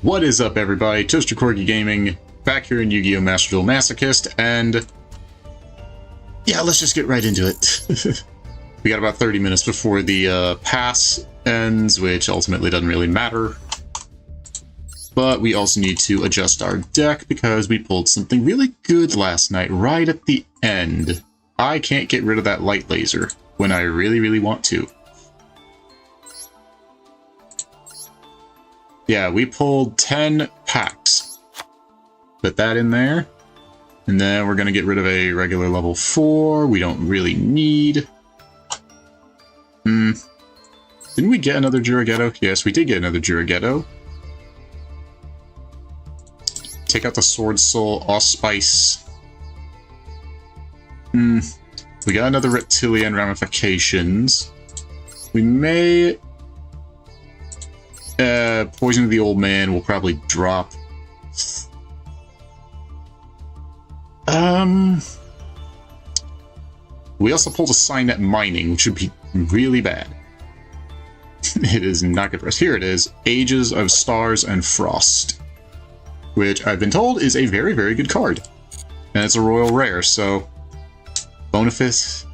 What is up, everybody? ToasterCorgiGaming back here in Yu-Gi-Oh! Masterduel Masochist, and yeah, let's just get right into it. We got about 30 minutes before the pass ends, which ultimately doesn't really matter. But we also need to adjust our deck because we pulled something really good last night right at the end. I can't get rid of that light laser when I really want to. Yeah, we pulled 10 packs. Put that in there. And then we're going to get rid of a regular level 4. We don't really need. Didn't we get another Yugioh? Yes, we did get another Yugioh. Take out the Sword Soul, Allspice. We got another Reptilian Ramifications. We may... Poison of the Old Man will probably drop. We also pulled a Signet Mining, which would be really bad. It is not good for us. Here it is, Ages of Stars and Frost, which I've been told is a very good card. And it's a royal rare, so benefit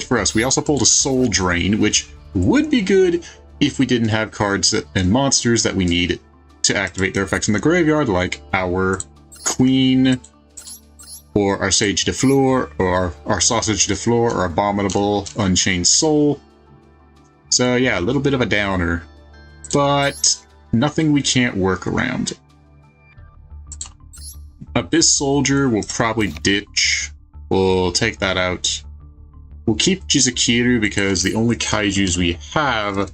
for us. We also pulled a Soul Drain, which would be good if we didn't have cards and monsters that we need to activate their effects in the graveyard, like our Queen, or our Sage de Fleur, or our Sausage de Fleur, or Abominable Unchained Soul. So yeah, a little bit of a downer, but nothing we can't work around. Abyss Soldier will probably ditch. We'll take that out. We'll keep Jizukiru because the only kaijus we have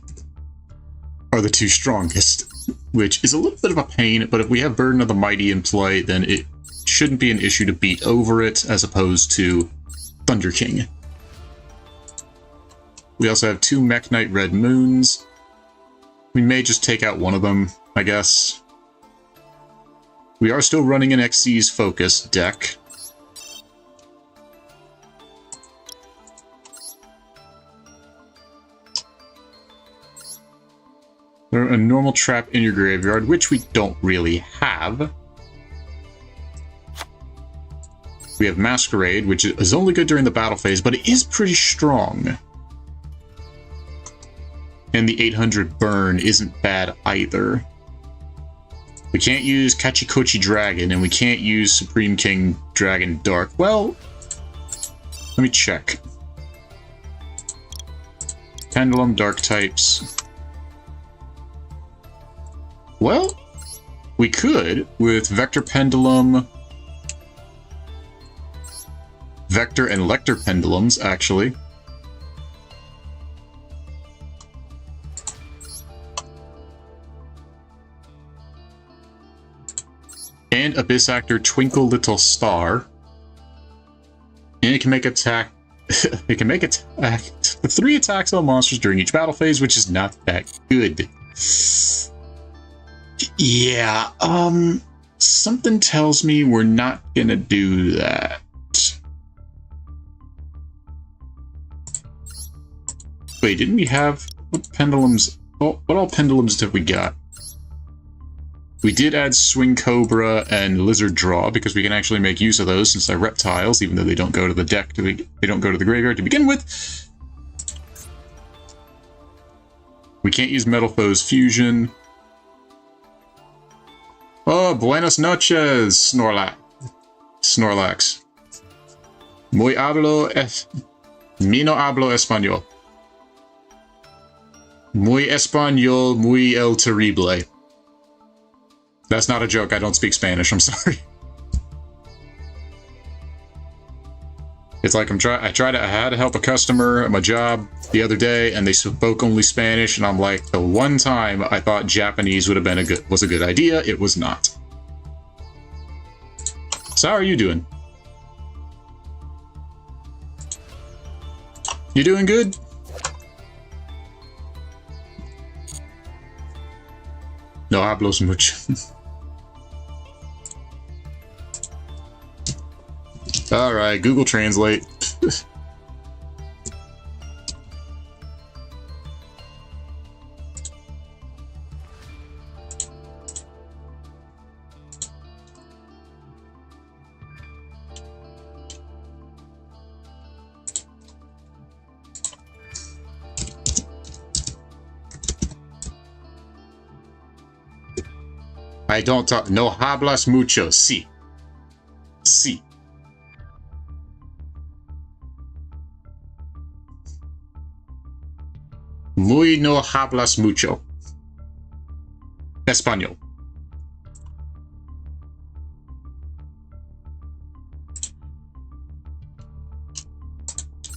are the two strongest, which is a little bit of a pain, but if we have Burden of the Mighty in play, then it shouldn't be an issue to beat over it, as opposed to Thunder King. We also have two Mech Knight Red Moons. We may just take out one of them, I guess. We are still running an Xyz Focus deck. A normal trap in your graveyard, which we don't really have. We have Masquerade, which is only good during the battle phase, but it is pretty strong. And the 800 burn isn't bad either. We can't use Kachikochi Dragon, and we can't use Supreme King Dragon Dark. Well, let me check. Pendulum, Dark types. Well, we could with Vector Pendulum, Vector and Lector Pendulums, actually. And Abyss Actor Twinkle Little Star. And it can make attack. It can make attack 3 attacks on monsters during each battle phase, which is not that good. Yeah, something tells me we're not gonna do that. Wait, didn't we have what pendulums? Oh, what all pendulums have we got? We did add Swing Cobra and Lizard Draw because we can actually make use of those since they're reptiles, even though they don't go to the deck. They don't go to the graveyard to begin with. We can't use Metal Foes Fusion. Oh, buenas noches, Snorlax. Mi no hablo español. Muy español, muy el terrible. That's not a joke, I don't speak Spanish, I'm sorry. It's like I had to help a customer at my job the other day, and they spoke only Spanish, and I'm like, the one time I thought Japanese would have been was a good idea, it was not. So how are you doing? You doing good? No hablos mucho. Alright, Google Translate. I don't talk. No hablas mucho. Sí. Sí. Muy no hablas mucho. Español.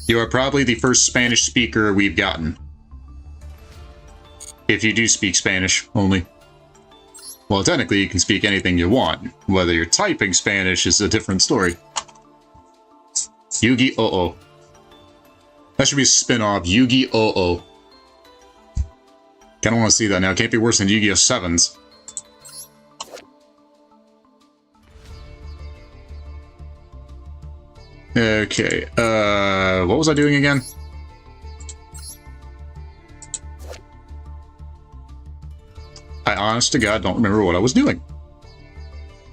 You are probably the first Spanish speaker we've gotten. If you do speak Spanish, only. Well, technically you can speak anything you want. Whether you're typing Spanish is a different story. Yugioh. That should be a spin-off. Yugioh. Kinda want to see that now. It can't be worse than Yu-Gi-Oh! 7s. Okay, what was I doing again? I honest to God don't remember what I was doing.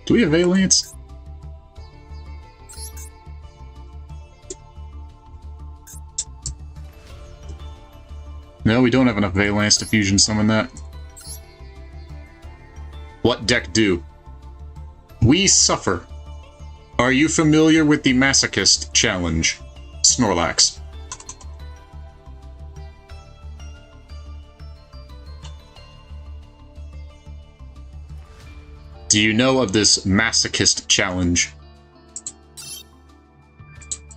Do we have Valence? No, we don't have enough Valence to fusion summon that. What deck do? We suffer. Are you familiar with the Masochist challenge? Snorlax. Do you know of this Masochist challenge?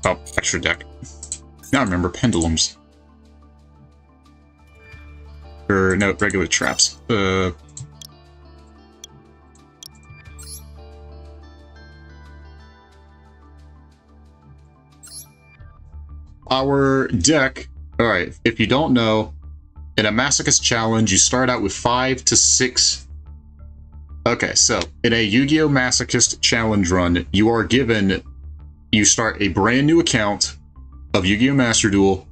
Oh, extra deck. Now I remember pendulums. Or, no, regular traps. Our deck, alright, if you don't know, in a Masochist challenge, you start out with 5 to 6. Okay, so in a Yu-Gi-Oh! Masochist challenge run, you start a brand new account of Yu-Gi-Oh! Master Duel,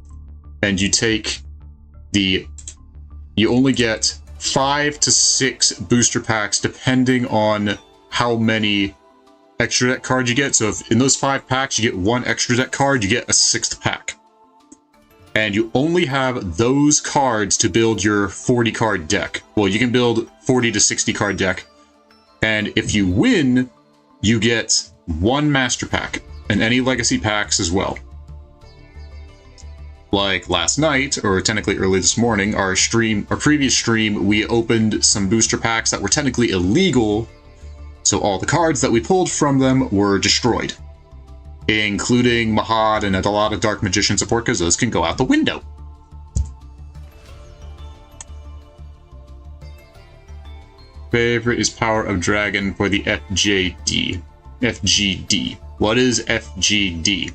and you take you only get 5 to 6 booster packs depending on how many extra deck cards you get. So if in those 5 packs you get 1 extra deck card, you get a 6th pack. And you only have those cards to build your 40 card deck. Well, you can build 40 to 60 card deck. And if you win, you get 1 master pack and any legacy packs as well. Like last night, or technically early this morning, our previous stream, we opened some booster packs that were technically illegal. So all the cards that we pulled from them were destroyed, including Mahad and a lot of Dark Magician support, because those can go out the window. Favorite is Power of Dragon for the FJD. FGD. What is FGD?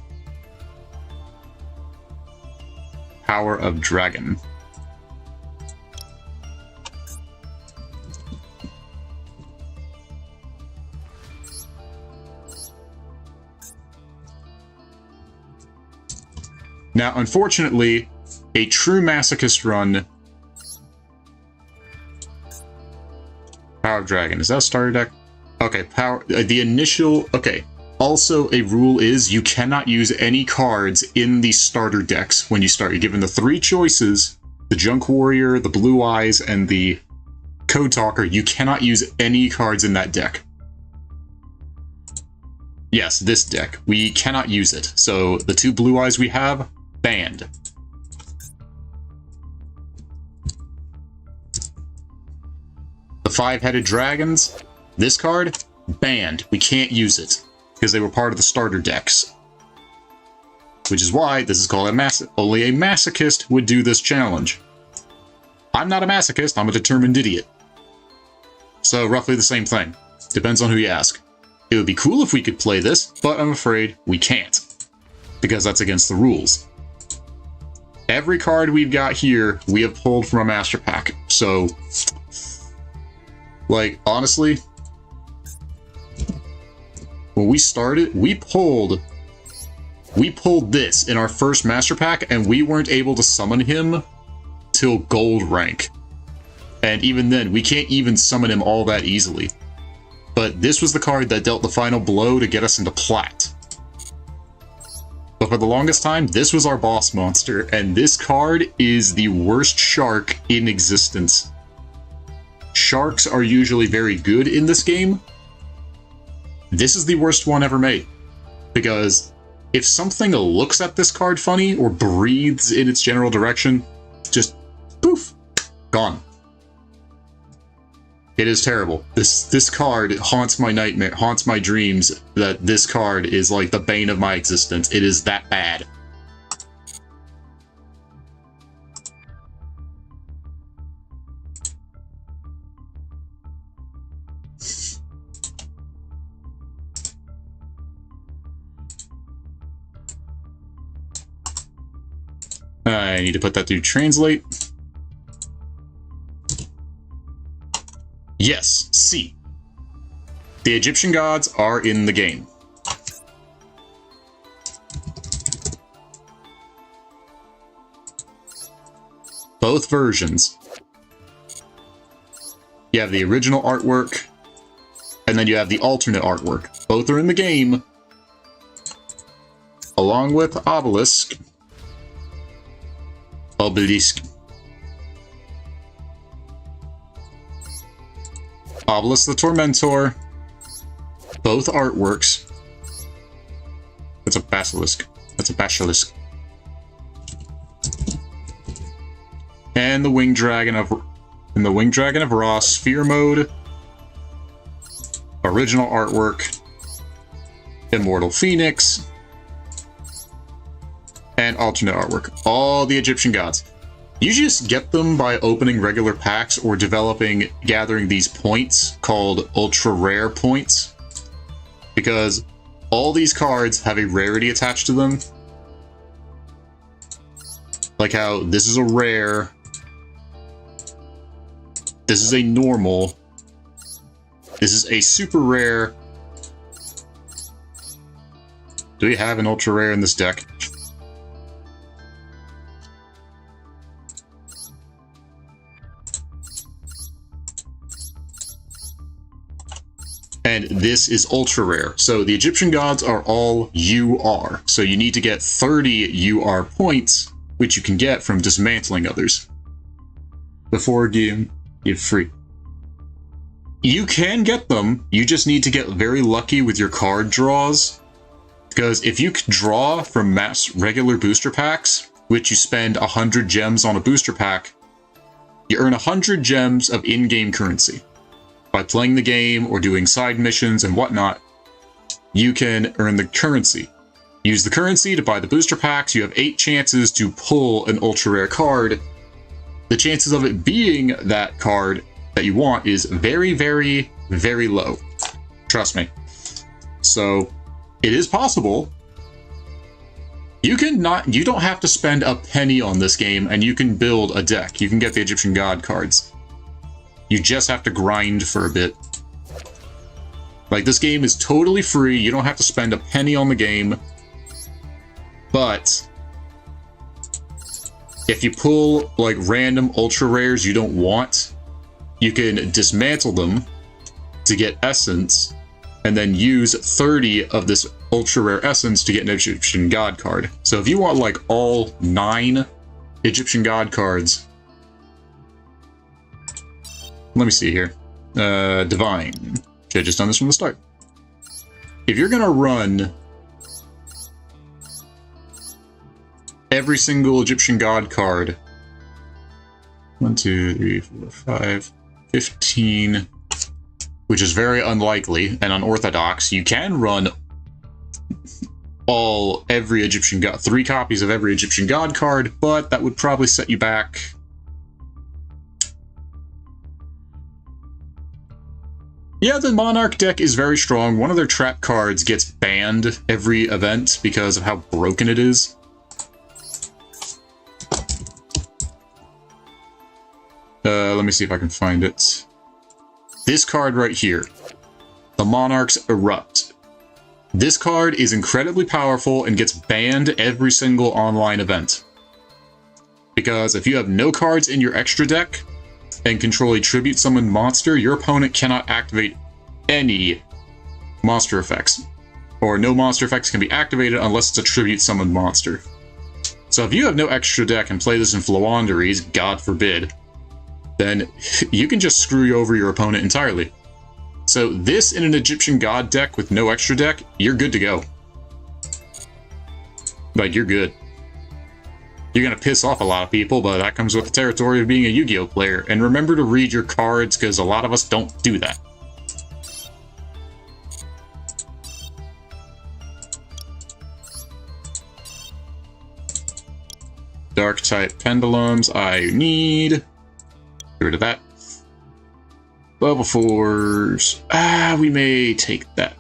Power of Dragon. Now, unfortunately, a true Masochist run... Power of Dragon. Is that a starter deck? Okay, the initial... Okay. Also, a rule is you cannot use any cards in the starter decks when you start. You're given the 3 choices, the Junk Warrior, the Blue Eyes, and the Code Talker. You cannot use any cards in that deck. Yes, this deck. We cannot use it. So, the 2 Blue Eyes we have, banned. The 5-headed dragons, this card, banned. We can't use it, because they were part of the starter decks. Which is why this is called only a Masochist would do this challenge. I'm not a Masochist, I'm a determined idiot. So, roughly the same thing. Depends on who you ask. It would be cool if we could play this, but I'm afraid we can't, because that's against the rules. Every card we've got here, we have pulled from a Master Pack. So, like, honestly, when we started, we pulled this in our first Master Pack, and we weren't able to summon him till Gold rank. And even then, we can't even summon him all that easily. But this was the card that dealt the final blow to get us into Plat. But for the longest time, this was our boss monster, and this card is the worst shark in existence. sharks are usually very good in this game, this is the worst one ever made. Because if something looks at this card funny or breathes in its general direction, just poof, gone. It is terrible. This card haunts my nightmare, haunts my dreams, that this card is like the bane of my existence. It is that bad. I need to put that through translate. Yes, C. The Egyptian gods are in the game. Both versions. You have the original artwork, and then you have the alternate artwork. Both are in the game, along with Obelisk. Obelisk the Tormentor. Both artworks. That's a basilisk. That's a basilisk. And the Winged Dragon of Ra, Sphere Mode. Original artwork. Immortal Phoenix. And alternate artwork. All the Egyptian gods. You just get them by opening regular packs or gathering these points called ultra rare points. Because all these cards have a rarity attached to them. Like how this is a rare. This is a normal. This is a super rare. Do we have an ultra rare in this deck? And this is ultra rare. So the Egyptian gods are all UR. So you need to get 30 UR points, which you can get from dismantling others. Before game, you free. You can get them, you just need to get very lucky with your card draws. Because if you draw from regular booster packs, which you spend 100 gems on a booster pack, you earn 100 gems of in-game currency. By playing the game or doing side missions and whatnot, you can earn the currency. Use the currency to buy the booster packs. You have 8 chances to pull an ultra rare card. The chances of it being that card that you want is very, very, very low. Trust me. So it is possible. You don't have to spend a penny on this game and you can build a deck. You can get the Egyptian God cards. You just have to grind for a bit. Like, this game is totally free. You don't have to spend a penny on the game. But if you pull, like, random ultra rares you don't want, you can dismantle them to get essence, and then use 30 of this ultra rare essence to get an Egyptian God card. So if you want, like, all 9 Egyptian God cards... Let me see here. Divine. Should have just done this from the start. If you're going to run every single Egyptian God card, 1, 2, 3, 4, 5, 15, which is very unlikely and unorthodox, you can run every Egyptian God, 3 copies of every Egyptian God card, but that would probably set you back. Yeah, the Monarch deck is very strong. One of their trap cards gets banned every event because of how broken it is. Let me see if I can find it. This card right here. The Monarchs Erupt. This card is incredibly powerful and gets banned every single online event. Because if you have no cards in your extra deck, and control a tribute summoned monster, your opponent cannot activate any monster effects. Or no monster effects can be activated unless it's a tribute summoned monster. So if you have no extra deck and play this in Flowanderies, God forbid, then you can just screw over your opponent entirely. So this in an Egyptian God deck with no extra deck, you're good to go. Like, you're good. You're going to piss off a lot of people, but that comes with the territory of being a Yu-Gi-Oh player. And remember to read your cards, because a lot of us don't do that. Dark-type pendulums I need. Get rid of that. Level 4s. We may take that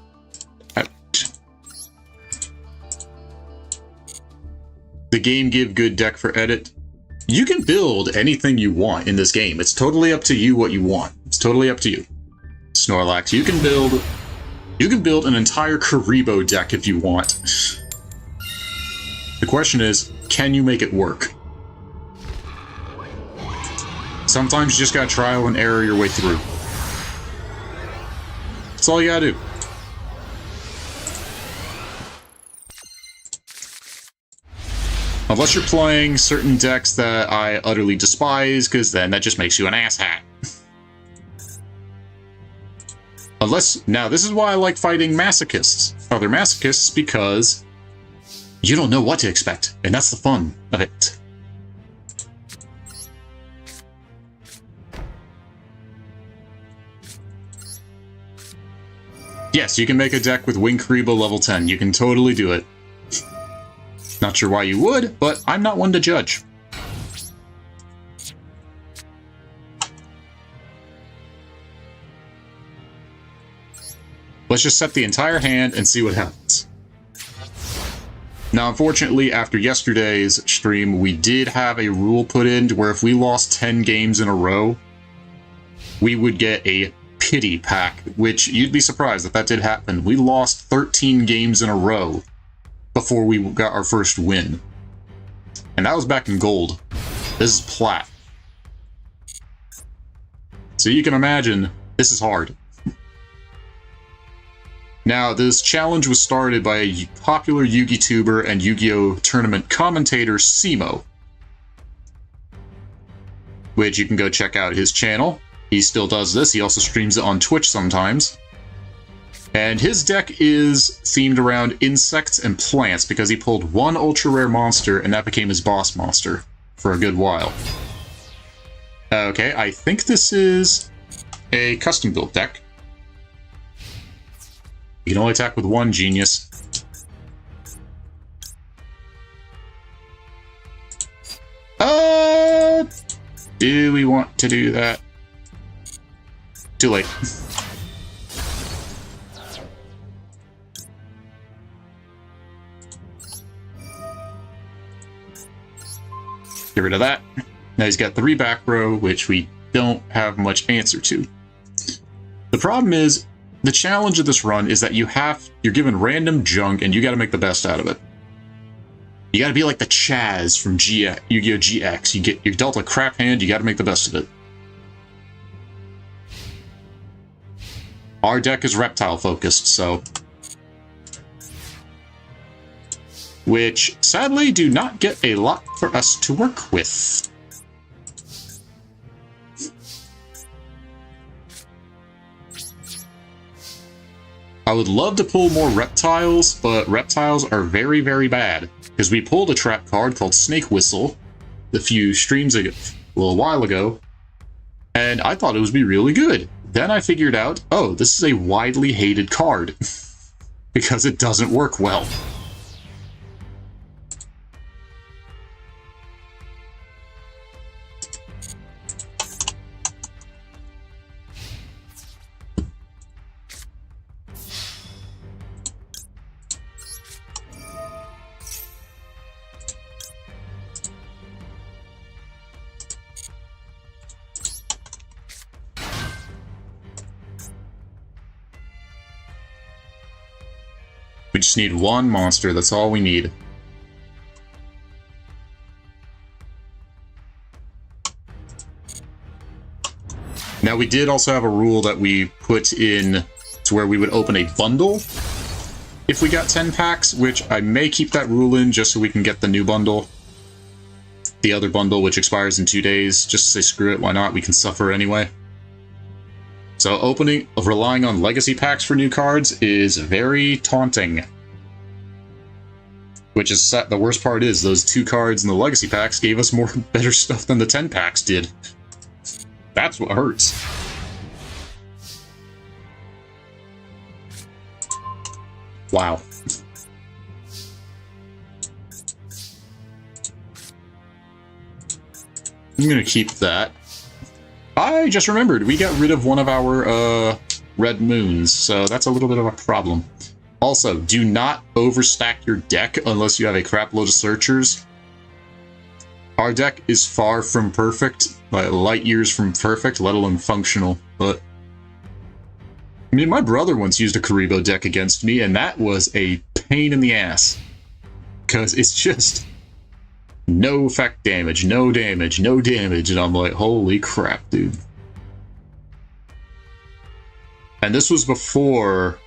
out. The game give good deck for edit. You can build anything you want in this game. It's totally up to you what you want. It's totally up to you. Snorlax, you can build an entire Karibo deck if you want. The question is, can you make it work? Sometimes you just gotta trial and error your way through. That's all you gotta do. Unless you're playing certain decks that I utterly despise, because then that just makes you an asshat. Now this is why I like fighting masochists. Other masochists, because you don't know what to expect, and that's the fun of it. Yes, you can make a deck with Wing Karibo level 10. You can totally do it. Not sure why you would, but I'm not one to judge. Let's just set the entire hand and see what happens. Now, unfortunately, after yesterday's stream, we did have a rule put in where if we lost 10 games in a row, we would get a pity pack, which you'd be surprised that did happen. We lost 13 games in a row before we got our first win. And that was back in gold. This is plat. So you can imagine, this is hard. Now, this challenge was started by a popular Yu-Gi tuber and Yu-Gi-Oh tournament commentator, Simo, which you can go check out his channel. He still does this. He also streams it on Twitch sometimes. And his deck is themed around insects and plants because he pulled one ultra-rare monster and that became his boss monster for a good while. Okay, I think this is a custom-built deck. You can only attack with one genius. Do we want to do that? Too late. Get rid of that. Now he's got 3 back row, which we don't have much answer to. The problem is, the challenge of this run is that you're given random junk and you gotta make the best out of it. You gotta be like the Chaz from Yu-Gi-Oh! GX. You're dealt a crap hand, you gotta make the best of it. Our deck is reptile focused, so... which, sadly, do not get a lot for us to work with. I would love to pull more reptiles, but reptiles are very, very bad. Because we pulled a trap card called Snake Whistle a few streams ago, a little while ago, and I thought it would be really good. Then I figured out, oh, this is a widely hated card, because it doesn't work well. We just need one monster, that's all we need. Now we did also have a rule that we put in to where we would open a bundle if we got 10 packs, which I may keep that rule in just so we can get the new bundle. the other bundle, which expires in 2 days, just to say screw it, why not? We can suffer anyway. So relying on legacy packs for new cards is very taunting. Which is the worst part is, those 2 cards in the legacy packs gave us more better stuff than the 10 packs did. That's what hurts. Wow. I'm gonna keep that. I just remembered, we got rid of one of our red moons, so that's a little bit of a problem. Also, do not overstack your deck unless you have a crap load of searchers. Our deck is far from perfect, like light years from perfect, let alone functional, but... I mean, my brother once used a Karibo deck against me, and that was a pain in the ass. Because it's just... no effect damage, no damage, no damage, and I'm like, holy crap, dude. And this was before,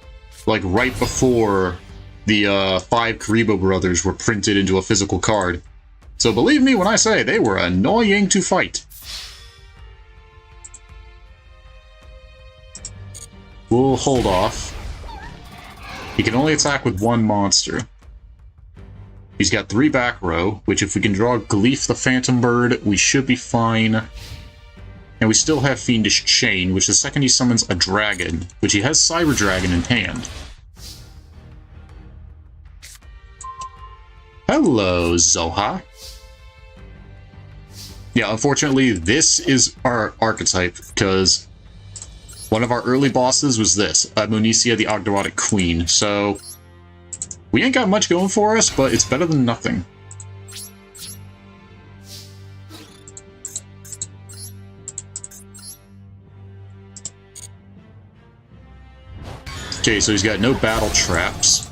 like right before the 5 Karibo brothers were printed into a physical card. So believe me when I say they were annoying to fight. We'll hold off. He can only attack with 1 monster. He's got 3 back row, which if we can draw Gleef the Phantom Bird, we should be fine. And we still have Fiendish Chain, which the second he summons a dragon, which he has Cyber Dragon in hand. Hello, Zoha. Yeah, unfortunately, this is our archetype, because one of our early bosses was this, Municia the Ogdoadic Queen, so... we ain't got much going for us, but it's better than nothing. Okay, so he's got no battle traps.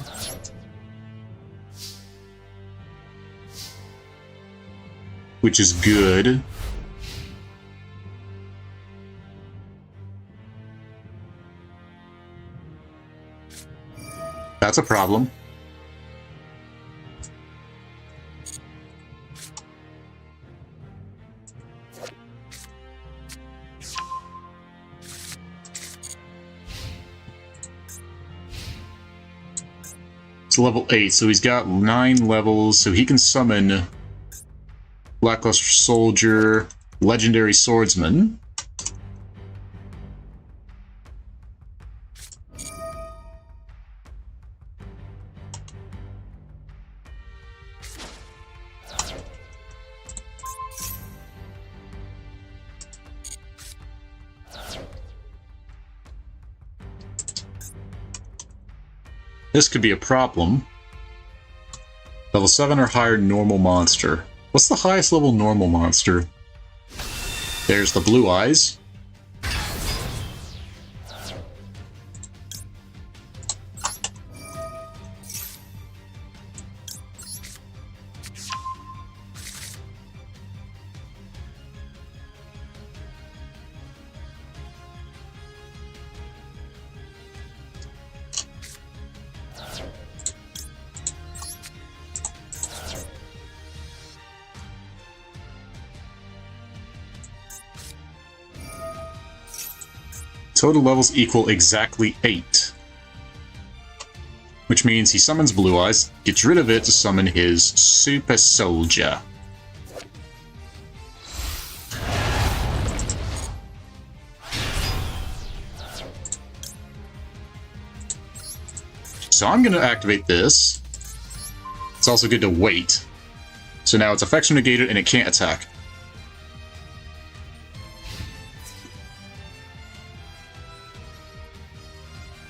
Which is good. That's a problem. It's level 8, so he's got 9 levels, so he can summon Lackluster Soldier, Legendary Swordsman. This could be a problem. Level 7 or higher normal monster. What's the highest level normal monster? There's the Blue Eyes. Total levels equal exactly 8. Which means he summons Blue Eyes, gets rid of it to summon his Super Soldier. So I'm going to activate this. It's also good to wait. So now it's affection negated and it can't attack.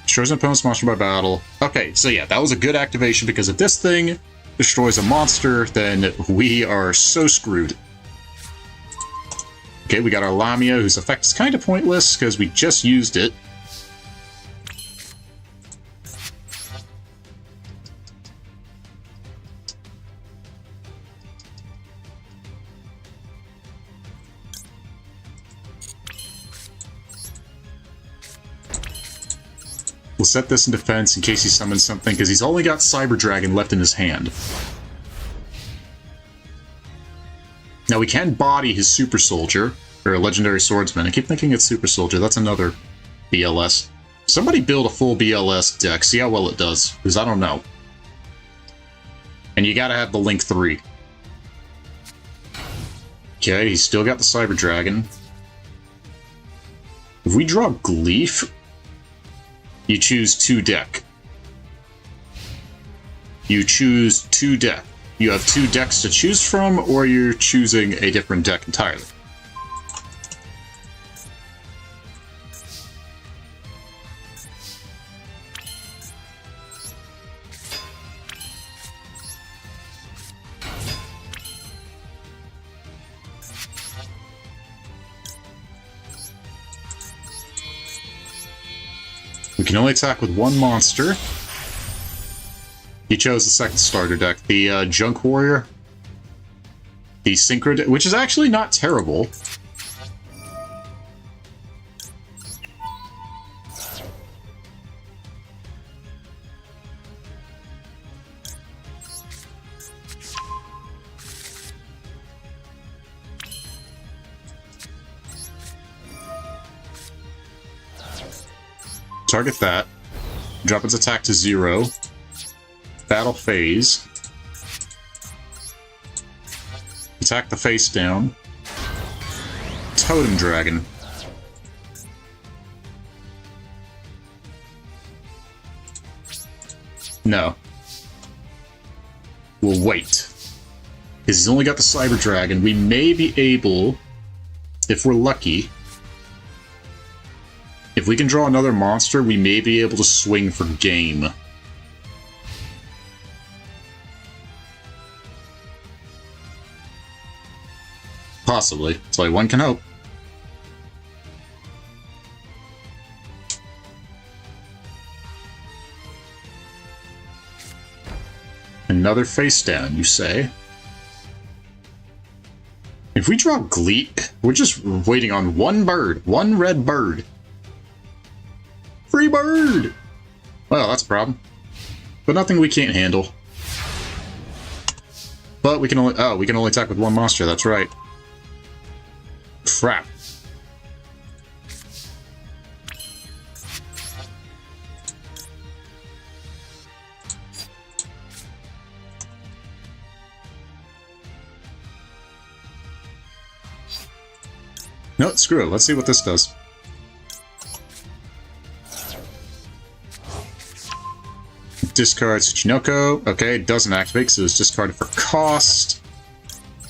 Destroys an opponent's monster by battle. Okay, so yeah, that was a good activation because if this thing destroys a monster, then we are so screwed. Okay, we got our Lamia, whose effect is kind of pointless because we just used it. We'll set this in defense in case he summons something, because he's only got Cyber Dragon left in his hand. Now we can body his super soldier, or a legendary swordsman. I keep thinking it's super soldier. That's another BLS. Somebody build a full BLS deck. See how well it does, because I don't know. And you gotta have the Link 3. Okay, he's still got the Cyber Dragon. If we draw Gleef, you choose 2 deck. You choose 2 deck. You have 2 decks to choose from, or you're choosing a different deck entirely. We can only attack with 1 monster. He chose the second starter deck, the Junk Warrior. The Synchro deck, which is actually not terrible. Target that. Drop its attack to 0. Battle phase. Attack the face down. Totem Dragon. No. We'll wait. Because he's only got the Cyber Dragon. We may be able, if we're lucky, if we can draw another monster, we may be able to swing for game. Possibly. That's why one can hope. Another face down, you say? If we draw Gleet, we're just waiting on 1 bird. 1 red bird. Free bird! Well, that's a problem. But nothing we can't handle. But we can only... Oh, we can only attack with 1 monster, that's right. Crap. No, screw it. Let's see what this does. Discard Tsuchinoko. Okay, it doesn't activate, so it's discarded for cost.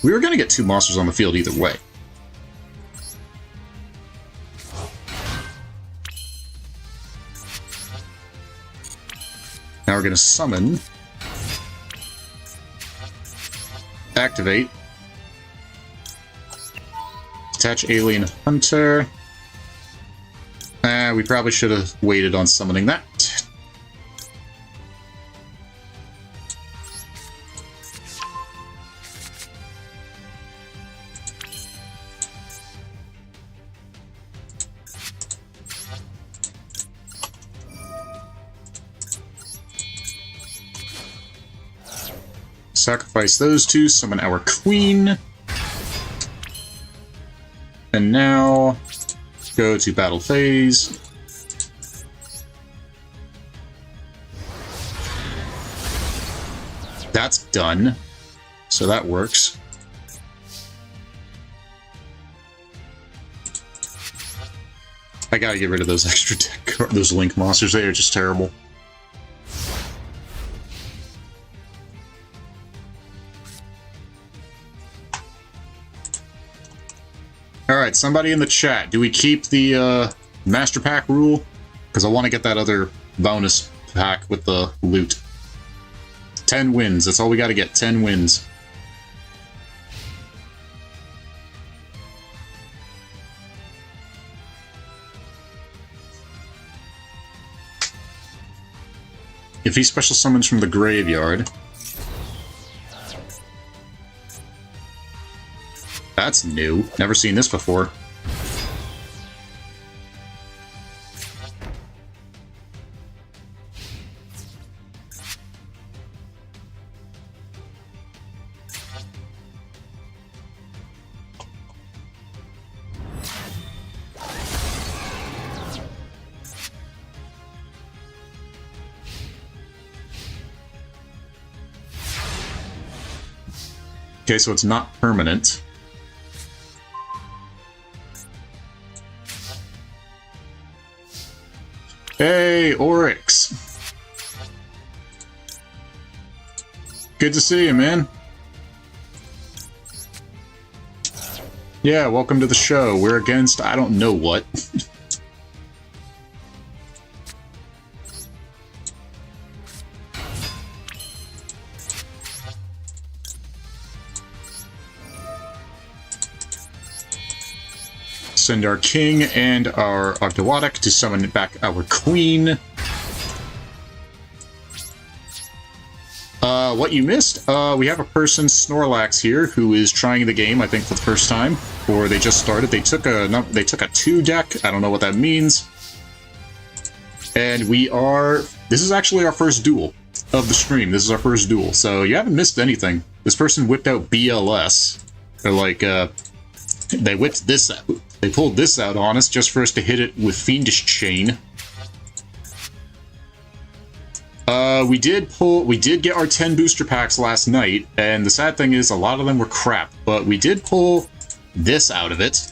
We were going to get 2 monsters on the field either way. Now we're going to summon. Activate. Attach Alien Hunter. We probably should have waited on summoning that. Sacrifice those 2, summon our queen. And now, go to battle phase. That's done. So that works. I gotta get rid of those extra deck, those Link monsters. They are just terrible. Alright, somebody in the chat, do we keep the Master Pack rule? Because I want to get that other bonus pack with the loot. 10 wins, that's all we got to get, 10 wins. If he special summons from the graveyard... That's new. Never seen this before. Okay, so it's not permanent. Hey, Oryx. Good to see you, man. Yeah, welcome to the show. We're against I don't know what. Send our king and our Ogdoadic to summon back our queen. What you missed, we have a person, Snorlax, here, who is trying the game, I think, for the first time. Or they just started. They took a 2 deck. I don't know what that means. And this is actually our first duel of the stream. This is our first duel. So you haven't missed anything. This person whipped out BLS. Or like, they whipped this out. They pulled this out on us just for us to hit it with Fiendish Chain. We did get our 10 booster packs last night, and the sad thing is a lot of them were crap, but we did pull this out of it.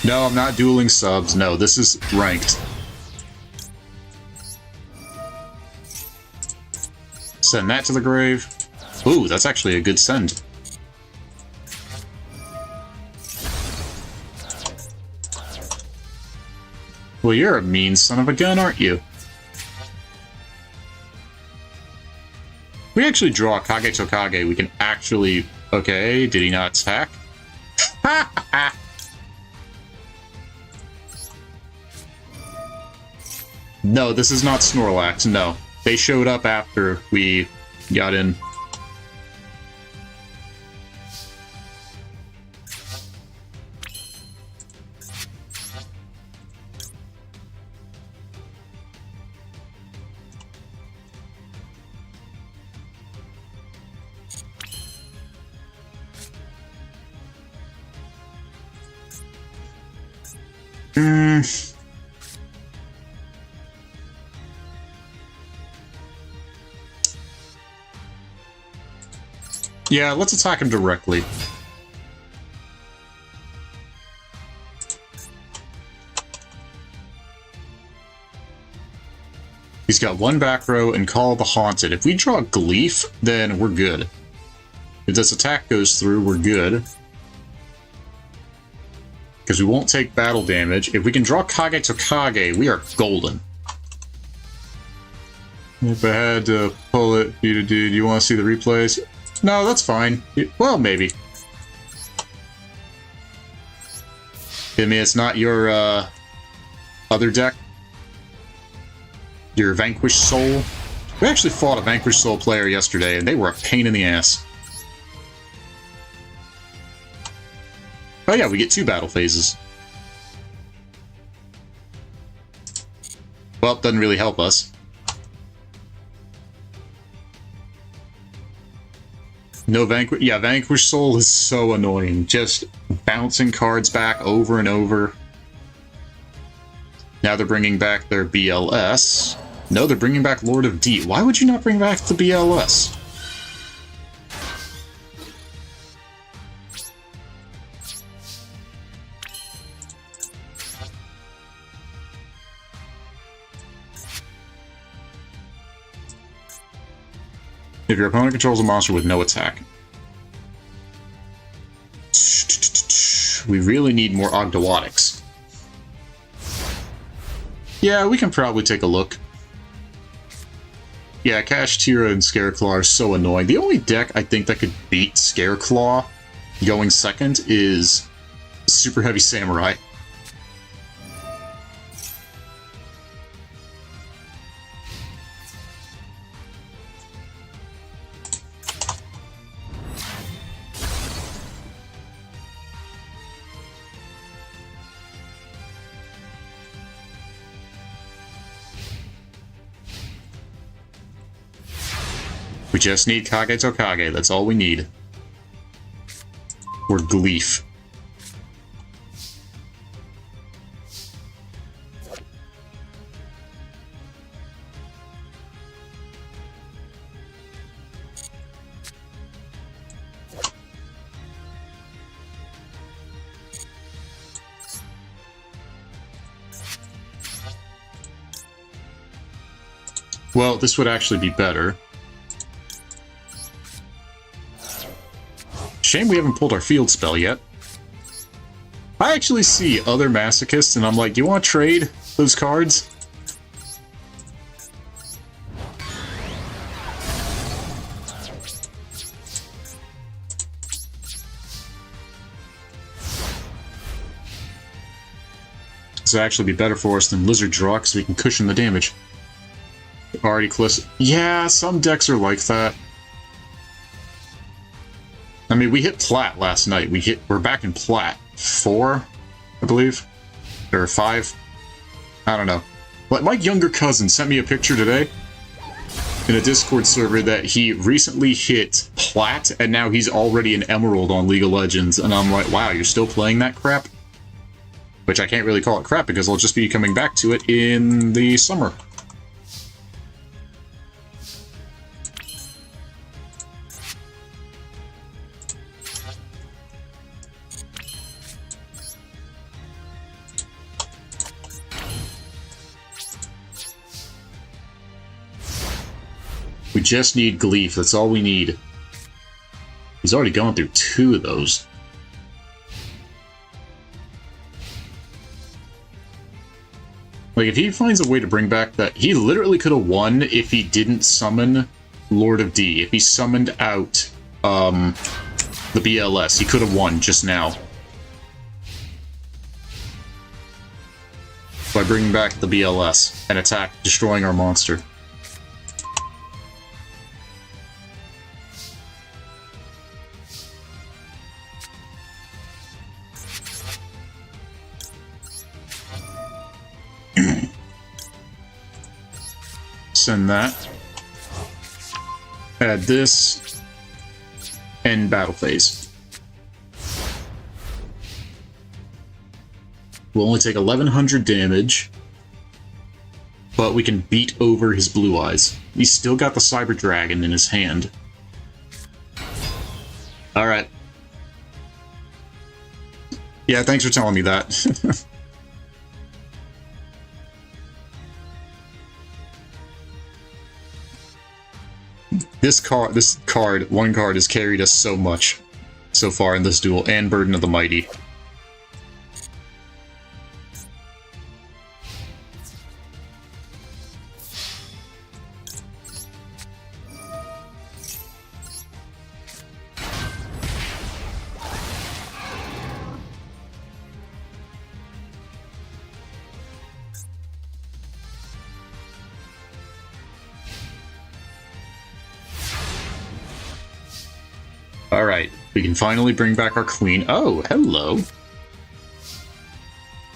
No, I'm not dueling subs. No, this is ranked. Send that to the grave. Ooh, that's actually a good send. Well, you're a mean son of a gun, aren't you? We actually draw Kage Tokage. We can actually... Okay, did he not attack? No, this is not Snorlax, no. They showed up after we got in. Yeah, let's attack him directly. He's got 1 back row and Call the Haunted. If we draw Gleef, then we're good. If this attack goes through, we're good. Because we won't take battle damage. If we can draw Kage Tokage, we are golden. If I had to pull it, do you want to see the replays? No, that's fine. Well, maybe. I mean, it's not your other deck. Your Vanquished Soul. We actually fought a Vanquished Soul player yesterday, and they were a pain in the ass. Oh yeah, we get 2 battle phases. Well, it doesn't really help us. No Vanquish... Yeah, Vanquished Soul is so annoying. Just bouncing cards back over and over. Now they're bringing back their BLS. No, they're bringing back Lord of D. Why would you not bring back the BLS? If your opponent controls a monster with no attack. We really need more Ogdoadics. Yeah, we can probably take a look. Yeah, Kashtira and Scareclaw are so annoying. The only deck I think that could beat Scareclaw going second is Super Heavy Samurai. We just need Kage Tokage, that's all we need. Or Gleef. Well, this would actually be better. Shame we haven't pulled our field spell yet. I actually see other Masochists, and I'm like, do you want to trade those cards? This would actually be better for us than Lizard Draw, because we can cushion the damage. Already close. Yeah, some decks are like that. I mean, we hit Plat last night. We're back in Plat 4, I believe, or 5. I don't know. But my younger cousin sent me a picture today in a Discord server that he recently hit Plat, and now he's already an Emerald on League of Legends. And I'm like, wow, you're still playing that crap? Which I can't really call it crap because I'll just be coming back to it in the summer. We just need Gleef, that's all we need. He's already gone through 2 of those. Like, if he finds a way to bring back that... He literally could have won if he didn't summon Lord of D. If he summoned out the BLS, he could have won just now. By bringing back the BLS and destroying our monster. Send that. Add this. End battle phase. We'll only take 1100 damage, but we can beat over his blue eyes. He's still got the Cyber Dragon in his hand. Alright. Yeah, thanks for telling me that. One card has carried us so much so far in this duel, and Burden of the Mighty. Alright, we can finally bring back our queen. Oh, hello!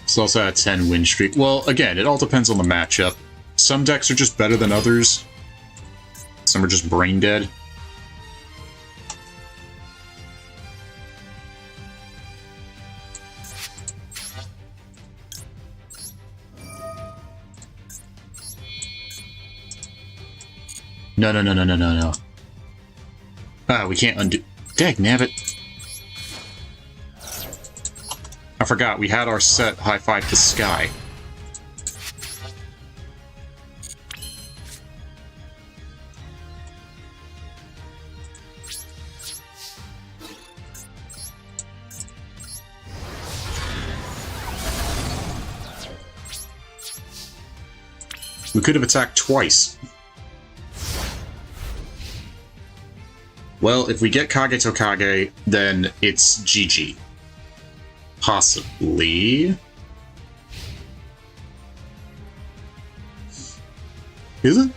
It's also a 10 win streak. Well, again, it all depends on the matchup. Some decks are just better than others. Some are just brain dead. No. Ah, we can't undo... Dagnabbit. I forgot, we had our set High Five to Sky. We could have attacked twice. Well, if we get Kage Tokage, then it's GG. Possibly. Is it?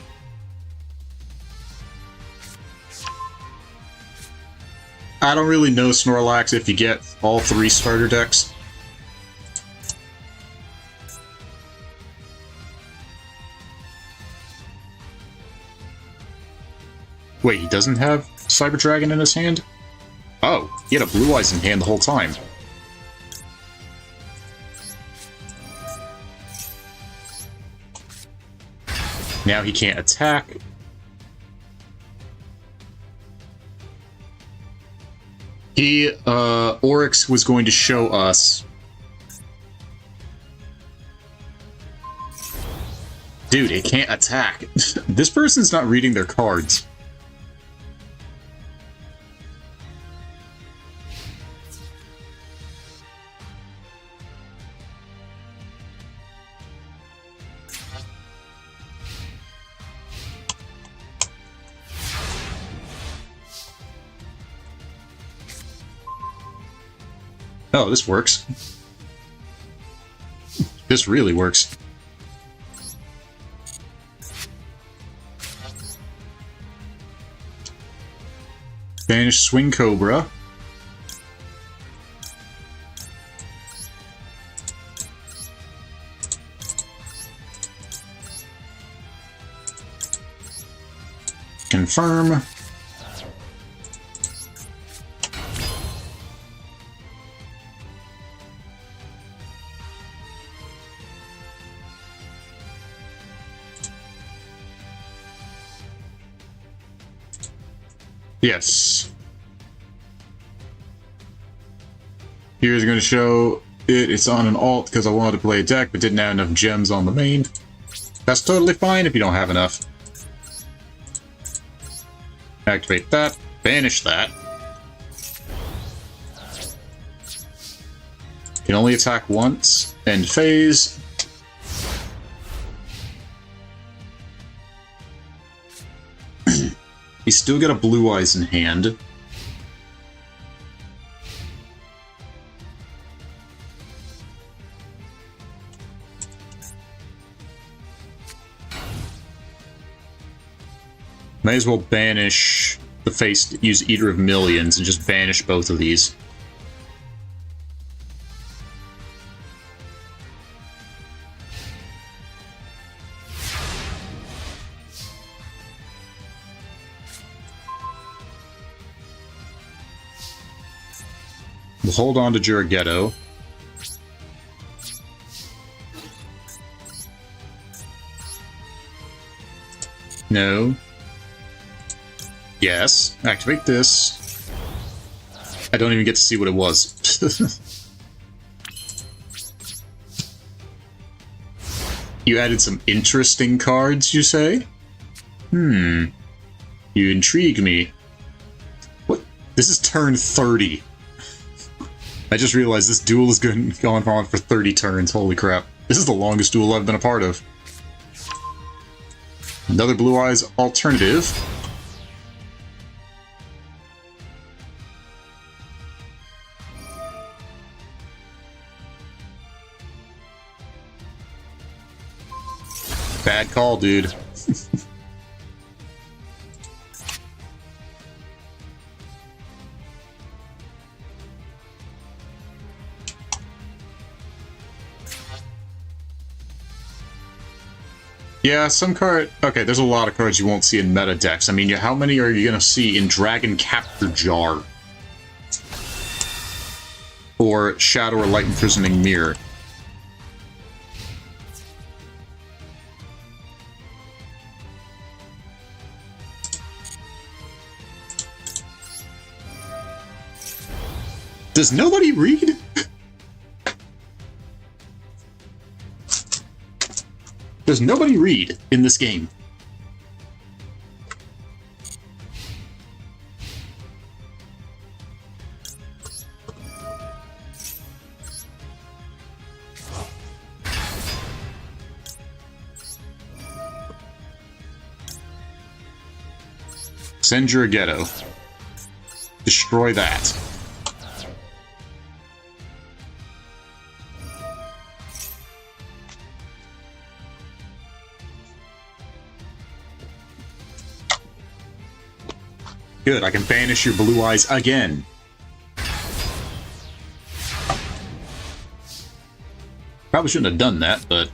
I don't really know, Snorlax, if you get all 3 starter decks. Wait, he doesn't have Cyber Dragon in his hand? Oh, he had a Blue Eyes in hand the whole time. Now he can't attack. Oryx was going to show us Dude, it can't attack. This person's not reading their cards. Oh, this works. This really works. Banish Swing Cobra. Confirm. Yes. Here's going to show it's on an alt because I wanted to play a deck but didn't have enough gems on the main. That's totally fine if you don't have enough. Activate that, banish that. Can only attack once, end phase. He's still got a Blue Eyes in hand. May as well banish the face, use Eater of Millions, and just banish both of these. We'll hold on to Yugioh. No. Yes. Activate this. I don't even get to see what it was. You added some interesting cards, you say? You intrigue me. What? This is turn 30. I just realized this duel is going on for 30 turns. Holy crap. This is the longest duel I've been a part of. Another Blue Eyes alternative. Bad call, dude. Yeah, some card... Okay, there's a lot of cards you won't see in meta decks. I mean, how many are you going to see in Dragon Capture Jar? Or Shadow or Light Imprisoning Mirror? Does nobody read? Does nobody read in this game? Send Yugioh. Destroy that. Good, I can banish your Blue Eyes again. Probably shouldn't have done that, but...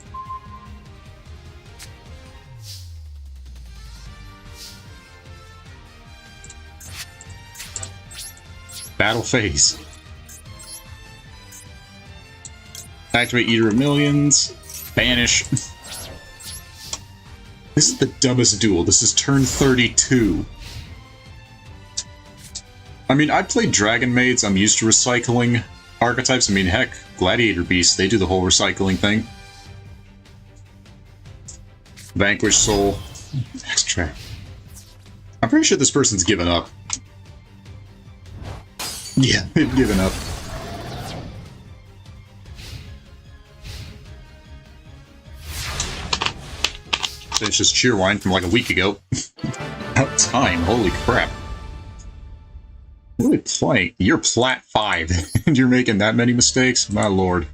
Battle phase. Activate Eater of Millions. Banish. This is the dumbest duel. This is turn 32. I mean, I played Dragon Maids. I'm used to recycling archetypes. I mean, heck, Gladiator Beasts, they do the whole recycling thing. Vanquish Soul. Extract. I'm pretty sure this person's given up. Yeah, they've given up. It's just Cheerwine from like a week ago. About time, holy crap. What are we playing? You're Plat 5, and you're making that many mistakes? My lord.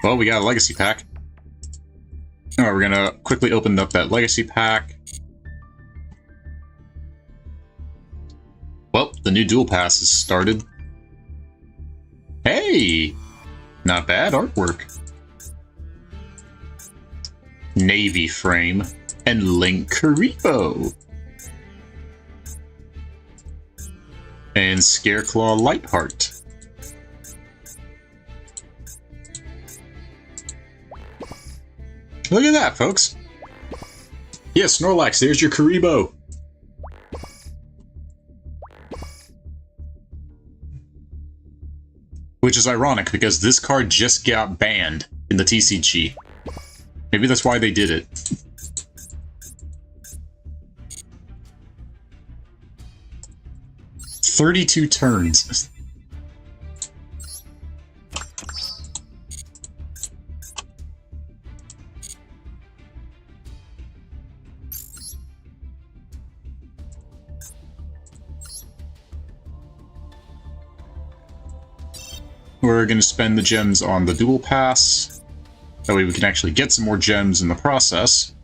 Well, we got a Legacy Pack. Alright, we're gonna quickly open up that Legacy Pack. Well, the new Duel Pass has started. Hey! Not bad artwork. Navy Frame and Link Karibo. And Scareclaw Lightheart. Look at that, folks. Yeah, Snorlax, there's your Karibo. Which is ironic, because this card just got banned in the TCG. Maybe that's why they did it. "32 turns. We're going to spend the gems on the Duel Pass. That way we can actually get some more gems in the process.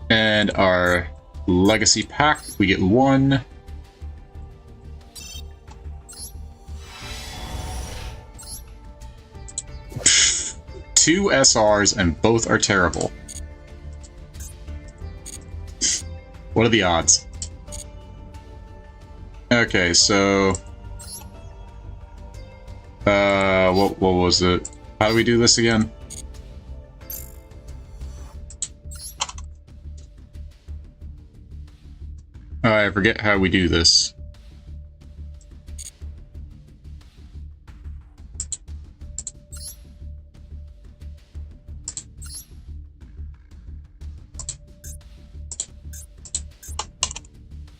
And our Legacy Pack, we get 1. Two SRs, and both are terrible. What are the odds? Okay, so... what was it? How do we do this again? I forget how we do this.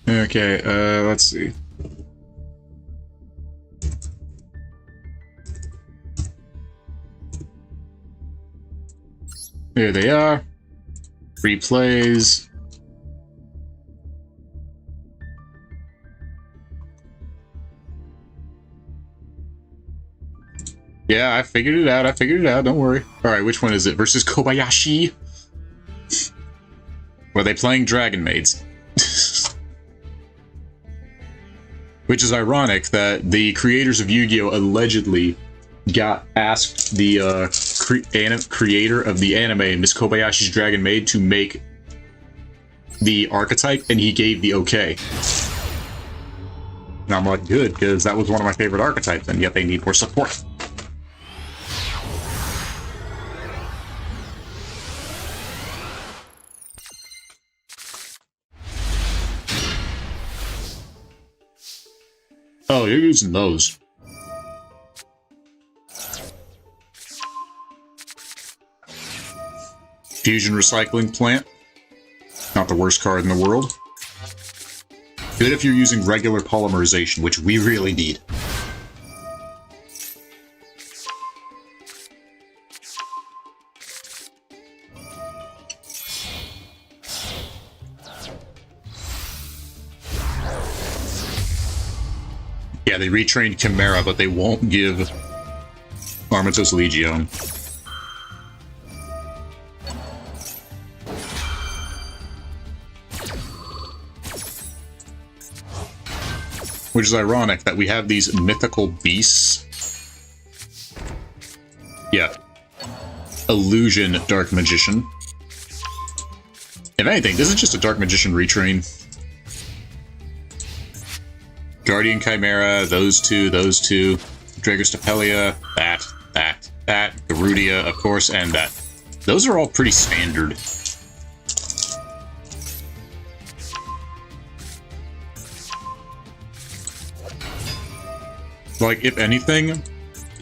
Okay, let's see. Here they are. Replays. Yeah, I figured it out. Don't worry. Alright, which one is it? Versus Kobayashi? Were they playing Dragon Maids? Which is ironic that the creators of Yu-Gi-Oh! Allegedly got asked the creator of the anime, Miss Kobayashi's Dragon Maid, to make the archetype, and he gave the okay. And I'm like, good, because that was one of my favorite archetypes, and yet they need more support. Oh, you're using those. Fusion Recycling Plant. Not the worst card in the world. Good if you're using regular polymerization, which we really need. Yeah, they retrained Chimera, but they won't give Armatos Legion. Which is ironic that we have these mythical beasts. Yeah. Illusion Dark Magician. If anything, this is just a Dark Magician retrain. Guardian Chimera, those two, Dragostapelia, that, Garudia, of course, and that. Those are all pretty standard. Like, if anything,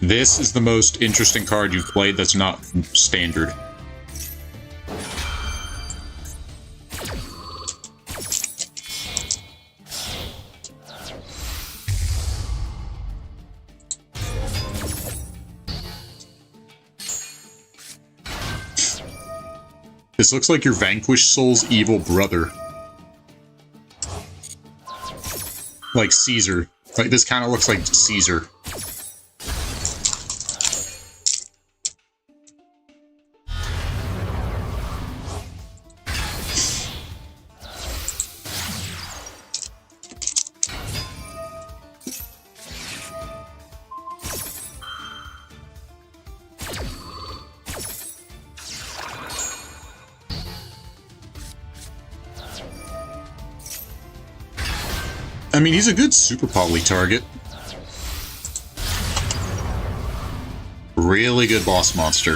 this is the most interesting card you've played that's not standard. This looks like your Vanquished Soul's evil brother. Like Caesar. Like, this kind of looks like Caesar. I mean, he's a good super poly target. Really good boss monster.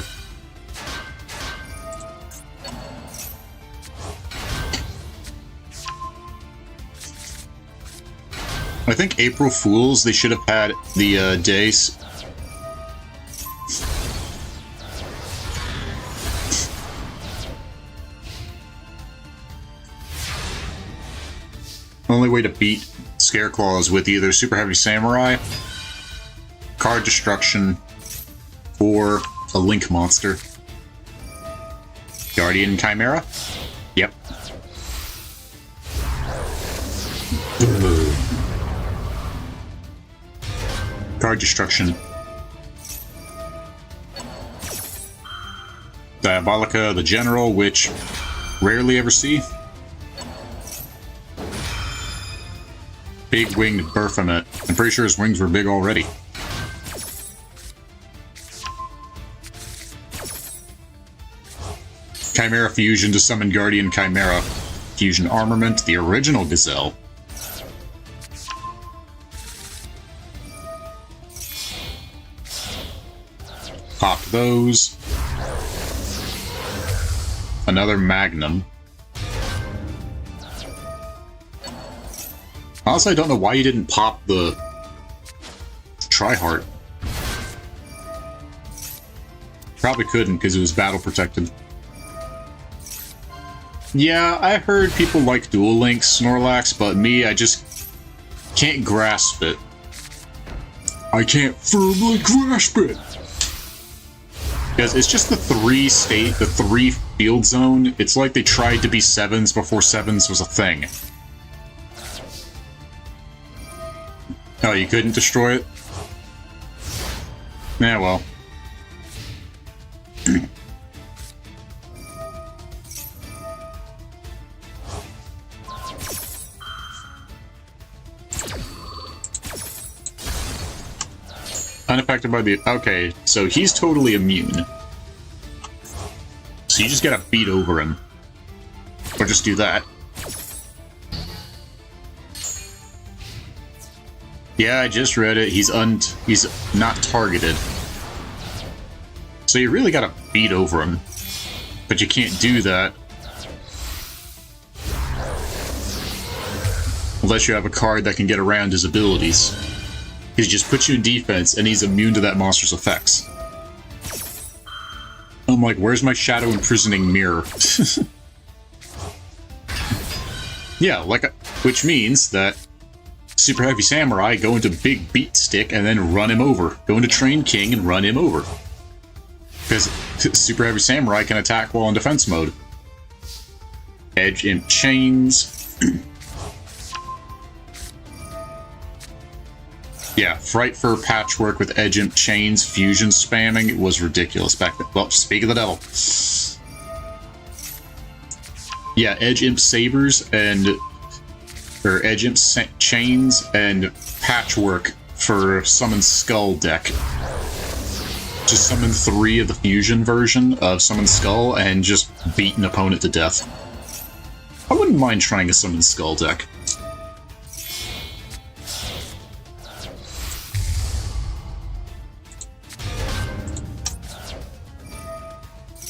I think April Fools, they should have had the days. Only way to beat Scareclaw is with either Super Heavy Samurai, Card Destruction, or a Link monster. Guardian Chimera? Yep. Card Destruction. Diabolica the General, which rarely ever see. Big winged Baphomet. I'm pretty sure his wings were big already. Chimera Fusion to summon Guardian Chimera. Fusion Armament, the original Gazelle. Pop those. Another Magnum. Honestly, I don't know why you didn't pop the Tri-Heart. Probably couldn't, because it was battle protected. Yeah, I heard people like Duel Links Snorlax, but me, I just can't grasp it. I can't firmly grasp it! Because it's just the three field zone. It's like they tried to be 7s before 7s was a thing. Oh, you couldn't destroy it? Yeah, well. Unaffected by the... Okay, so he's totally immune. So you just gotta beat over him. Or just do that. Yeah, I just read it. He's not targeted. So you really gotta beat over him. But you can't do that unless you have a card that can get around his abilities. He just puts you in defense, and he's immune to that monster's effects. I'm like, where's my Shadow Imprisoning Mirror? Yeah, which means that Super Heavy Samurai go into Big Beat Stick and then run him over. Go into Train King and run him over. Because Super Heavy Samurai can attack while in defense mode. Edge Imp Chains. Yeah, Fright Fur Patchwork with Edge Imp Chains fusion spamming was ridiculous back then. Well, speak of the devil. Yeah, Edge Imp Sabers or Edge Imp Chains and Patchwork for Summon Skull deck. Just summon 3 of the fusion version of Summon Skull and just beat an opponent to death. I wouldn't mind trying a Summon Skull deck.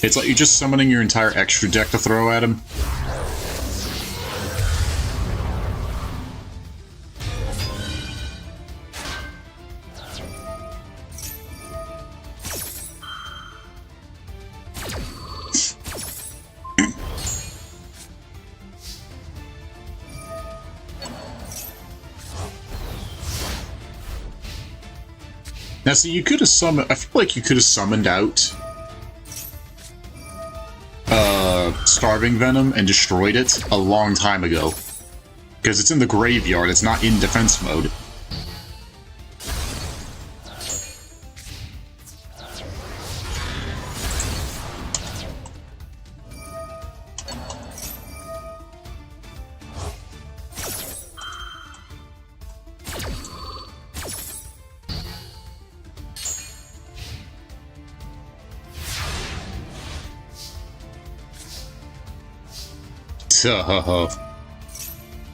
It's like you're just summoning your entire extra deck to throw at him. Now, see, you could have summoned... I feel like you could have summoned out... Starving Venom and destroyed it a long time ago. Because it's in the graveyard, it's not in defense mode.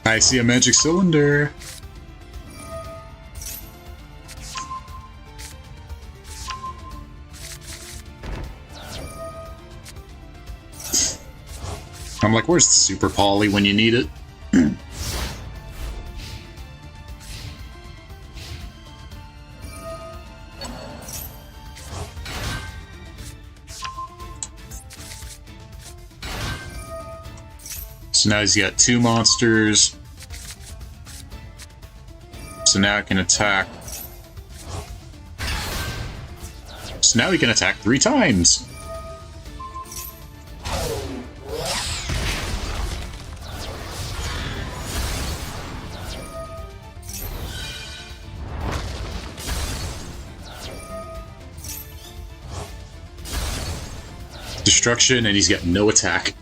I see a magic cylinder. I'm like, where's the Super Poly when you need it? So now he's got 2 monsters. So now it can attack. So now he can attack 3 times. Destruction, and he's got no attack.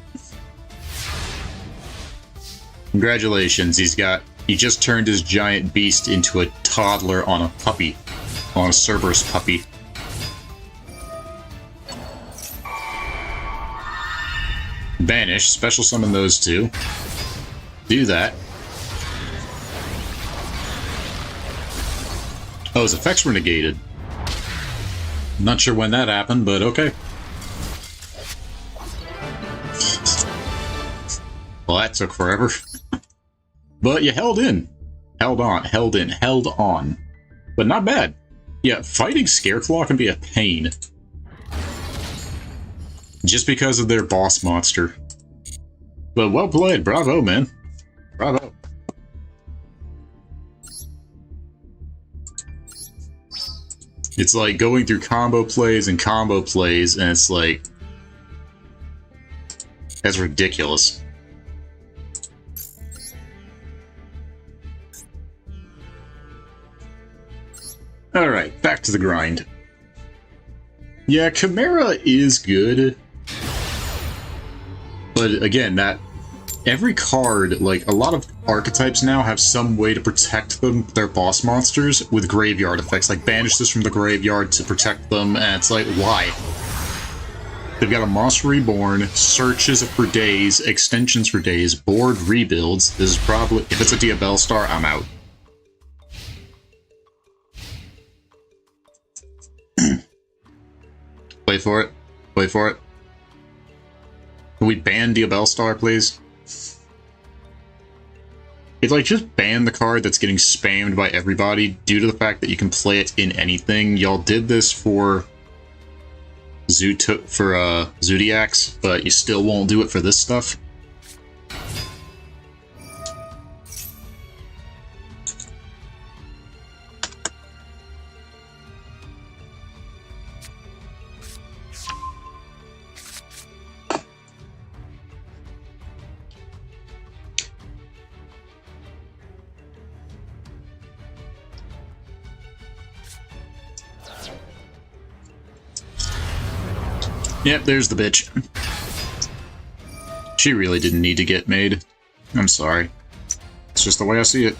Congratulations, he just turned his giant beast into a toddler on a puppy. On a Cerberus puppy. Banish, special summon those 2. Do that. Oh, his effects were negated. Not sure when that happened, but okay. Well, that took forever. But you held in. Held on, held in, held on. But not bad. Yeah, fighting Scareclaw can be a pain. Just because of their boss monster. But well played, bravo, man. Bravo. It's like going through combo plays, and it's like... That's ridiculous. Alright, back to the grind. Yeah, Chimera is good. But again, every card, like, a lot of archetypes now have some way to protect their boss monsters with graveyard effects, like banish this from the graveyard to protect them, and it's like, why? They've got a Monster Reborn, searches for days, extensions for days, board rebuilds. This is probably, if it's a Diabell Star, I'm out. Wait for it. Wait for it. Can we ban Diabell Star, please? It's like, just ban the card that's getting spammed by everybody due to the fact that you can play it in anything. Y'all did this for Zodiacs, but you still won't do it for this stuff. Yep, there's the bitch. She really didn't need to get made. I'm sorry. It's just the way I see it.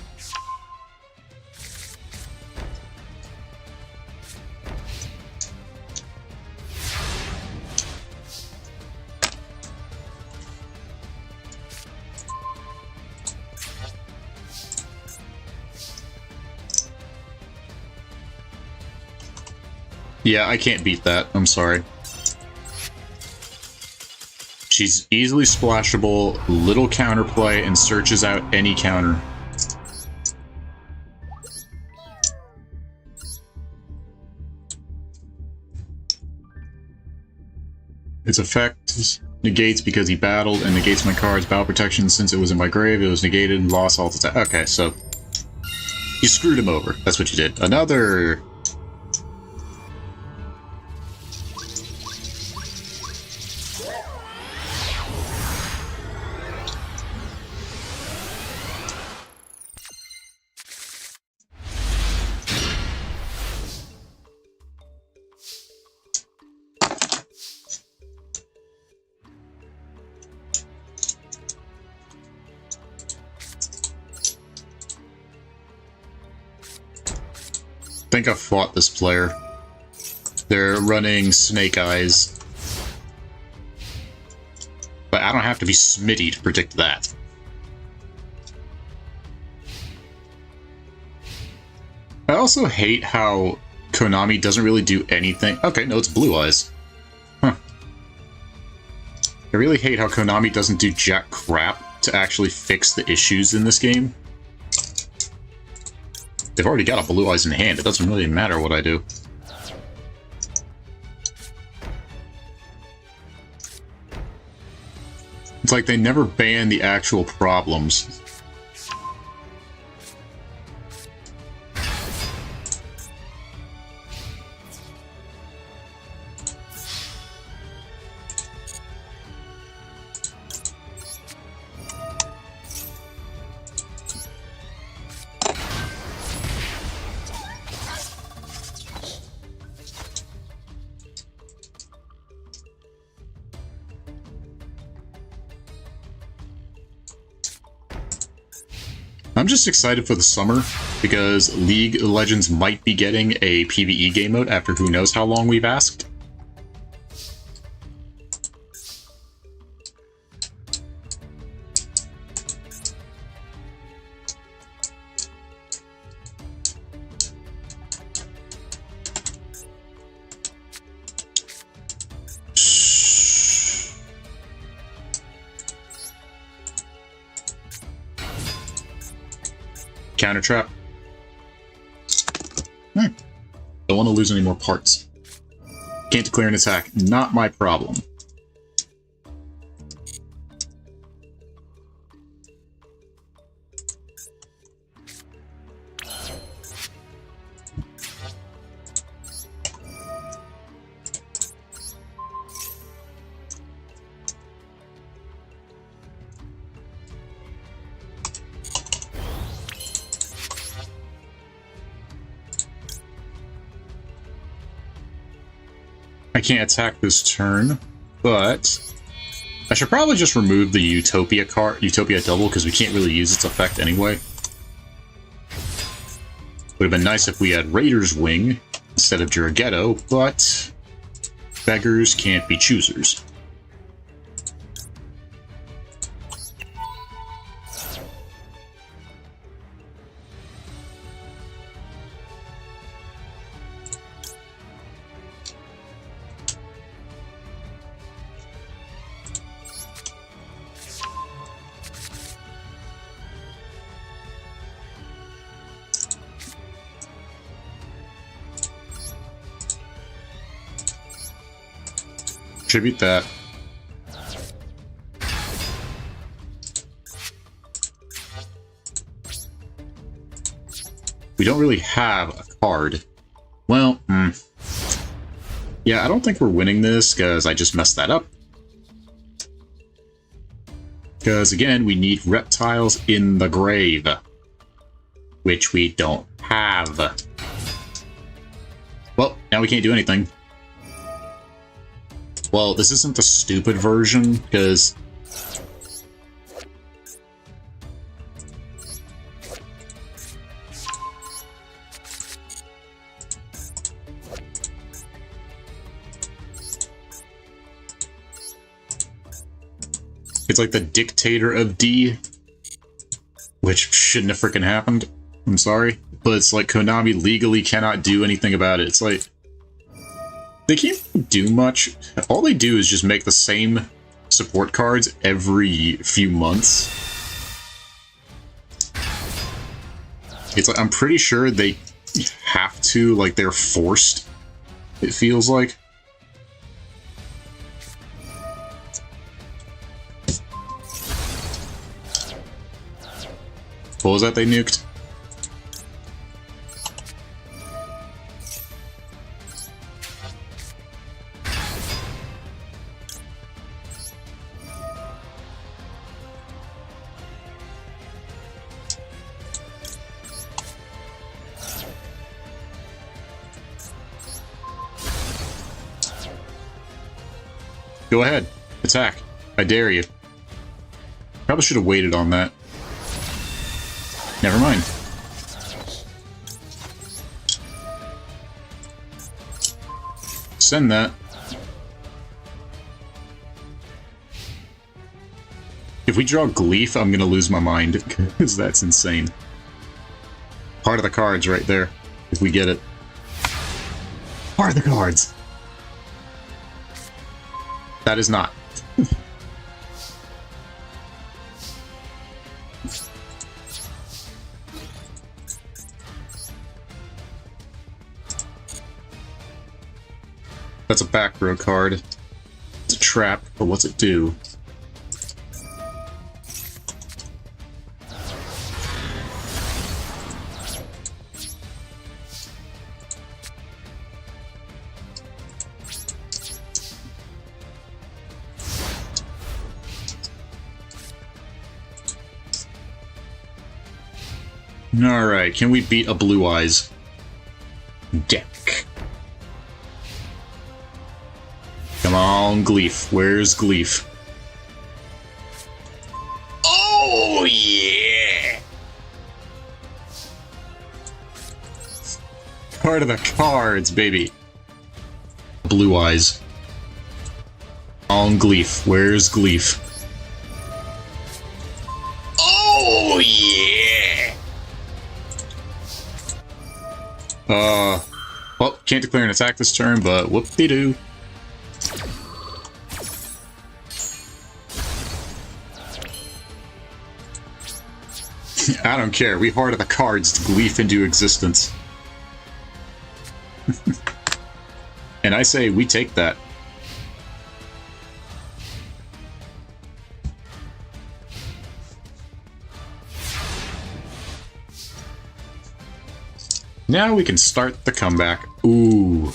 Yeah, I can't beat that. I'm sorry. She's easily splashable, little counterplay, and searches out any counter. Its effect negates because he battled, and negates my card's battle protection since it was in my grave. It was negated and lost all the time. Okay, so you screwed him over. That's what you did. Another think I've fought this player. They're running Snake Eyes. But I don't have to be Smitty to predict that. I also hate how Konami doesn't really do anything. Okay, no, it's Blue Eyes. Huh. I really hate how Konami doesn't do jack crap to actually fix the issues in this game. They've already got a Blue Eyes in hand. It doesn't really matter what I do. It's like they never ban the actual problems. I'm just excited for the summer, because League of Legends might be getting a PvE game mode after who knows how long we've asked. Counter trap. Don't want to lose any more parts. Can't declare an attack. Not my problem. I can't attack this turn, but I should probably just remove the Utopia card, Utopia double, because we can't really use its effect anyway. Would have been nice if we had Raider's Wing instead of Yugioh, but beggars can't be choosers. Tribute that. We don't really have a card. Well, yeah, I don't think we're winning this because I just messed that up. Because again, we need reptiles in the grave, which we don't have. Well, now we can't do anything. Well, this isn't the stupid version, because it's like the dictator of D, which shouldn't have freaking happened. I'm sorry. But it's like Konami legally cannot do anything about it. It's like they can't do much. All they do is just make the same support cards every few months. It's like, I'm pretty sure they have to, like, they're forced, it feels like. What was that they nuked? Go ahead. Attack. I dare you. Probably should have waited on that. Never mind. Send that. If we draw Gleef, I'm gonna lose my mind, because that's insane. Part of the cards right there, if we get it. Part of the cards! That is not. That's a back row card. It's a trap, but what's it do? Alright, can we beat a Blue Eyes deck? Come on, Gleef. Where's Gleef? Oh, yeah! Part of the cards, baby. Blue Eyes. On Gleef. Where's Gleef? Oh, yeah! Well, can't declare an attack this turn, but whoop-de-doo. I don't care, we hearted the cards to Gleef into existence. And I say we take that. Now we can start the comeback. Ooh.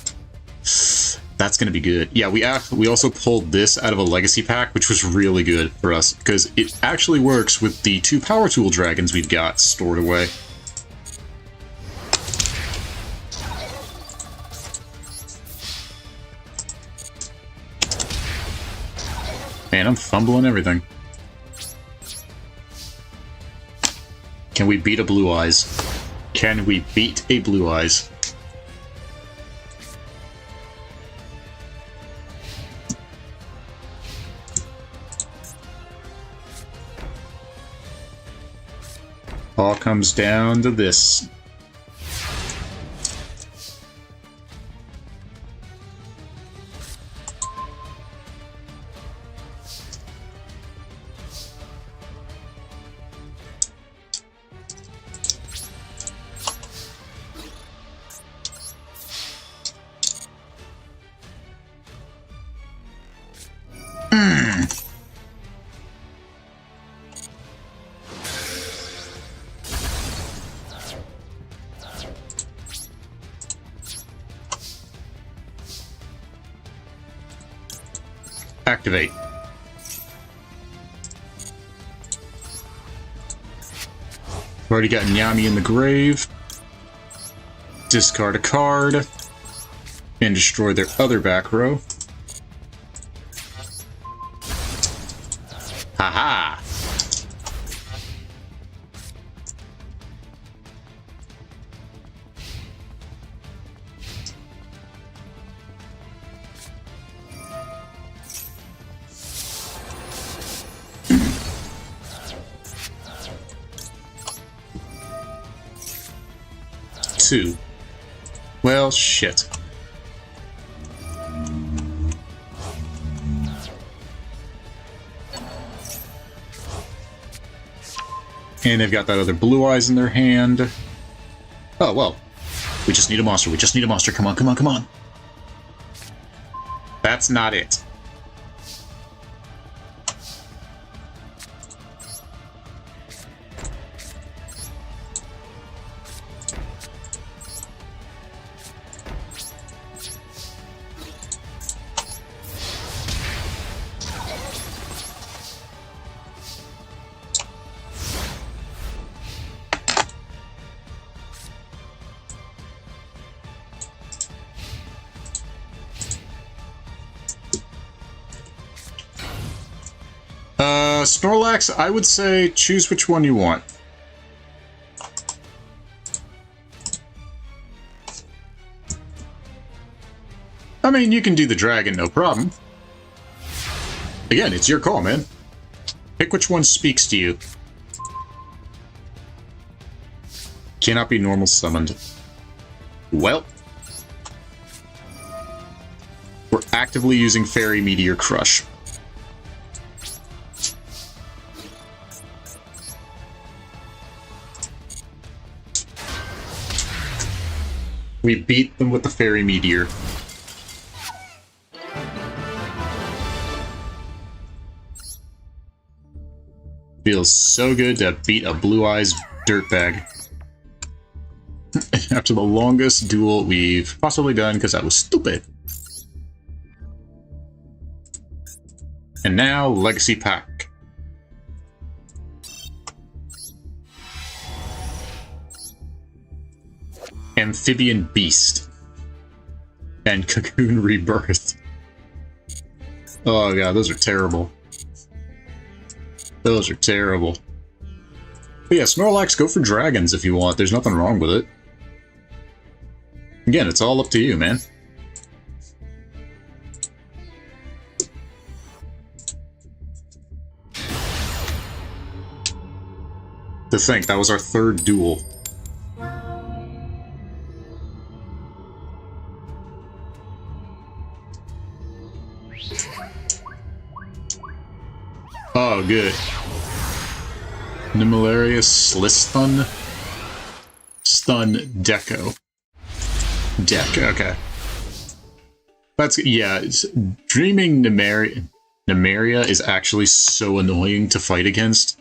That's gonna be good. Yeah, we also pulled this out of a legacy pack, which was really good for us, because it actually works with the 2 power tool dragons we've got stored away. Man, I'm fumbling everything. Can we beat a Blue Eyes? Can we beat a Blue Eyes? All comes down to this. Activate. Already got Nyami in the grave. Discard a card. And destroy their other back row. Haha! Two. Well, shit. And they've got that other Blue Eyes in their hand. Oh, well. We just need a monster. We just need a monster. Come on, come on, come on. That's not it. Snorlax, I would say choose which one you want. I mean, you can do the dragon, no problem. Again, it's your call, man. Pick which one speaks to you. Cannot be normal summoned. Well. We're actively using Fairy Meteor Crush. We beat them with the Fairy Meteor. Feels so good to beat a Blue Eyes dirtbag. After the longest duel we've possibly done, because that was stupid. And now, Legacy Pack. Amphibian Beast. And Cocoon Rebirth. Oh god, those are terrible. Those are terrible. But yeah, Snorlax, go for dragons if you want. There's nothing wrong with it. Again, it's all up to you, man. To think, that was our third duel. Oh, good. Nimalaria, Slistun, Stun, Deco. Deck, okay. That's, yeah, Dreaming Nimeria is actually so annoying to fight against.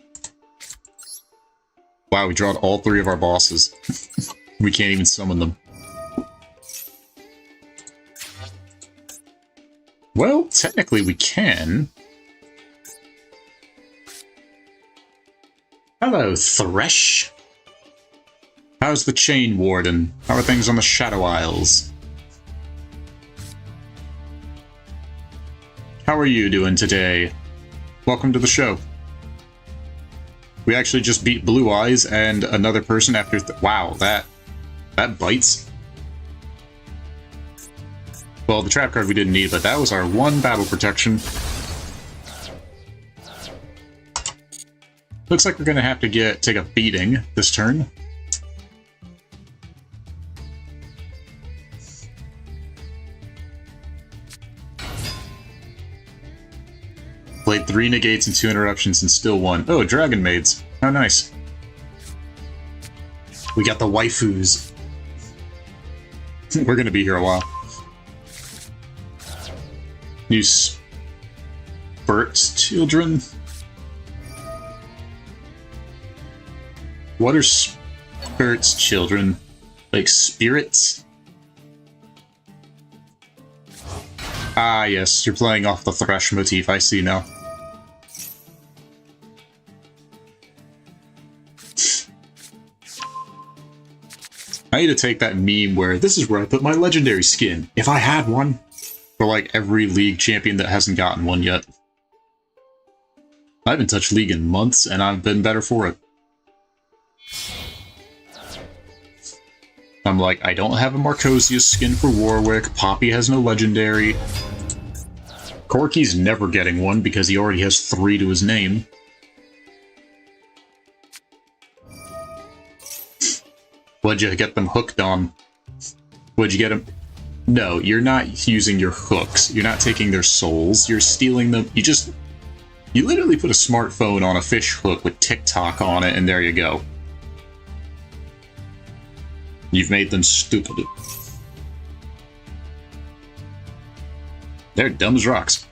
Wow, we drawed all three of our bosses. We can't even summon them. Well, technically we can. Hello, Thresh. How's the Chain Warden? How are things on the Shadow Isles? How are you doing today? Welcome to the show. We actually just beat Blue Eyes and another person after... Wow, that bites. Well, the trap card we didn't need, but that was our one battle protection. Looks like we're gonna have to take a beating this turn. Played 3 negates and 2 interruptions and still won. Oh, Dragon Maids. How nice. We got the waifus. We're gonna be here a while. New Spurt's children. What are Spurt's children? Like spirits? Ah, yes, you're playing off the Thresh motif, I see now. I need to take that meme where this is where I put my legendary skin, if I had one, for like every League champion that hasn't gotten one yet. I haven't touched League in months, and I've been better for it. I'm like, I don't have a Marcosius skin for Warwick, Poppy has no legendary. Corky's never getting one because he already has 3 to his name. What'd you get them hooked on? What'd you get them? No, you're not using your hooks. You're not taking their souls. You're stealing them. You literally put a smartphone on a fish hook with TikTok on it, and there you go. You've made them stupid. They're dumb as rocks.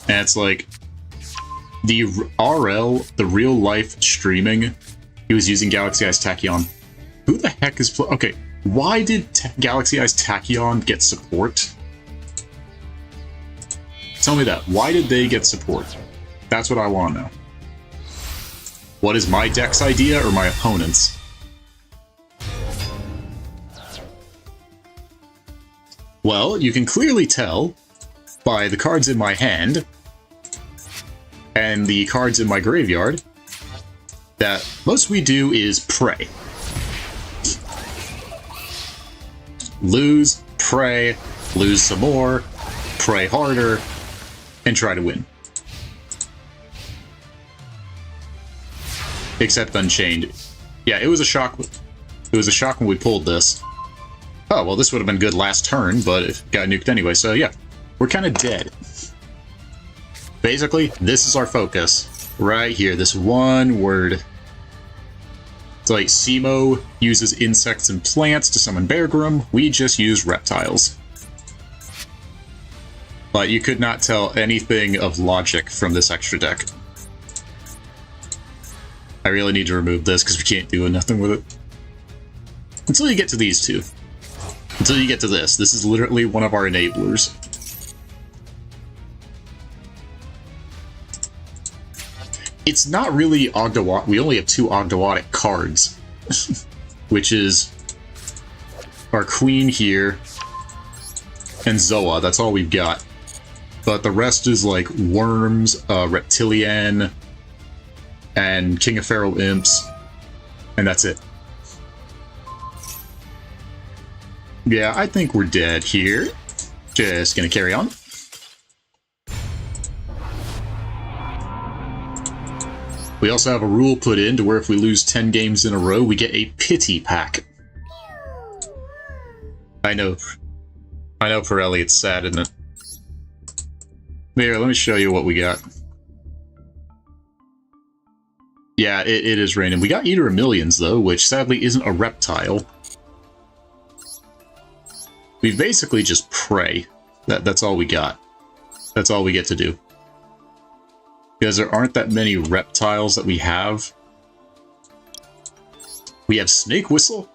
And it's like, the RL, the real life streaming, he was using Galaxy Eyes Tachyon. Who the heck is okay, why did Galaxy Eyes Tachyon get support? Tell me that. Why did they get support? That's what I want to know. What is my deck's idea or my opponent's? Well, you can clearly tell by the cards in my hand and the cards in my graveyard that most we do is pray. Lose, pray, lose some more, pray harder, and try to win. Except Unchained. Yeah, it was a shock. It was a shock when we pulled this. Oh, well, this would have been good last turn, but it got nuked anyway, so yeah. We're kind of dead. Basically, this is our focus. Right here, this one word. It's like Simo uses insects and plants to summon Bear Grim. We just use reptiles. But you could not tell anything of logic from this extra deck. I really need to remove this because we can't do nothing with it. Until you get to these two. Until you get to this. This is literally one of our enablers. It's not really Ogdoad. We only have 2 Ogdoadic cards. Which is our Queen here and Zoa. That's all we've got. But the rest is like Worms, Reptilian, and King of Feral Imps. And that's it. Yeah, I think we're dead here. Just gonna carry on. We also have a rule put in to where if we lose 10 games in a row, we get a pity pack. I know Pirelli, it's sad, isn't it? Here, let me show you what we got. Yeah, it is random. We got Eater of Millions, though, which sadly isn't a reptile. We basically just pray. That's all we got. That's all we get to do. Because there aren't that many reptiles that we have. We have Snake Whistle.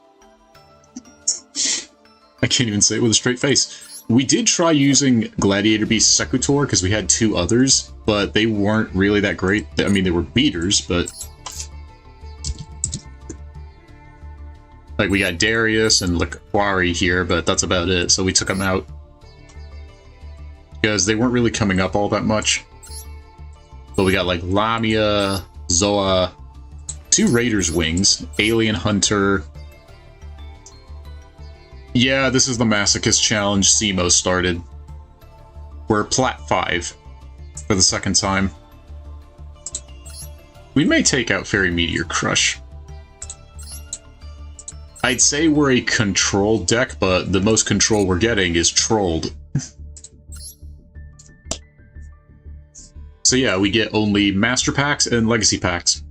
I can't even say it with a straight face. We did try using Gladiator Beast Secutor because we had 2 others, but they weren't really that great. I mean, they were beaters, but... Like, we got Darius and Liquari here, but that's about it, so we took them out. Because they weren't really coming up all that much. But we got, like, Lamia, Zoa, 2 Raiders Wings, Alien Hunter. Yeah, this is the Masochist challenge Simo started. We're Plat 5 for the 2nd time. We may take out Fairy Meteor Crush. I'd say we're a controlled deck, but the most control we're getting is trolled. So yeah, we get only Master Packs and Legacy Packs.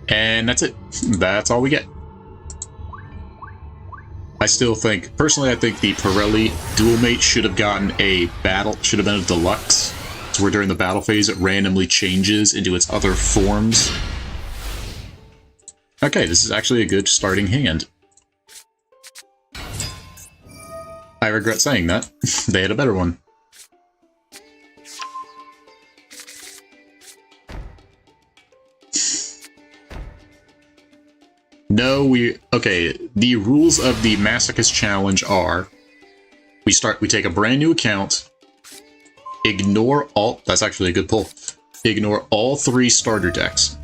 And that's it. That's all we get. I still think, personally, I think the Pirelli Duel Mate should have gotten a battle, should have been a deluxe. So where during the battle phase it randomly changes into its other forms. Okay, this is actually a good starting hand. I regret saying that. They had a better one. No, okay, the rules of the Masochist Challenge are, we take a brand new account, ignore all, that's actually a good pull, ignore all 3 starter decks.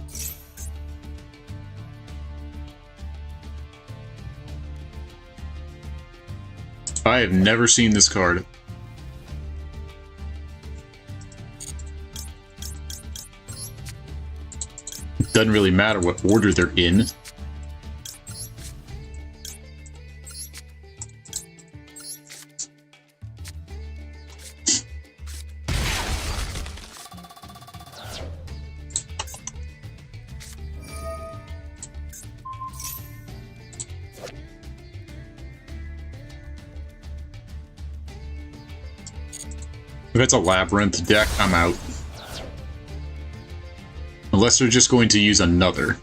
I have never seen this card. It doesn't really matter what order they're in. If it's a Labyrinth deck, I'm out. Unless they're just going to use another.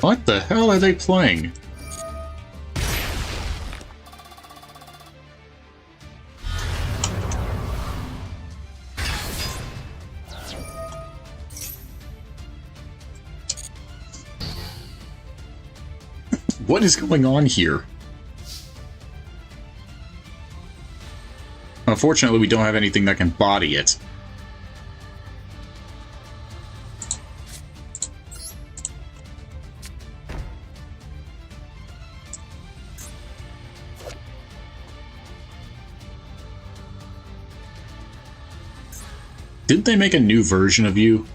What the hell are they playing? What is going on here? Unfortunately, we don't have anything that can body it. Didn't they make a new version of you?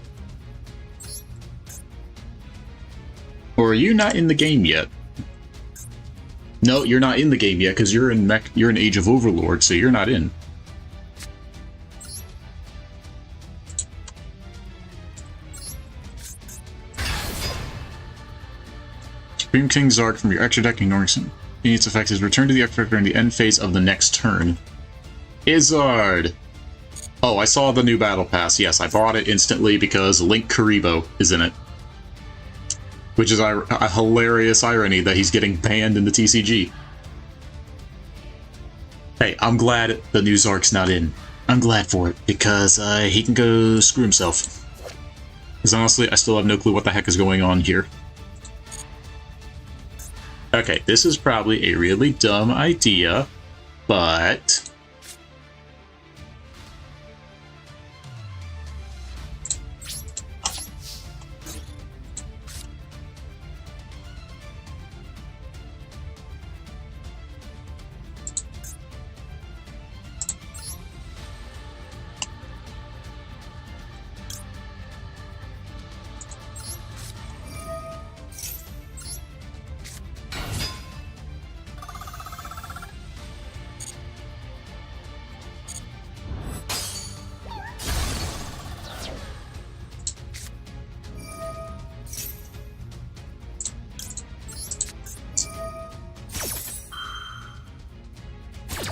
Or are you not in the game yet? No, you're not in the game yet because you're in Age of Overlord, so you're not in. Supreme King Zark from your extra deck, ignoring some. Its effect is return to the extra deck during the end phase of the next turn. Izzard! Oh, I saw the new battle pass. Yes, I bought it instantly because Link Karibo is in it. Which is a hilarious irony that he's getting banned in the TCG. Hey, I'm glad the new Zark's not in. I'm glad for it, because he can go screw himself. Because honestly, I still have no clue what the heck is going on here. Okay, this is probably a really dumb idea, but...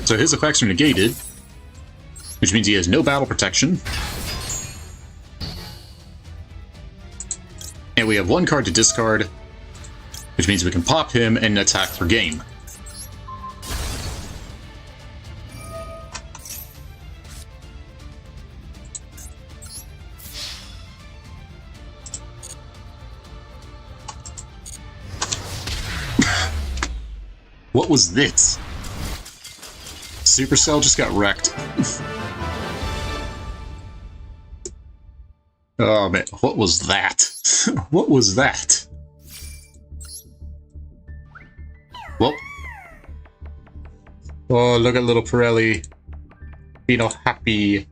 So his effects are negated, which means he has no battle protection. And we have one card to discard, which means we can pop him and attack for game. What was this? Supercell just got wrecked. Oh man, what was that? What was that? Well. Oh, look at little Pirelli. Being all happy.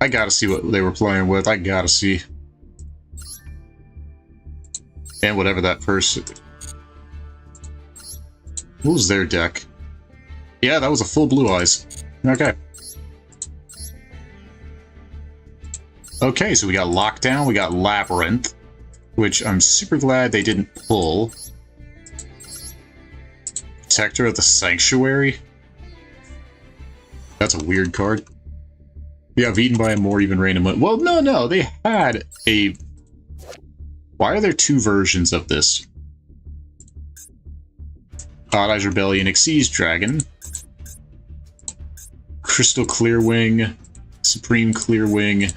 I gotta see what they were playing with. I gotta see. And whatever that person... What was their deck? Yeah, that was a full Blue Eyes. Okay. Okay, so we got Lockdown, we got Labyrinth, which I'm super glad they didn't pull. Protector of the Sanctuary? That's a weird card. Yeah, I've eaten by a more even random one. Well, no, they had a... Why are there two versions of this? Odd Eyes Rebellion, Xyz Dragon, Crystal Clearwing, Supreme Clearwing.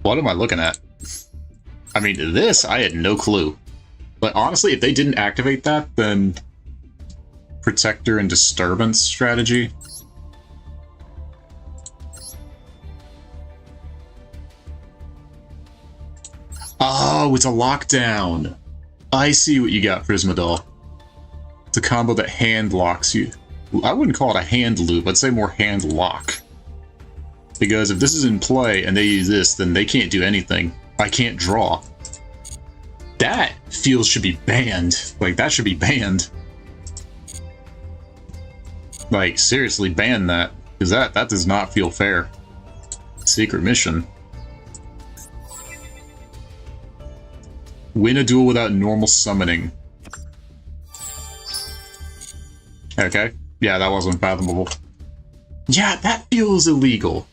What am I looking at? I mean, this, I had no clue. But honestly, if they didn't activate that, then Protector and Disturbance strategy. Oh, it's a lockdown. I see what you got, Prismadol. It's a combo that hand locks you. I wouldn't call it a hand loop, I'd say more hand lock. Because if this is in play and they use this, then they can't do anything. I can't draw. That feels should be banned. Like, that should be banned. Like, seriously, ban that. Because that does not feel fair. Secret mission. Win a duel without normal summoning. Okay. Yeah, that wasn't fathomable. Yeah, that feels illegal.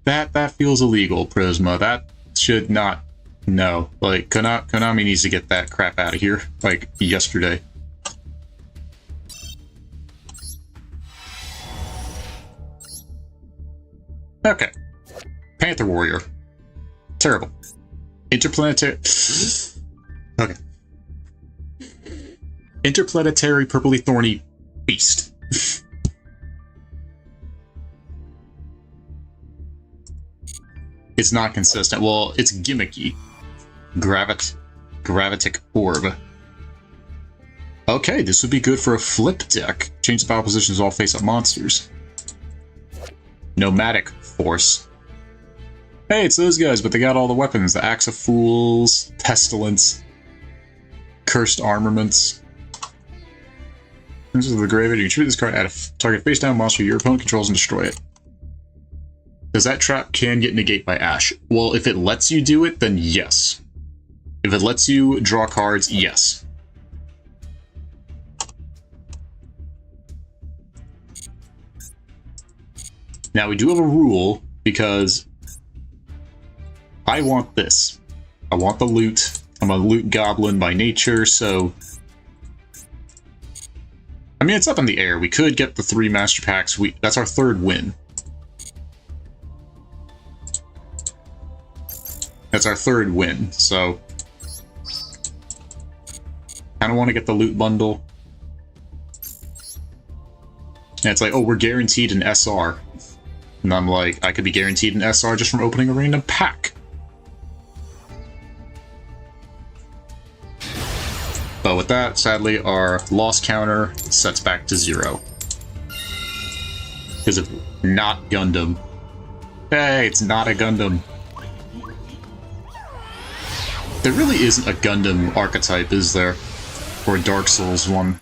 That feels illegal, Prisma. That should not... No. Like, Konami needs to get that crap out of here. Like, yesterday. Okay. Panther Warrior. Terrible. Interplanetary... Okay. Interplanetary purpley thorny beast. It's not consistent. Well, it's gimmicky. Gravitic orb. Okay, this would be good for a flip deck. Change the battle positions of all face-up monsters. Nomadic force. Hey, it's those guys, but they got all the weapons. The Axe of Fools, Pestilence, Cursed Armaments. This is the graveyard. You treat this card, add a target face-down monster your opponent controls and destroy it. Does that trap can get negate by Ash? Well, if it lets you do it, then yes. If it lets you draw cards, yes. Now, we do have a rule, because I want this. I want the loot. I'm a loot goblin by nature, so... I mean, it's up in the air. We could get the 3 master packs. That's our 3rd win. That's our 3rd win, so... Kinda want to get the loot bundle. And it's like, oh, we're guaranteed an SR. And I'm like, I could be guaranteed an SR just from opening a random pack. But with that, sadly, our loss counter sets back to 0. Because of not Gundam. Hey, it's not a Gundam. There really isn't a Gundam archetype, is there? Or a Dark Souls one.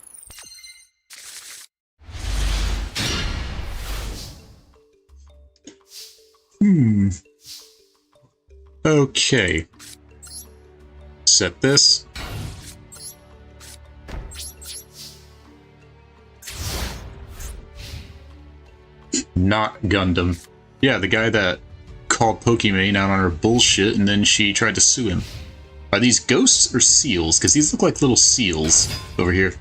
Okay. Set this. Not Gundam. Yeah, the guy that called Pokimane out on her bullshit and then she tried to sue him. Are these ghosts or seals? Because these look like little seals over here.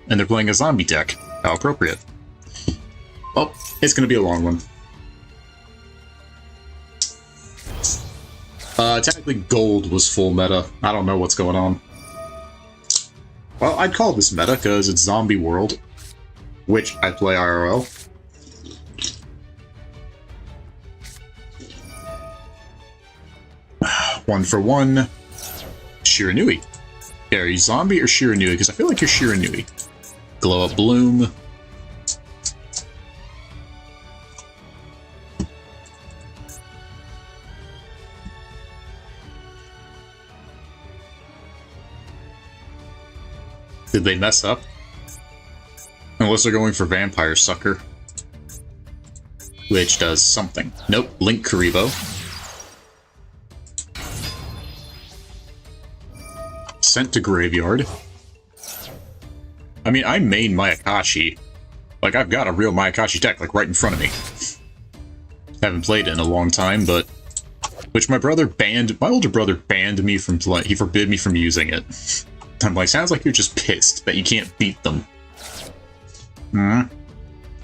And they're playing a zombie deck. How appropriate. Oh, it's going to be a long one. Technically gold was full meta. I don't know what's going on. Well, I'd call this meta because it's Zombie World, which I play IRL. One for one. Shiranui. Yeah, are you zombie or Shiranui? Because I feel like you're Shiranui. Glow Up Bloom. Did they mess up? Unless they're going for Vampire Sucker. Which does something. Nope, Link Karibo. Sent to Graveyard. I mean, I main Mayakashi. Like, I've got a real Mayakashi deck, like, right in front of me. Haven't played it in a long time, but... Which my older brother banned me from playing. He forbid me from using it. I'm like, sounds like you're just pissed that you can't beat them.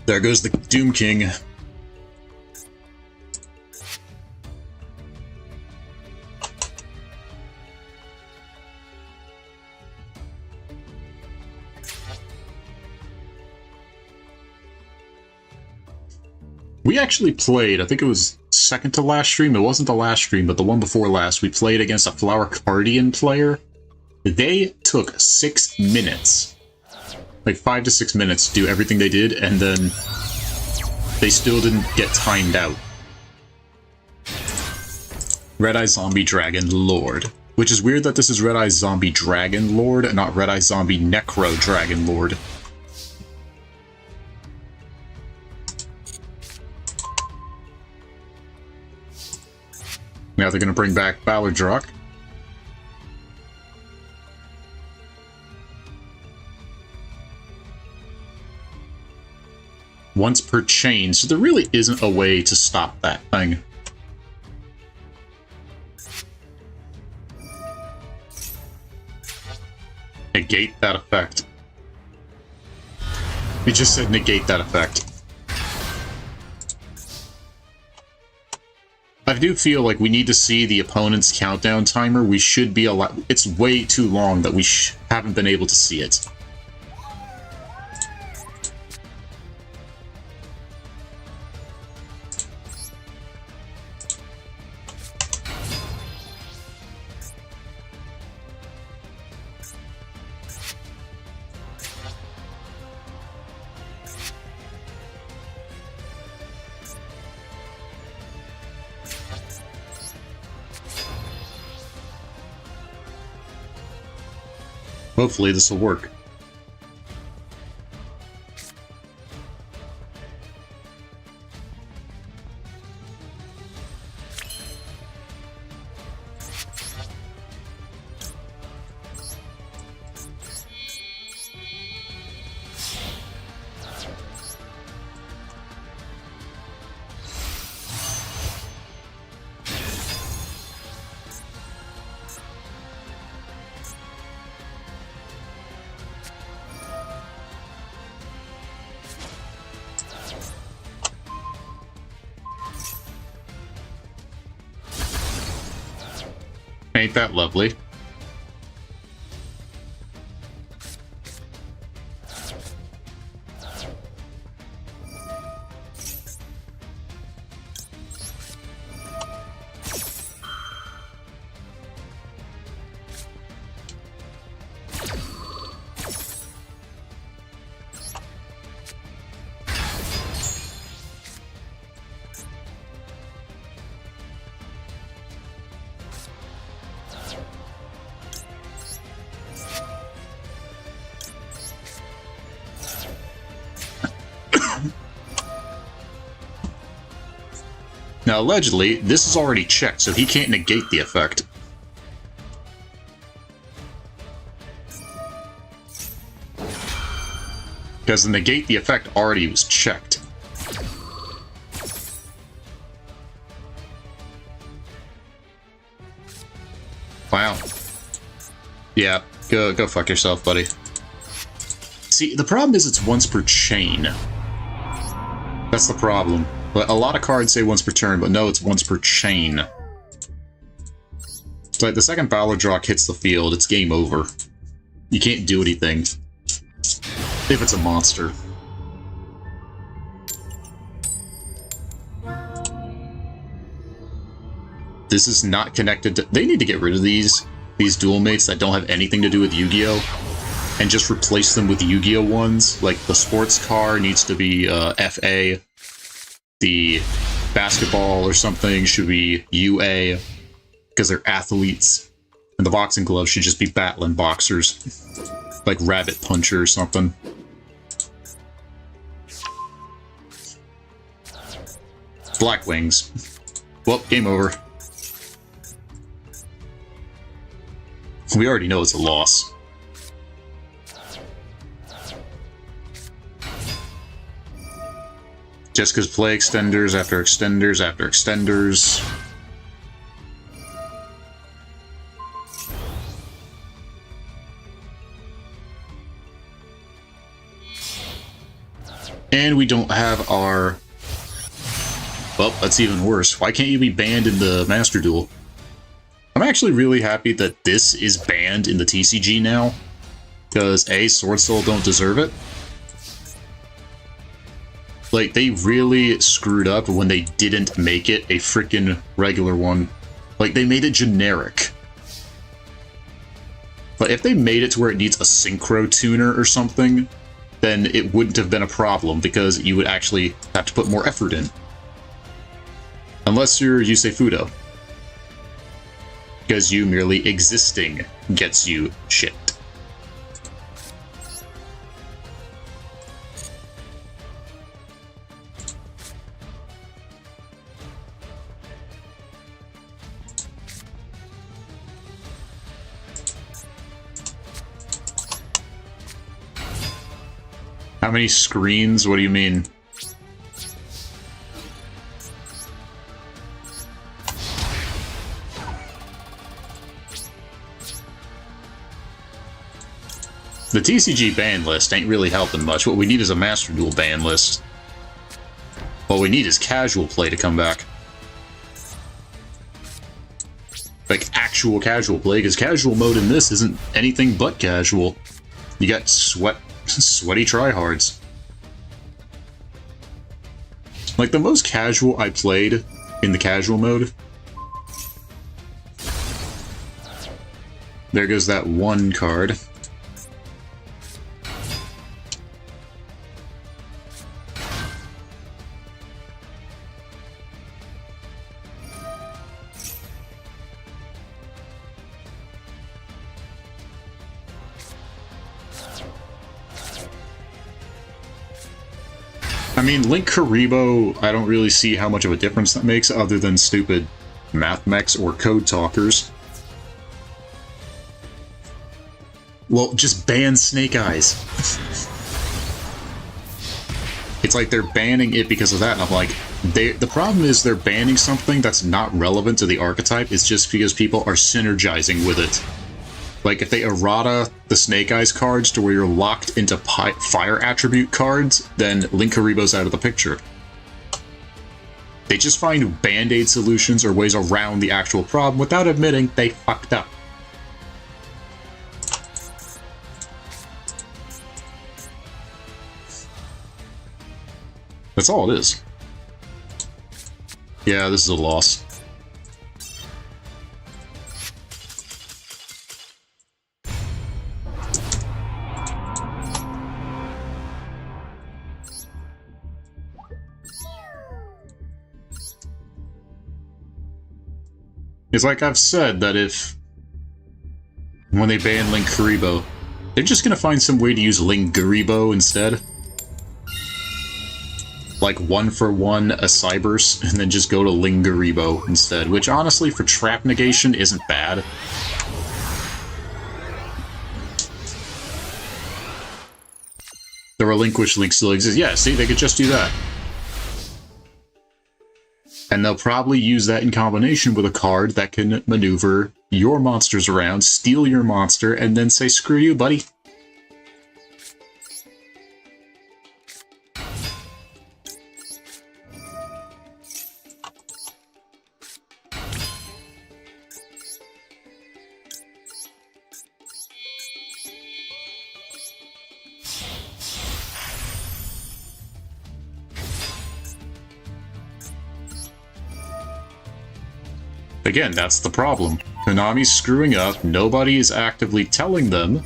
There goes the Doom King. We actually played, I think it was second to last stream. It wasn't the last stream, but the one before last. We played against a Flower Cardian player. They took 6 minutes. Like 5 to 6 minutes to do everything they did, and then they still didn't get timed out. Red-Eye Zombie Dragon Lord. Which is weird that this is Red-Eye Zombie Dragon Lord and not Red-Eye Zombie Necro Dragon Lord. Now they're going to bring back Ballardrock. Once per chain, so there really isn't a way to stop that thing. Negate that effect. It just said negate that effect. I do feel like we need to see the opponent's countdown timer. We should be allowed... It's way too long that we haven't been able to see it. Hopefully this will work. Ain't that lovely? Now, allegedly, this is already checked, so he can't negate the effect. Because the negate the effect already was checked. Wow. Yeah, go fuck yourself, buddy. See, the problem is it's once per chain. That's the problem. But a lot of cards say once per turn, but no, it's once per chain. It's like the second Valor Drock hits the field, it's game over. You can't do anything. If it's a monster. This is not connected to... They need to get rid of these dual mates that don't have anything to do with Yu-Gi-Oh! And just replace them with Yu-Gi-Oh! Ones. Like, the sports car needs to be FA. The basketball or something should be UA, because they're athletes. And the boxing gloves should just be battling boxers. Like Rabbit Puncher or something. Black Wings. Well, game over. We already know it's a loss. Just because play extenders after extenders after extenders. And we don't have our... Well, that's even worse. Why can't you be banned in the Master Duel? I'm actually really happy that this is banned in the TCG now. Because A, Sword Soul don't deserve it. Like, they really screwed up when they didn't make it a freaking regular one. Like, they made it generic. But if they made it to where it needs a synchro tuner or something, then it wouldn't have been a problem, because you would actually have to put more effort in. Unless you're Yusei Fudo. Because you merely existing gets you shit. How many screens? What do you mean? The TCG ban list ain't really helping much. What we need is a Master Duel ban list. What we need is casual play to come back. Like, actual casual play, because casual mode in this isn't anything but casual. You got sweaty tryhards. Like, the most casual I played in the casual mode... There goes that one card. I mean, Link Karibo, I don't really see how much of a difference that makes other than stupid math mechs or code talkers. Well, just ban Snake Eyes. It's like they're banning it because of that, and I'm like, the problem is they're banning something that's not relevant to the archetype. It's just because people are synergizing with it. Like, if they errata the Snake Eyes cards to where you're locked into fire attribute cards, then Link Karibo's out of the picture. They just find band-aid solutions or ways around the actual problem without admitting they fucked up. That's all it is. Yeah, this is a loss. It's like I've said that when they ban Link Karibo, they're just gonna find some way to use Link Garibo instead. Like 1-for-1 a Cyberse, and then just go to Link Garibo instead, which honestly for trap negation isn't bad. The relinquished Link still exists. Yeah, see, they could just do that. And they'll probably use that in combination with a card that can maneuver your monsters around, steal your monster, and then say, screw you, buddy. Again, that's the problem. Konami's screwing up, nobody is actively telling them...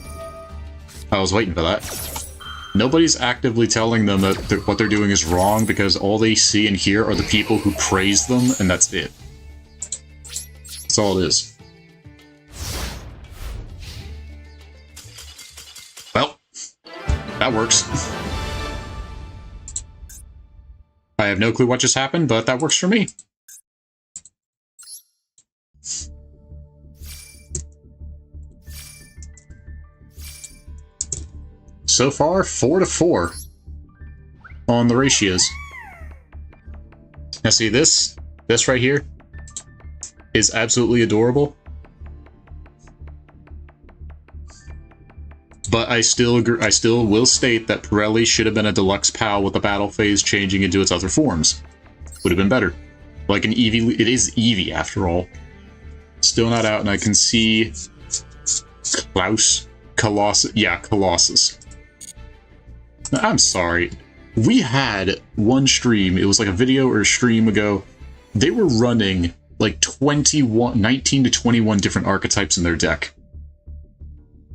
I was waiting for that. Nobody's actively telling them that what they're doing is wrong because all they see and hear are the people who praise them, and that's it. That's all it is. Well, that works. I have no clue what just happened, but that works for me. So far, 4-4 on the ratios. Now see, this right here is absolutely adorable. But I still will state that Pirelli should have been a deluxe PAL with the battle phase changing into its other forms. Would have been better. Like an Eevee, it is Eevee after all. Still not out, and I can see Colossus. Yeah, Colossus. I'm sorry. We had one stream, it was like a video or a stream ago, they were running like 19 to 21 different archetypes in their deck.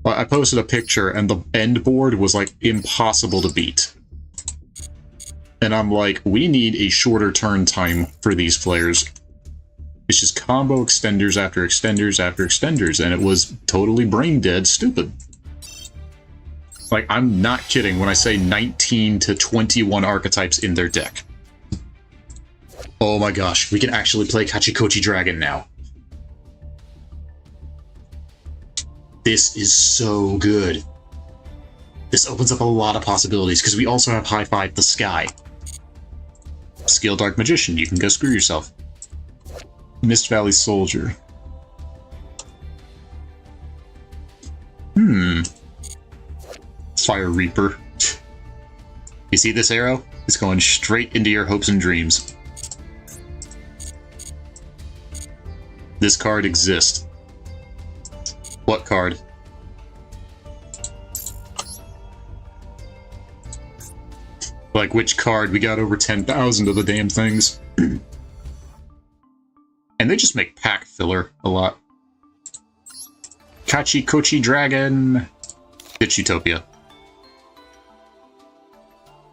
I posted a picture and the end board was like impossible to beat. And I'm like, we need a shorter turn time for these players. It's just combo extenders after extenders after extenders, and it was totally brain dead stupid. Like, I'm not kidding when I say 19 to 21 archetypes in their deck. Oh my gosh, we can actually play Kachikochi Dragon now. This is so good. This opens up a lot of possibilities, because we also have High Five the Sky. Skill Dark Magician, you can go screw yourself. Mist Valley Soldier. Fire Reaper. You see this arrow? It's going straight into your hopes and dreams. This card exists. What card? Like, which card? We got over 10,000 of the damn things. And they just make pack filler a lot. Kachikochi Dragon. It's Utopia.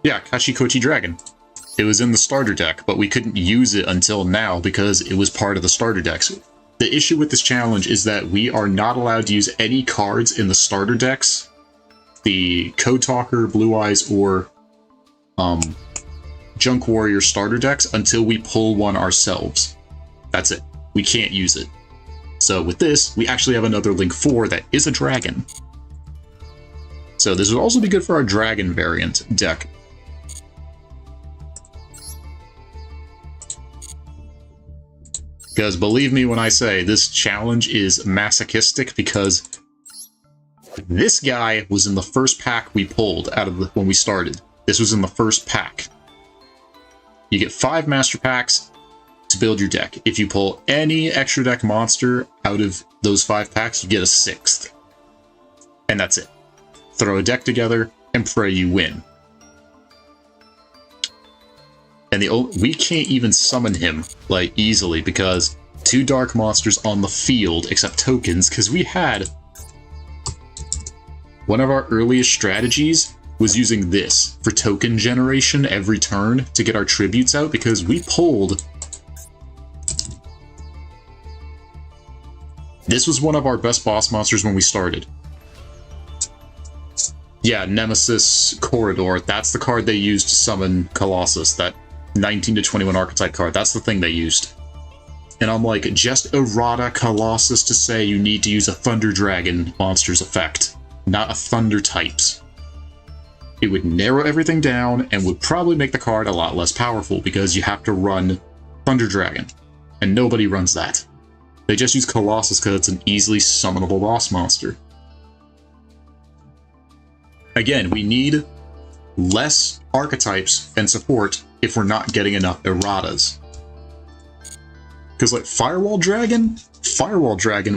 Yeah, Kachikochi Dragon. It was in the starter deck, but we couldn't use it until now because it was part of the starter decks. The issue with this challenge is that we are not allowed to use any cards in the starter decks, the Code Talker, Blue Eyes, or Junk Warrior starter decks until we pull one ourselves. That's it. We can't use it. So with this, we actually have another Link 4 that is a dragon. So this would also be good for our dragon variant deck. Because believe me when I say this challenge is masochistic, because this guy was in the first pack we pulled out of when we started. This was in the first pack. You get 5 master packs to build your deck. If you pull any extra deck monster out of those 5 packs, you get a 6th. And that's it. Throw a deck together and pray you win. And we can't even summon him, like, easily, because 2 dark monsters on the field, except tokens, because we had... One of our earliest strategies was using this for token generation every turn to get our tributes out, because we pulled... This was one of our best boss monsters when we started. Yeah, Nemesis Corridor, that's the card they used to summon Colossus, that 19 to 21 archetype card. That's the thing they used. And I'm like, just errata Colossus to say you need to use a Thunder Dragon monster's effect, not a Thunder type's. It would narrow everything down and would probably make the card a lot less powerful because you have to run Thunder Dragon. And nobody runs that. They just use Colossus because it's an easily summonable boss monster. Again, we need less archetypes and support if we're not getting enough erratas. Because, like, Firewall Dragon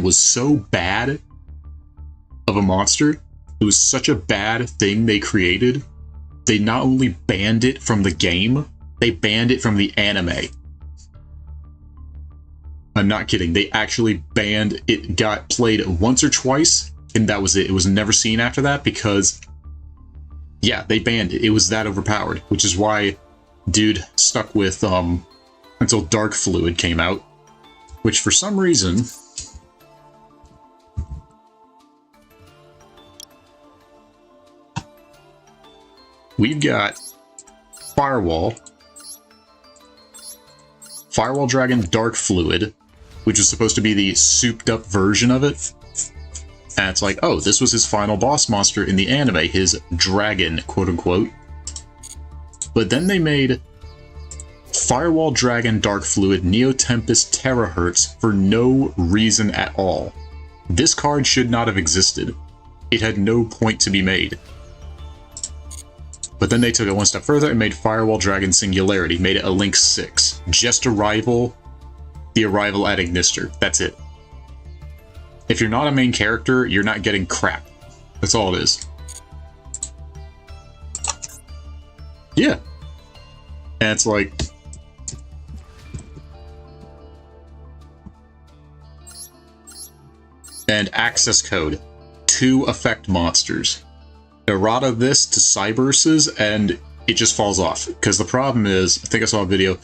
was so bad of a monster. It was such a bad thing they created. They not only banned it from the game, they banned it from the anime. I'm not kidding. They actually banned it. It got played once or twice, and that was it. It was never seen after that because, yeah, they banned it. It was that overpowered, which is why dude stuck with until Dark Fluid came out, which for some reason we've got Firewall Dragon Dark Fluid, which is supposed to be the souped up version of it. And it's like, oh, this was his final boss monster in the anime, his dragon, quote unquote. But then they made Firewall Dragon Dark Fluid Neo Tempest Terahertz for no reason at all. This card should not have existed. It had no point to be made. But then they took it one step further and made Firewall Dragon Singularity, made it a Link 6, just to rival the arrival at Ignister. That's it. If you're not a main character, you're not getting crap. That's all it is. Yeah. And it's like... And access code. 2 effect monsters. Errata this to Cyberses, and it just falls off. Because the problem is, I think I saw a video,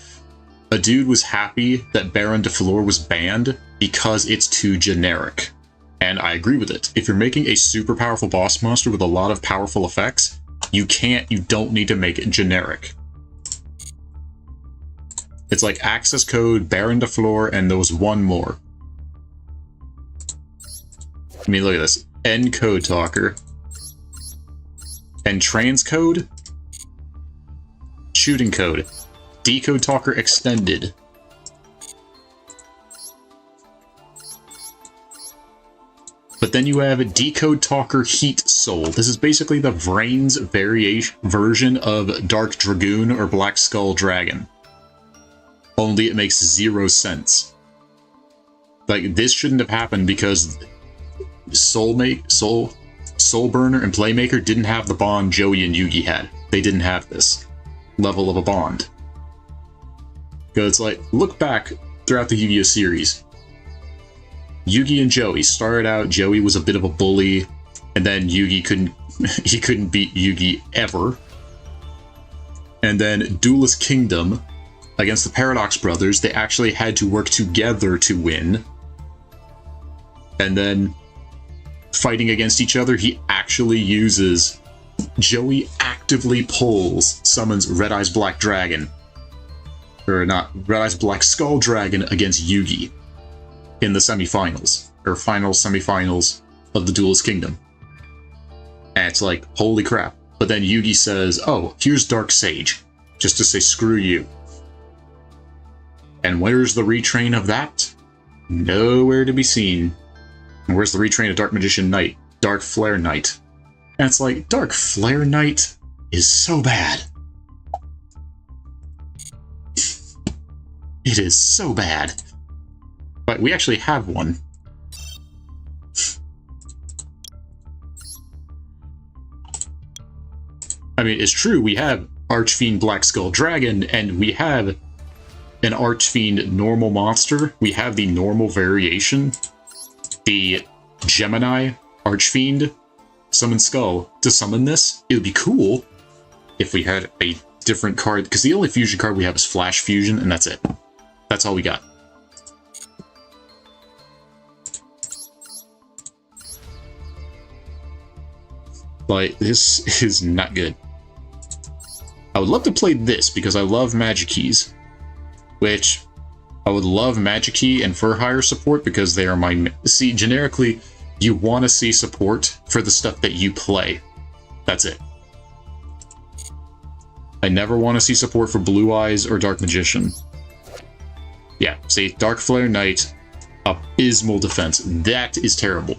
a dude was happy that Baron de Fleur was banned because it's too generic. And I agree with it. If you're making a super powerful boss monster with a lot of powerful effects, you don't need to make it generic. It's like access code, Baron de Fleur, and there was one more. I mean, look at this. N Code Talker. And transcode, shooting code, decode talker extended. But then you have a decode talker heat soul. This is basically the Vrain's version of Dark Dragoon or Black Skull Dragon. Only it makes 0 sense. Like, this shouldn't have happened because Soul Burner and Playmaker didn't have the bond Joey and Yugi had. They didn't have this level of a bond. Because, like, look back throughout the Yu-Gi-Oh series. Yugi and Joey started out, Joey was a bit of a bully, and then Yugi couldn't beat Yugi ever. And then Duelist Kingdom, against the Paradox Brothers, they actually had to work together to win. And then, fighting against each other, he actually uses... Joey actively summons Red Eyes Black Dragon. Or not, Red Eyes Black Skull Dragon against Yugi. In the semifinals. Or semifinals of the Duelist Kingdom. And it's like, holy crap. But then Yugi says, oh, here's Dark Sage. Just to say, screw you. And where's the retrain of that? Nowhere to be seen. And where's the retrain of Dark Magician Knight? Dark Flare Knight. And it's like, Dark Flare Knight is so bad. It is so bad. But we actually have one. I mean, it's true, we have Archfiend Black Skull Dragon, and we have an Archfiend normal monster. We have the normal variation. The Gemini Archfiend Summon Skull to summon this. It would be cool if we had a different card, because the only fusion card we have is Flash Fusion, and that's it. That's all we got. Like, this is not good. I would love to play this, because I love Magic Keys. Which, I would love Magic Key and Fur Hire support, because they are my... See, generically, you want to see support for the stuff that you play. That's it. I never want to see support for Blue Eyes or Dark Magician. Yeah, see, Dark Flare Knight, abysmal defense. That is terrible.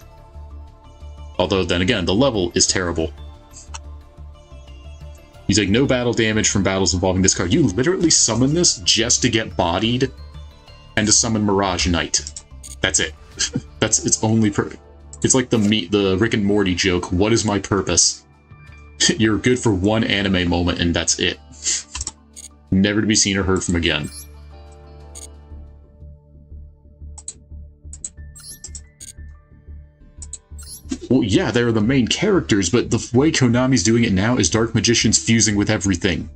Although, then again, the level is terrible. You take no battle damage from battles involving this card. You literally summon this just to get bodied and to summon Mirage Knight. That's it. That's its only purpose. It's like the Rick and Morty joke, what is my purpose? You're good for one anime moment and that's it. Never to be seen or heard from again. Well, yeah, they're the main characters, but the way Konami's doing it now is Dark Magicians fusing with everything.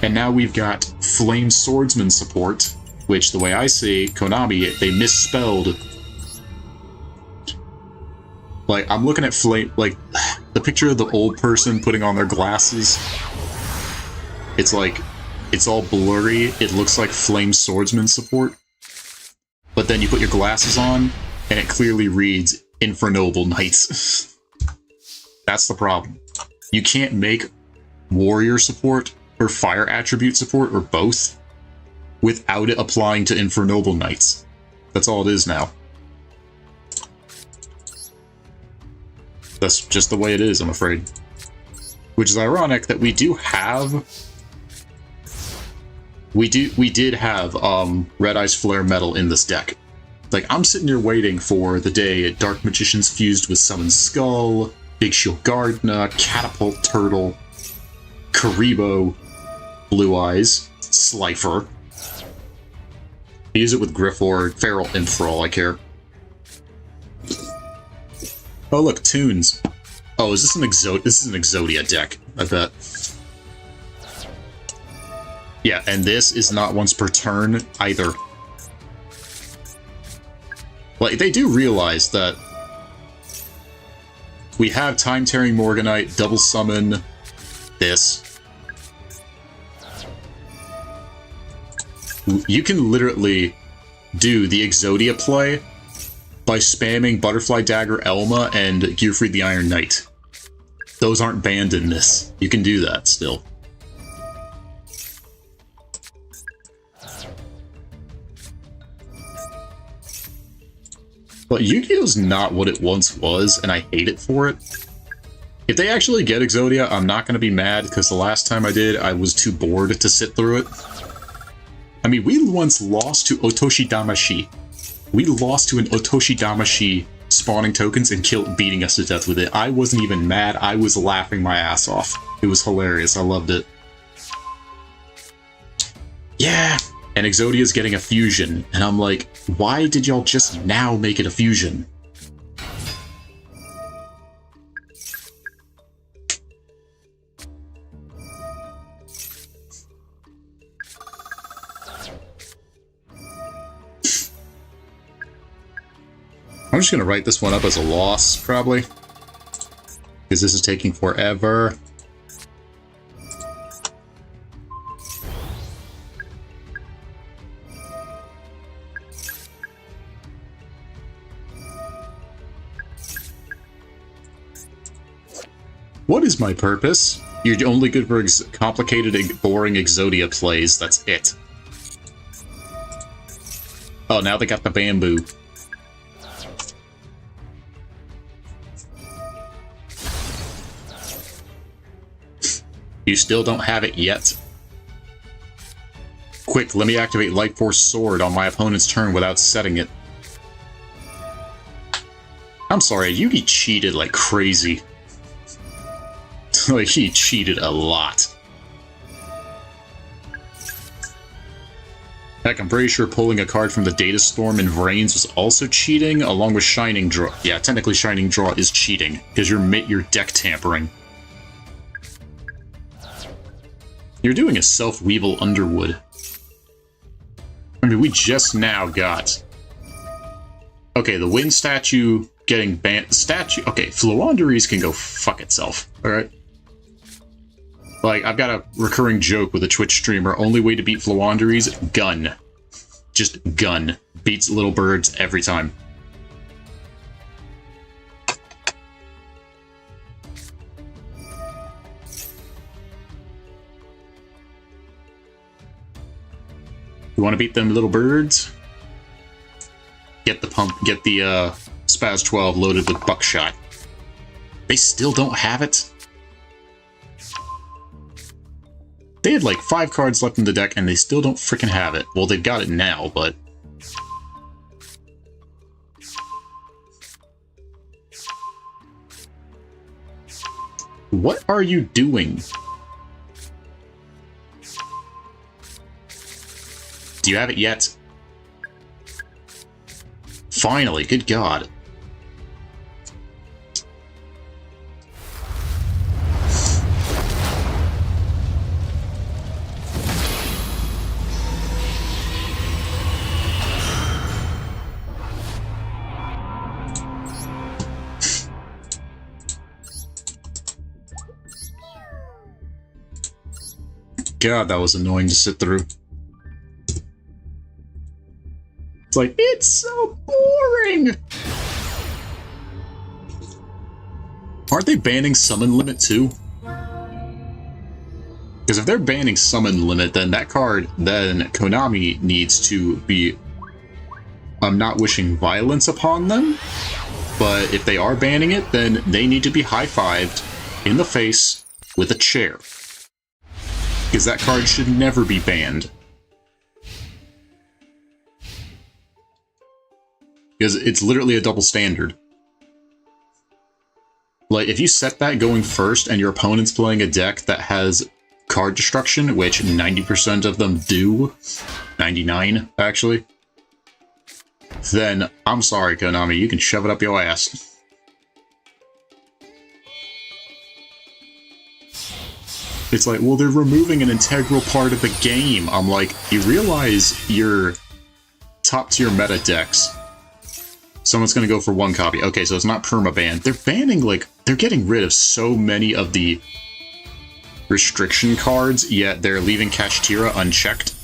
And now we've got Flame Swordsman support, which, the way I see Konami, they misspelled. Like, I'm looking at like, the picture of the old person putting on their glasses. It's like, it's all blurry. It looks like Flame Swordsman support. But then you put your glasses on, and it clearly reads Infernoble Knights. That's the problem. You can't make warrior support or fire attribute support or both without it applying to Infernoble Knights. That's all it is now. That's just the way it is, I'm afraid. Which is ironic that we do have... We did have Red Eyes Flare Metal in this deck. Like, I'm sitting here waiting for the day Dark Magicians fused with Summon Skull, Big Shield Gardna, Catapult Turtle, Karibo, Blue Eyes, Slifer. Use it with Grifford, Feral Imp for all I care. Oh look, Tunes. Oh, is this an This is an Exodia deck, I bet. Yeah, and this is not once per turn either. Like, they do realize that we have Time-Tearing Morganite, double summon this. You can literally do the Exodia play by spamming Butterfly Dagger Elma and Gearfried the Iron Knight. Those aren't banned in this. You can do that still. But Yu-Gi-Oh's not what it once was, and I hate it for it. If they actually get Exodia, I'm not going to be mad, because the last time I did, I was too bored to sit through it. I mean, we once lost to Otoshi Damashi. We lost to an Otoshi Damashi spawning tokens and beating us to death with it. I wasn't even mad. I was laughing my ass off. It was hilarious. I loved it. Yeah! And Exodia's getting a fusion. And I'm like, why did y'all just now make it a fusion? I'm just gonna write this one up as a loss, probably. Because this is taking forever. What is my purpose? You're only good for complicated, boring Exodia plays, that's it. Oh, now they got the bamboo. You still don't have it yet? Quick, let me activate Light Force Sword on my opponent's turn without setting it. I'm sorry, Yugi cheated like crazy. Like, he cheated a lot. Heck, I'm pretty sure pulling a card from the Data Storm in Vrains was also cheating, along with Shining Draw. Yeah, technically Shining Draw is cheating, because you're deck tampering. You're doing a Self-Weevil Underwood. I mean, we just now got... Okay, the Wind Statue getting banned... The statue... Okay, Floowandereeze can go fuck itself, alright? Like, I've got a recurring joke with a Twitch streamer. Only way to beat Floowandereeze, gun. Just gun. Beats little birds every time. You want to beat them little birds? Get the Spaz 12 loaded with buckshot. They still don't have it? They had like 5 cards left in the deck and they still don't freaking have it. Well, they've got it now, but... What are you doing? Do you have it yet? Finally, good God. God, that was annoying to sit through. It's like, it's so boring! Aren't they banning Summon Limit too? Because if they're banning Summon Limit, then that card, then Konami needs to be... I'm not wishing violence upon them, but if they are banning it, then they need to be high-fived in the face with a chair. Because that card should never be banned. Because it's literally a double standard. Like, if you set that going first and your opponent's playing a deck that has card destruction, which 90% of them do, 99 actually, then I'm sorry, Konami, you can shove it up your ass. It's like, well, they're removing an integral part of the game. I'm like, you realize your top-tier meta decks, someone's going to go for 1 copy. Okay, so it's not permaban. They're banning, like, they're getting rid of so many of the restriction cards, yet they're leaving Kashtira unchecked.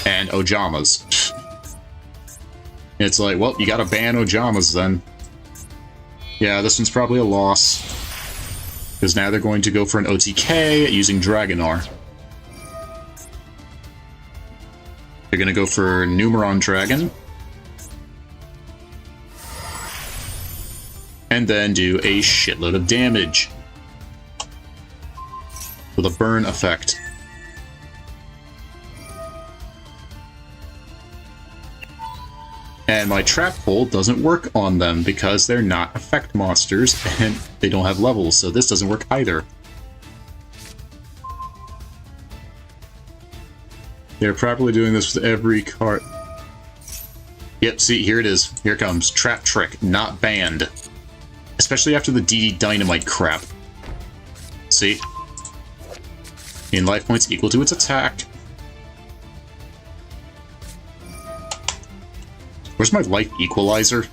And Ojamas. It's like, well, you gotta ban Ojamas then. Yeah, this one's probably a loss. Because now they're going to go for an OTK using Dragonar. They're going to go for Numeron Dragon. And then do a shitload of damage. With a burn effect. And my trap pull doesn't work on them because they're not effect monsters and they don't have levels, so this doesn't work either. They're probably doing this with every card. Yep, see, here it is. Here it comes. Trap trick, not banned. Especially after the DD Dynamite crap. See? In life points equal to its attack. Where's my life equalizer?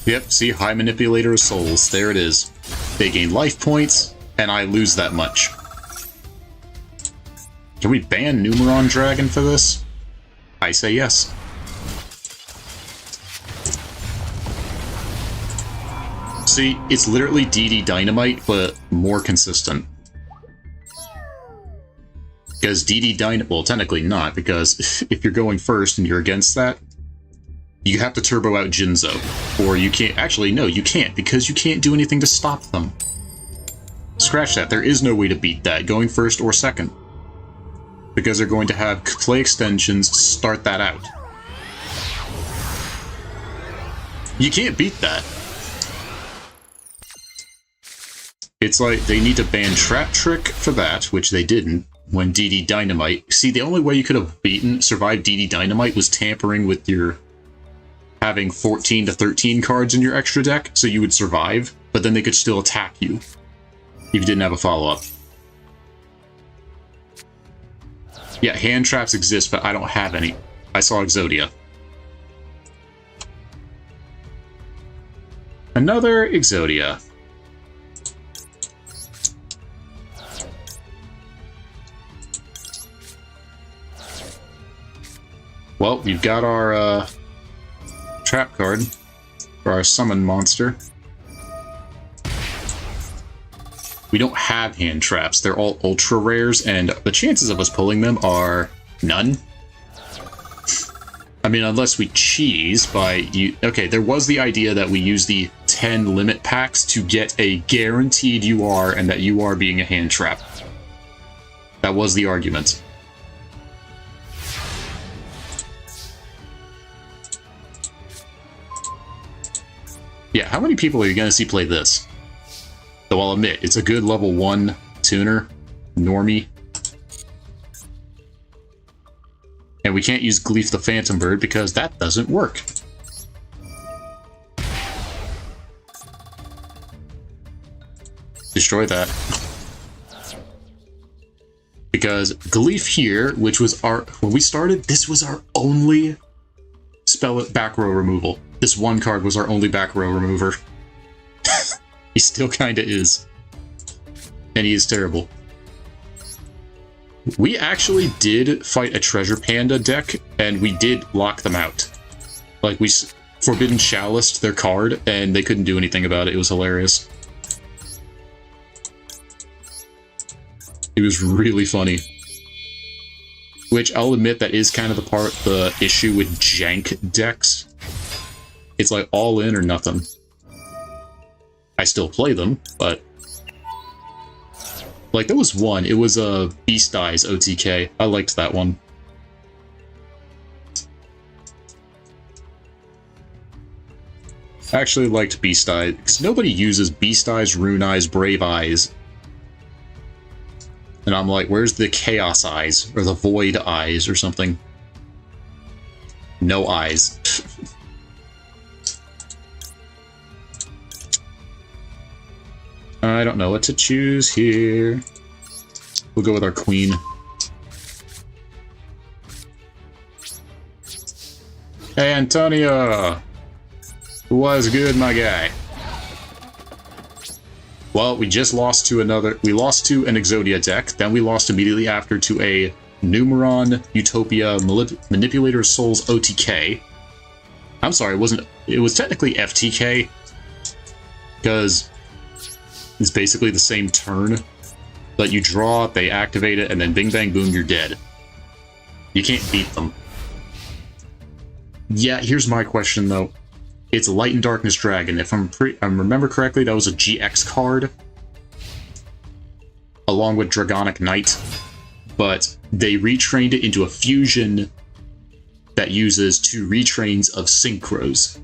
Yep, see, High Manipulator of Souls. There it is. They gain life points, and I lose that much. Can we ban Numeron Dragon for this? I say yes. See, it's literally DD Dynamite, but more consistent. Because DD Dynamite, well, technically not, because if you're going first and you're against that, you have to turbo out Jinzo. Or you can't, actually, no, you can't, because you can't do anything to stop them. Scratch that, there is no way to beat that, going first or second. Because they're going to have play extensions start that out. You can't beat that. It's like, they need to ban Trap Trick for that, which they didn't, when DD Dynamite. See, the only way you could have survived DD Dynamite was tampering with your having 14 to 13 cards in your extra deck, so you would survive, but then they could still attack you if you didn't have a follow-up. Yeah, hand traps exist, but I don't have any. I saw Exodia. Another Exodia. Well, we've got our trap card for our summon monster. We don't have hand traps. They're all ultra rares, and the chances of us pulling them are none. I mean, unless we cheese by... Okay, there was the idea that we use the 10 limit packs to get a guaranteed UR, and that UR being a hand trap. That was the argument. Yeah, how many people are you going to see play this? Though I'll admit, it's a good level 1 tuner, normie. And we can't use Gleef the Phantom Bird because that doesn't work. Destroy that. Because Gleef here, which was our... When we started, this was our only back row removal. This one card was our only back row remover. He still kinda is. And he is terrible. We actually did fight a Treasure Panda deck, and we did lock them out. Like, we Forbidden Chaliced their card, and they couldn't do anything about it. It was hilarious. It was really funny. Which, I'll admit, that is kind of the issue with jank decks. It's like all in or nothing. I still play them, but... Like, there was one. It was a Beast Eyes OTK. I liked that one. I actually liked Beast Eyes, because nobody uses Beast Eyes, Rune Eyes, Brave Eyes. And I'm like, where's the Chaos Eyes? Or the Void Eyes or something? No eyes. I don't know what to choose here. We'll go with our queen. Hey, Antonio! What's good, my guy? Well, we just lost to another... We lost to an Exodia deck, then we lost immediately after to a Numeron Utopia Manipulator Souls OTK. I'm sorry, it wasn't... It was technically FTK, because... It's basically the same turn, but you draw, they activate it, and then bing bang boom, you're dead. You can't beat them. Yeah, here's my question though. It's Light and Darkness Dragon. If I remember correctly, that was a GX card along with Dragonic Knight, but they retrained it into a fusion that uses 2 retrains of Synchros.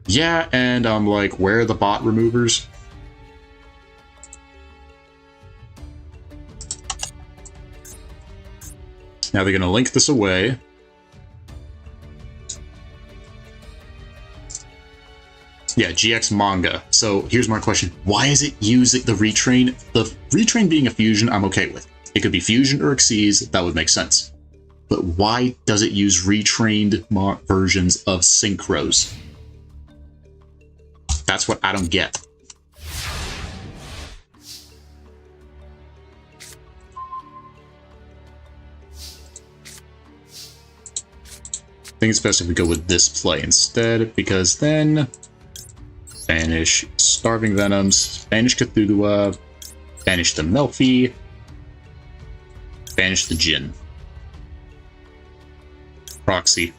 Yeah, and I'm like, where are the bot removers? Now they're going to link this away. Yeah, GX manga. So here's my question. Why is it using the retrain? The retrain being a fusion, I'm okay with. It could be fusion or Xyz, that would make sense. But why does it use retrained versions of Synchros? That's what I don't get. I think it's best if we go with this play instead, because then banish Starving Venoms, banish Cthulhu, banish the Melfi, banish the Jinn. Proxy.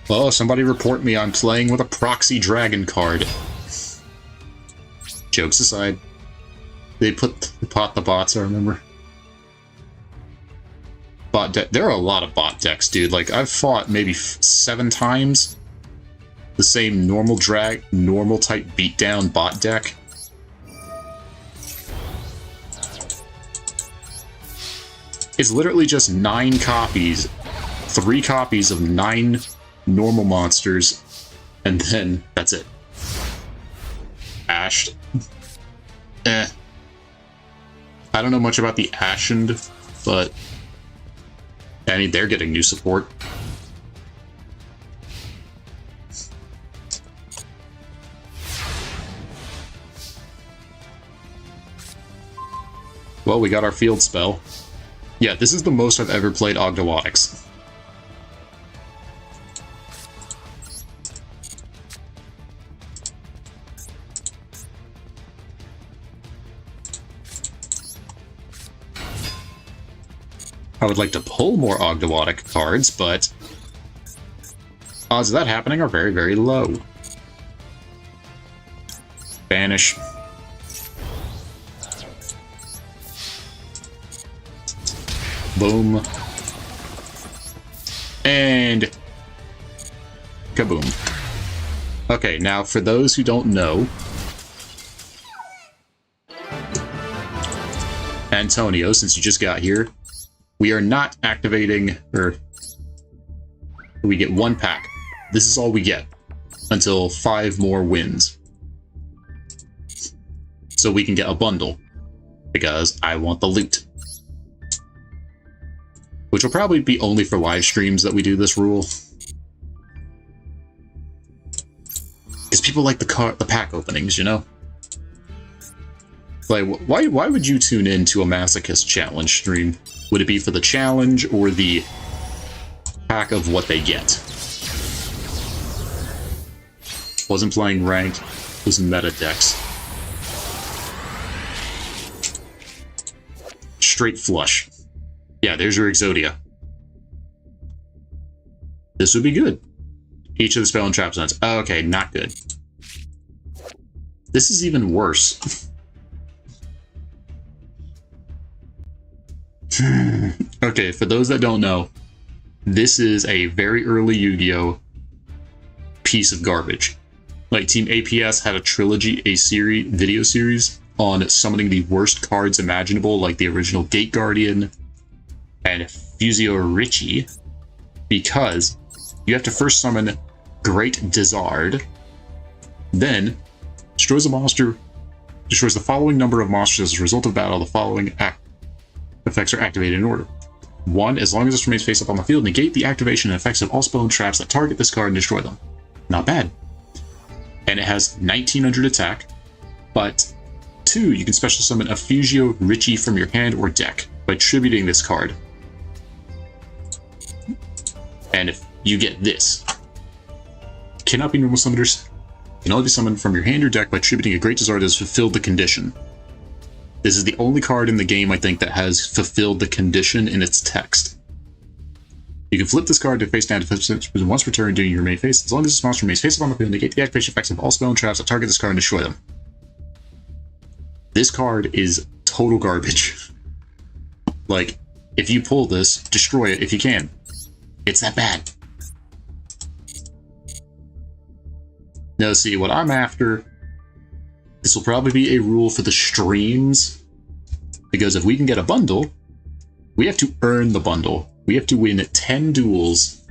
Oh, somebody report me, I'm playing with a proxy dragon card. Jokes aside. They put the bots, I remember. Bot deck. There are a lot of bot decks, dude. Like, I've fought maybe 7 times the same normal type beatdown bot deck. It's literally just 9 copies, 3 copies of 9 normal monsters, and then that's it. Ashed. I don't know much about the Ashened, but I mean, they're getting new support. Well, we got our field spell. Yeah, this is the most I've ever played Ogdoadics. I would like to pull more Ogdoadic cards, but odds of that happening are very, very low. Banish. Boom. And kaboom. Okay, now for those who don't know, Antonio, since you just got here, we are not activating, or we get 1 pack. This is all we get until 5 more wins. So we can get a bundle, because I want the loot. Which will probably be only for live streams that we do this rule. Because people like the pack openings, you know? Like, why would you tune in to a Masochist challenge stream? Would it be for the challenge or the pack of what they get? Wasn't playing ranked, was meta decks. Straight flush. Yeah, there's your Exodia. This would be good. Each of the spell and trap zones. Oh, okay, not good. This is even worse. Okay, for those that don't know, this is a very early Yu-Gi-Oh! Piece of garbage. Like, Team APS had a trilogy, video series on summoning the worst cards imaginable, like the original Gate Guardian and Fusio Richie, because you have to first summon Great Dizard, then destroys a monster, destroys the following number of monsters as a result of battle. The following effects are activated in order. 1, as long as this remains face up on the field, negate the activation and effects of all spell and traps that target this card and destroy them. Not bad. And it has 1900 attack, but 2, you can special summon a Fusio Richie from your hand or deck by tributing this card. And if you get this, cannot be normal summoners, can only be summoned from your hand or deck by tributing a Great Dizard that has fulfilled the condition. This is the only card in the game, I think, that has fulfilled the condition in its text. You can flip this card to face down once per turn during your main phase. As long as this monster remains face up on the field, negate the activation effects of all spell and traps that target this card and destroy them. This card is total garbage. Like, if you pull this, destroy it if you can. It's that bad. Now, see, what I'm after, this will probably be a rule for the streams, because if we can get a bundle, we have to earn the bundle. We have to win 10 duels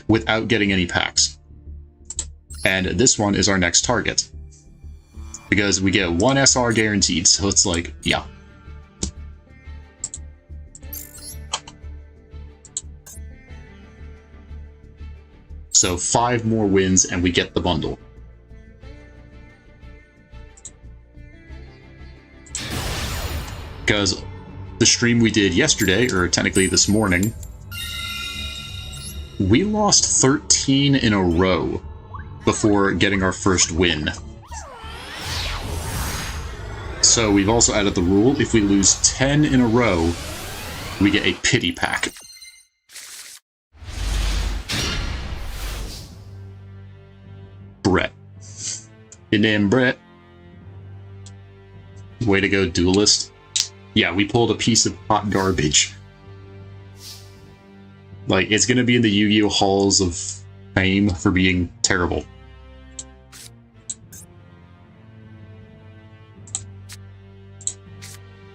without getting any packs. And this one is our next target. Because we get 1 SR guaranteed, so it's like, yeah. So 5 more wins and we get the bundle. Because the stream we did yesterday, or technically this morning, we lost 13 in a row before getting our first win. So we've also added the rule, if we lose 10 in a row, we get a pity pack. Brett. Your name, Brett. Way to go, Duelist. Yeah, we pulled a piece of hot garbage. Like, it's gonna be in the Yu-Gi-Oh! Halls of Fame for being terrible.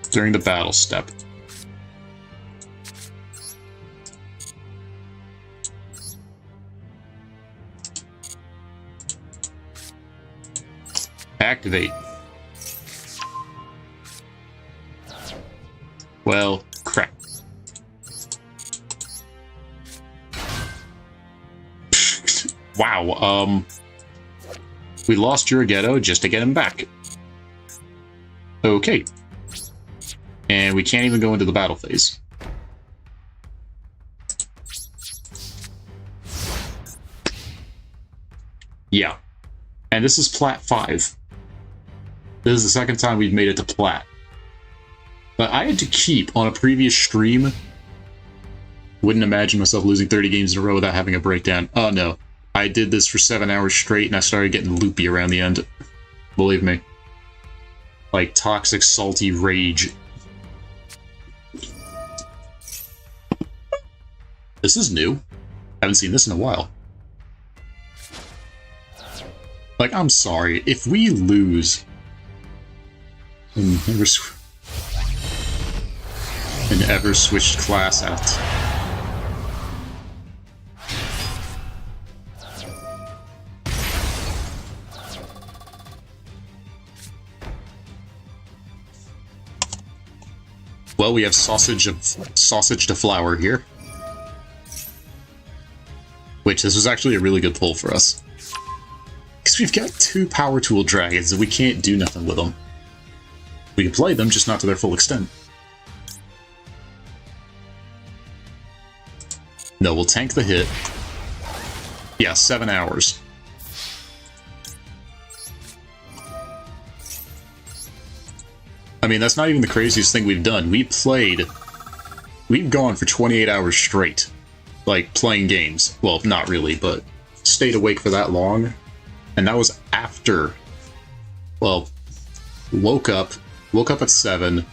During the battle step. Activate. Well, crap. Wow, we lost Yugioh just to get him back. Okay. And we can't even go into the battle phase. Yeah. And this is Plat 5. This is the second time we've made it to Plat. But I had to keep on a previous stream. Wouldn't imagine myself losing 30 games in a row without having a breakdown. Oh no. I did this for 7 hours straight and I started getting loopy around the end. Believe me. Like toxic, salty rage. This is new. Haven't seen this in a while. Like, I'm sorry. If we lose... and ever switched class out. Well, we have sausage to flour here. Which, this was actually a really good pull for us. Because we've got 2 power tool dragons and we can't do nothing with them. We can play them, just not to their full extent. No, we'll tank the hit. Yeah, 7 hours. I mean, that's not even the craziest thing we've done. We've gone for 28 hours straight. Like, playing games. Well, not really, but stayed awake for that long. And that was after, well, woke up at 7,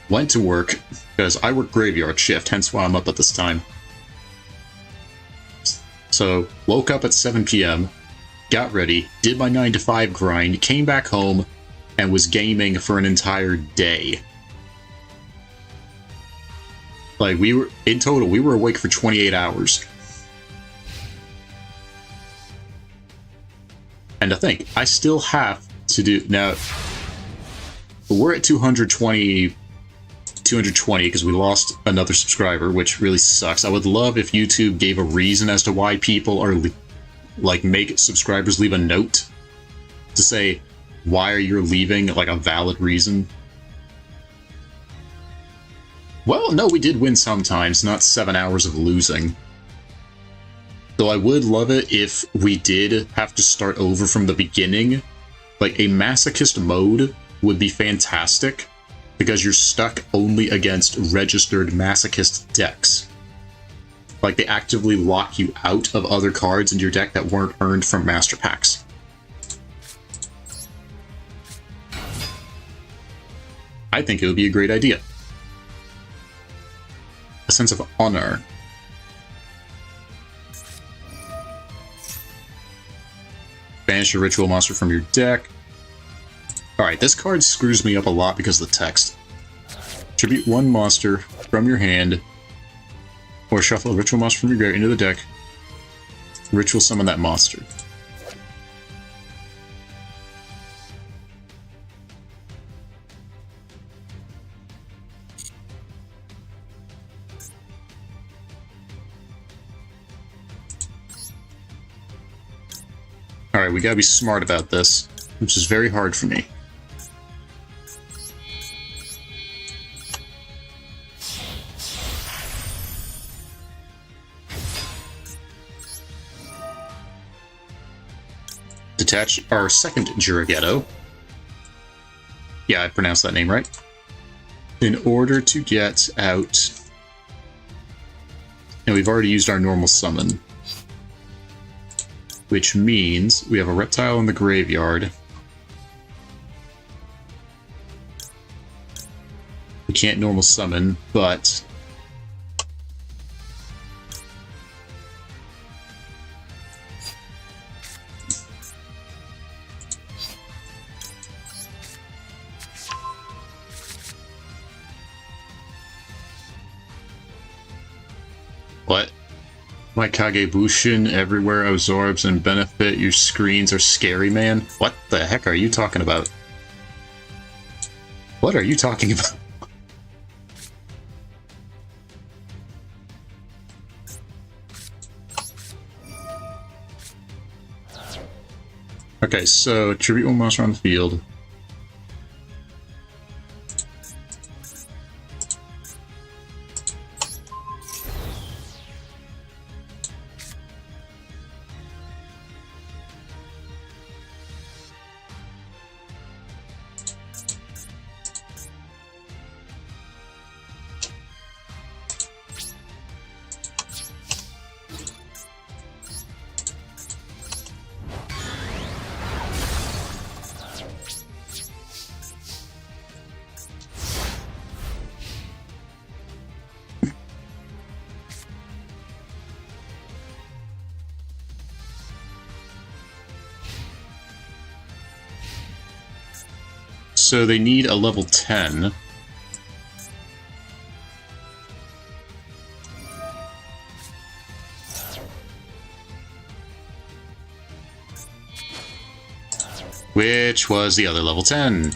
went to work, because I work graveyard shift, hence why I'm up at this time. So, woke up at 7 p.m., got ready, did my 9 to 5 grind, came back home, and was gaming for an entire day. Like, in total, we were awake for 28 hours. And I think, I still have to do, now, we're at 220 because we lost another subscriber, which really sucks. I would love if YouTube gave a reason as to why people are, like, make subscribers leave a note to say, why are you leaving, like, a valid reason. Well, no, we did win sometimes, not 7 hours of losing. Though I would love it if we did have to start over from the beginning Like, a Masochist mode would be fantastic, because you're stuck only against registered Masochist decks. Like, they actively lock you out of other cards in your deck that weren't earned from Master Packs. I think it would be a great idea. A sense of honor. Banish your ritual monster from your deck. Alright, this card screws me up a lot because of the text. Tribute one monster from your hand, or shuffle a ritual monster from your graveyard into the deck. Ritual summon that monster. Alright, we gotta be smart about this, which is very hard for me. Detach our second Yugioh. Yeah, I pronounced that name right. In order to get out... And we've already used our normal summon. Which means we have a reptile in the graveyard. We can't normal summon, but... What? My Kagebushin everywhere absorbs and benefit. Your screens are scary, man. What the heck are you talking about? What are you talking about? Okay, so tribute one monster on the field. So they need a level 10. Which was the other level 10.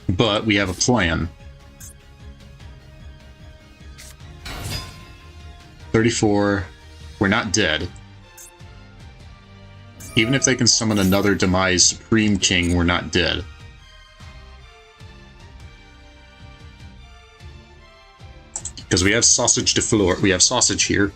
But we have a plan. 34. We're not dead. Even if they can summon another Demise Supreme King, we're not dead. Because we have sausage de fleur. We have sausage here.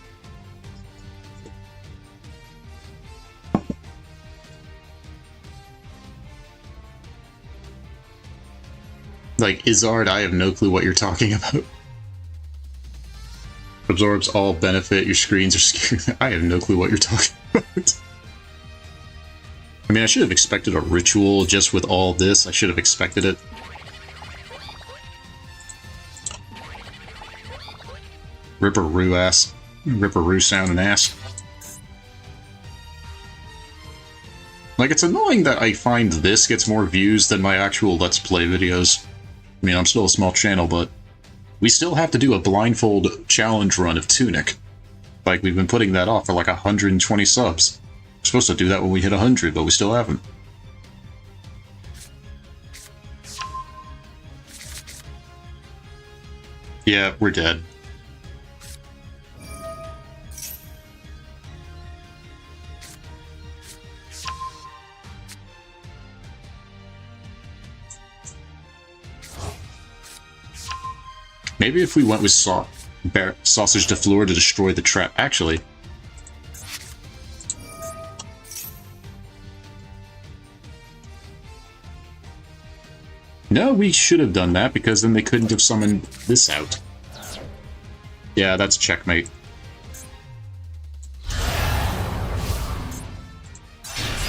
Like, Izzard, I have no clue what you're talking about. Absorbs all benefit, your screens are scary. I have no clue what you're talking about. I mean, I should have expected a ritual just with all this. I should have expected it. Ripperoo ass. Ripperoo sounding ass. Like, it's annoying that I find this gets more views than my actual Let's Play videos. I mean, I'm still a small channel, but we still have to do a blindfold challenge run of Tunic. Like, we've been putting that off for like 120 subs. We're supposed to do that when we hit 100, but we still haven't. Yeah, we're dead. Maybe if we went with Sausage de Fleur to destroy the trap. Actually, no, we should have done that because then they couldn't have summoned this out. Yeah, that's checkmate.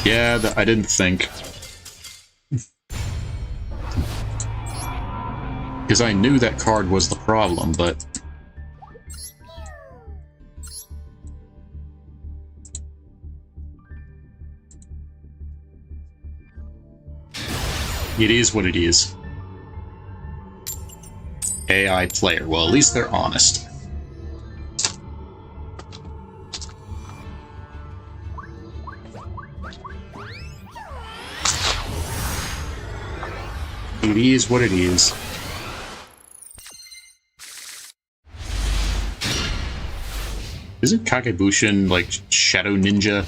Yeah, I didn't think. Because I knew that card was the problem, but... It is what it is. AI player. Well, at least they're honest. It is what it is. Isn't Kagebushin like Shadow Ninja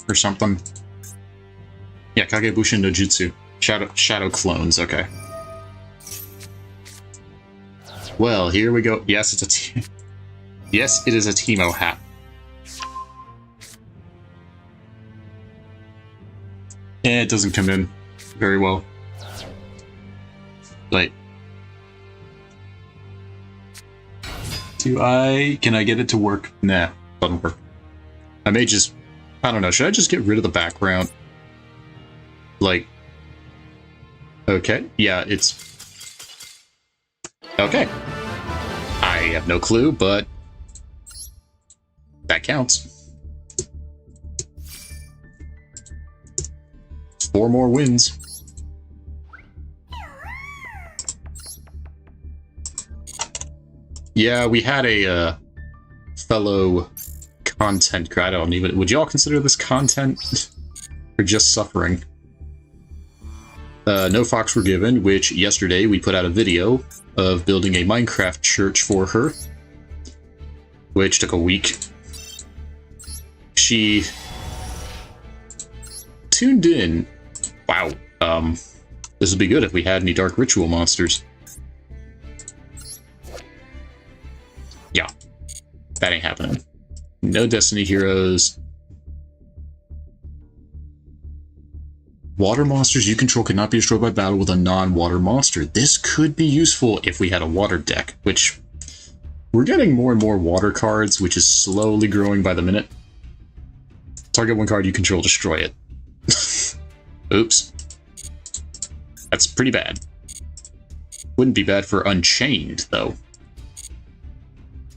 or something? Yeah, Kagebushin no Jutsu. Shadow clones, okay. Well, here we go. Yes, it's a yes, it is a Teemo hat. It doesn't come in very well. Like, can I get it to work? Nah, doesn't work. I may just, I don't know, should I just get rid of the background? Like, okay, yeah, it's, okay. I have no clue, but that counts. 4 more wins. Yeah, we had a fellow content creator. I don't even. Would y'all consider this content or just suffering? No Fox were given, which yesterday we put out a video of building a Minecraft church for her, which took a week. She tuned in. Wow. This would be good if we had any Dark Ritual monsters. Yeah, that ain't happening. No Destiny Heroes. Water monsters you control cannot be destroyed by battle with a non-water monster. This could be useful if we had a water deck, which we're getting more and more water cards, which is slowly growing by the minute. Target one card you control, destroy it. Oops. That's pretty bad. Wouldn't be bad for Unchained, though.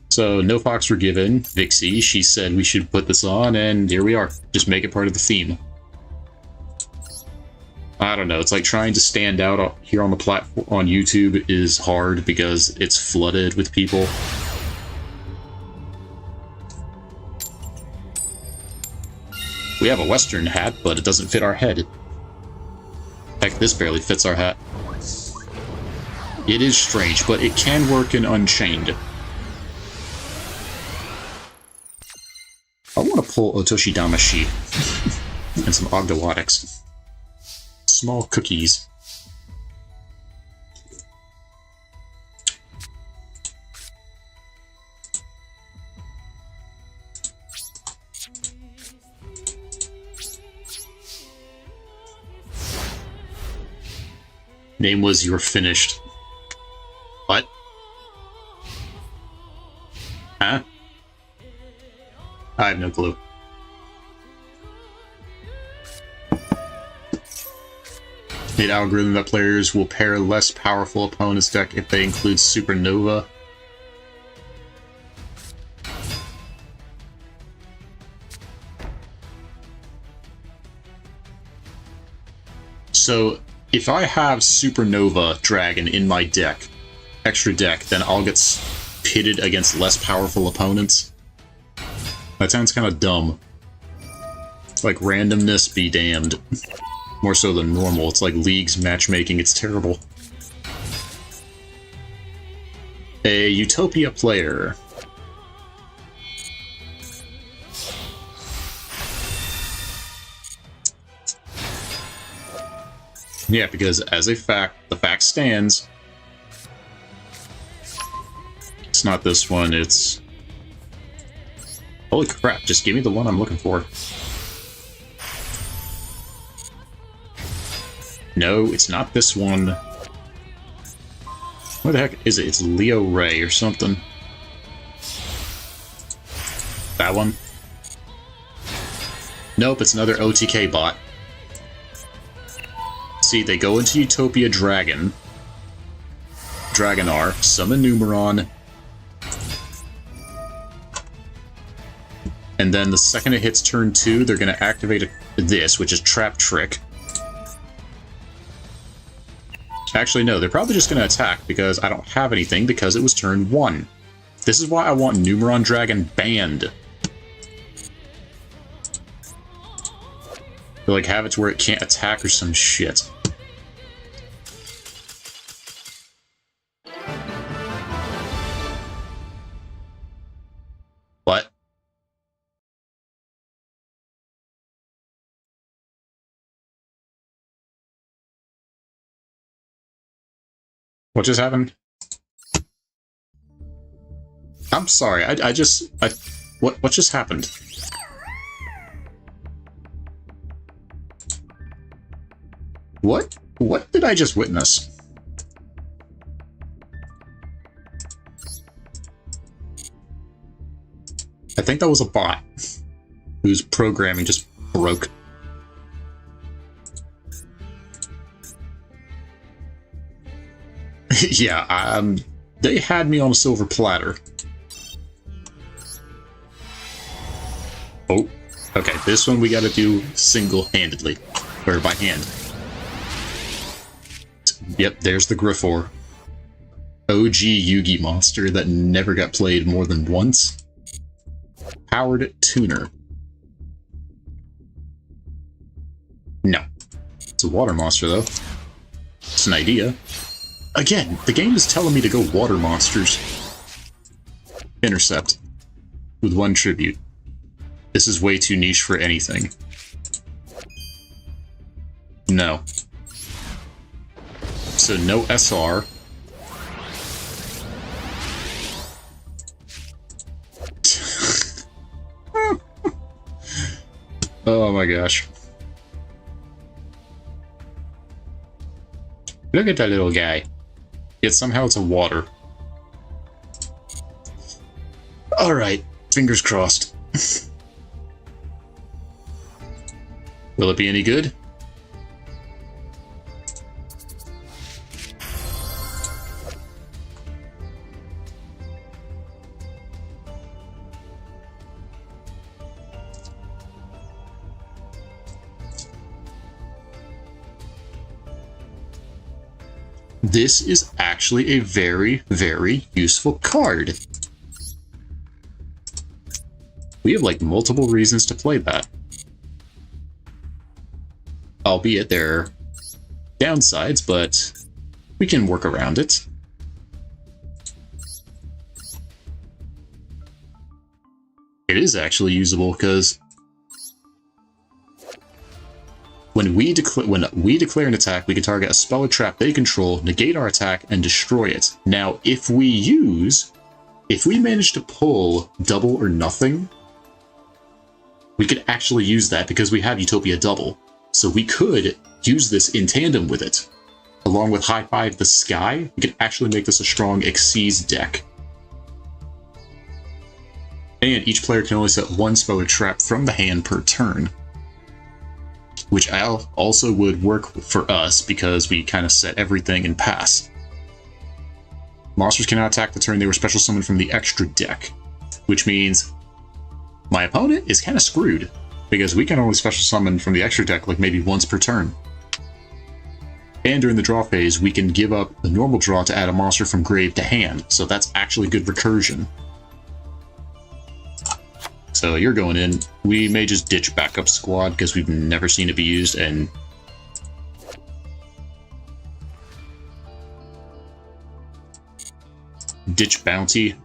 So, no Fox were given. Vixie, she said we should put this on, and here we are. Just make it part of the theme. I don't know, it's like trying to stand out here on the platform on YouTube is hard because it's flooded with people. We have a Western hat, but it doesn't fit our head. Heck, this barely fits our hat. It is strange, but it can work in Unchained. I want to pull Otoshi Damashi and some Ogdoadics. Small cookies. Name was You're Finished. What? Huh? I have no clue. Made algorithm that players will pair less powerful opponents' deck if they include Supernova. So, if I have Supernova Dragon in my deck, extra deck, then I'll get pitted against less powerful opponents. That sounds kind of dumb. Like, randomness be damned. More so than normal. It's like League's matchmaking, it's terrible. A Utopia player. Yeah, because as a fact, the fact stands, it's not this one, it's... Holy crap, just give me the one I'm looking for. No, it's not this one. What the heck is it? It's Leo Ray or something. That one? Nope, it's another OTK bot. See, they go into Utopia Dragonar, summon Numeron, and then the second it hits turn 2, they're going to activate this, which is Trap Trick. Actually, no, they're probably just going to attack because I don't have anything because it was turn 1. This is why I want Numeron Dragon banned. Or like have it to where it can't attack or some shit. What? What just happened? I'm sorry, what just happened? What did I just witness? I think that was a bot whose programming just broke. Yeah, they had me on a silver platter. Oh, okay, this one we gotta do single-handedly, or by hand. Yep, there's the Griffor. OG Yugi monster that never got played more than once. Powered tuner. No. It's a water monster, though. It's an idea. Again, the game is telling me to go water monsters. Intercept. With 1 tribute. This is way too niche for anything. No. So no SR. Oh my gosh. Look at that little guy. Yet somehow it's a water. Alright, fingers crossed. Will it be any good? This is actually a very, very useful card. We have, like, multiple reasons to play that. Albeit there are downsides, but we can work around it. It is actually usable, because when we declare an attack, we can target a spell or trap they control, negate our attack, and destroy it. Now, if we manage to pull double or nothing, we could actually use that because we have Utopia double. So we could use this in tandem with it. Along with High Five the Sky, we could actually make this a strong Xyz deck. And each player can only set 1 spell or trap from the hand per turn. Which also would work for us because we kind of set everything in pass. Monsters cannot attack the turn they were special summoned from the extra deck, which means my opponent is kind of screwed because we can only special summon from the extra deck like maybe once per turn. And during the draw phase, we can give up the normal draw to add a monster from grave to hand, so that's actually good recursion. So you're going in. We may just ditch backup squad because we've never seen it be used, and ditch bounty.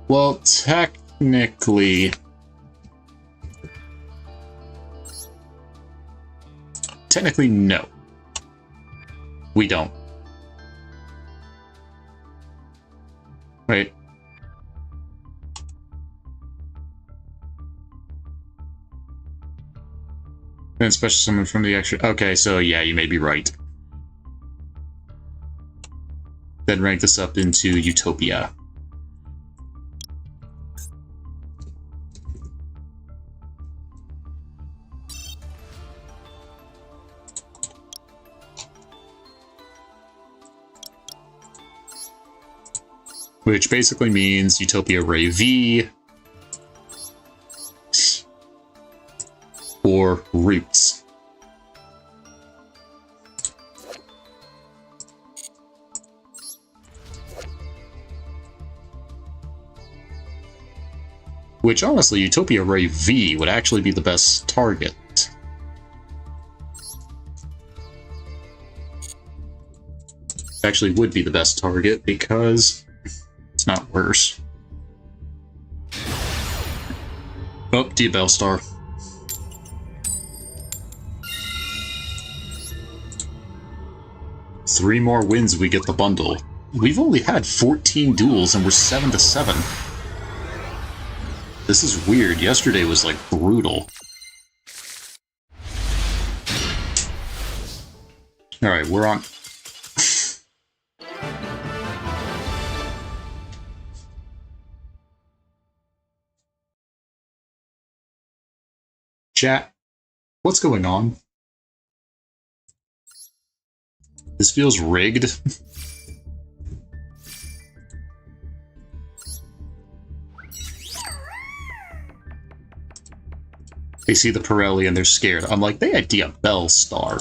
Well, technically no. We don't. Wait. And special summon from the extra... Okay, so yeah, you may be right. Then rank this up into Utopia. Which basically means Utopia Ray V or Roots. Which, honestly, Utopia Ray V would actually be the best target. Actually would be the best target because it's not worse. Oh, Duel Star. Three more wins, we get the bundle. We've only had 14 duels and we're 7-7. This is weird. Yesterday was, like, brutal. Alright, we're on... Chat, what's going on? This feels rigged. They see the Pirelli and they're scared. I'm like, they had Duel Star.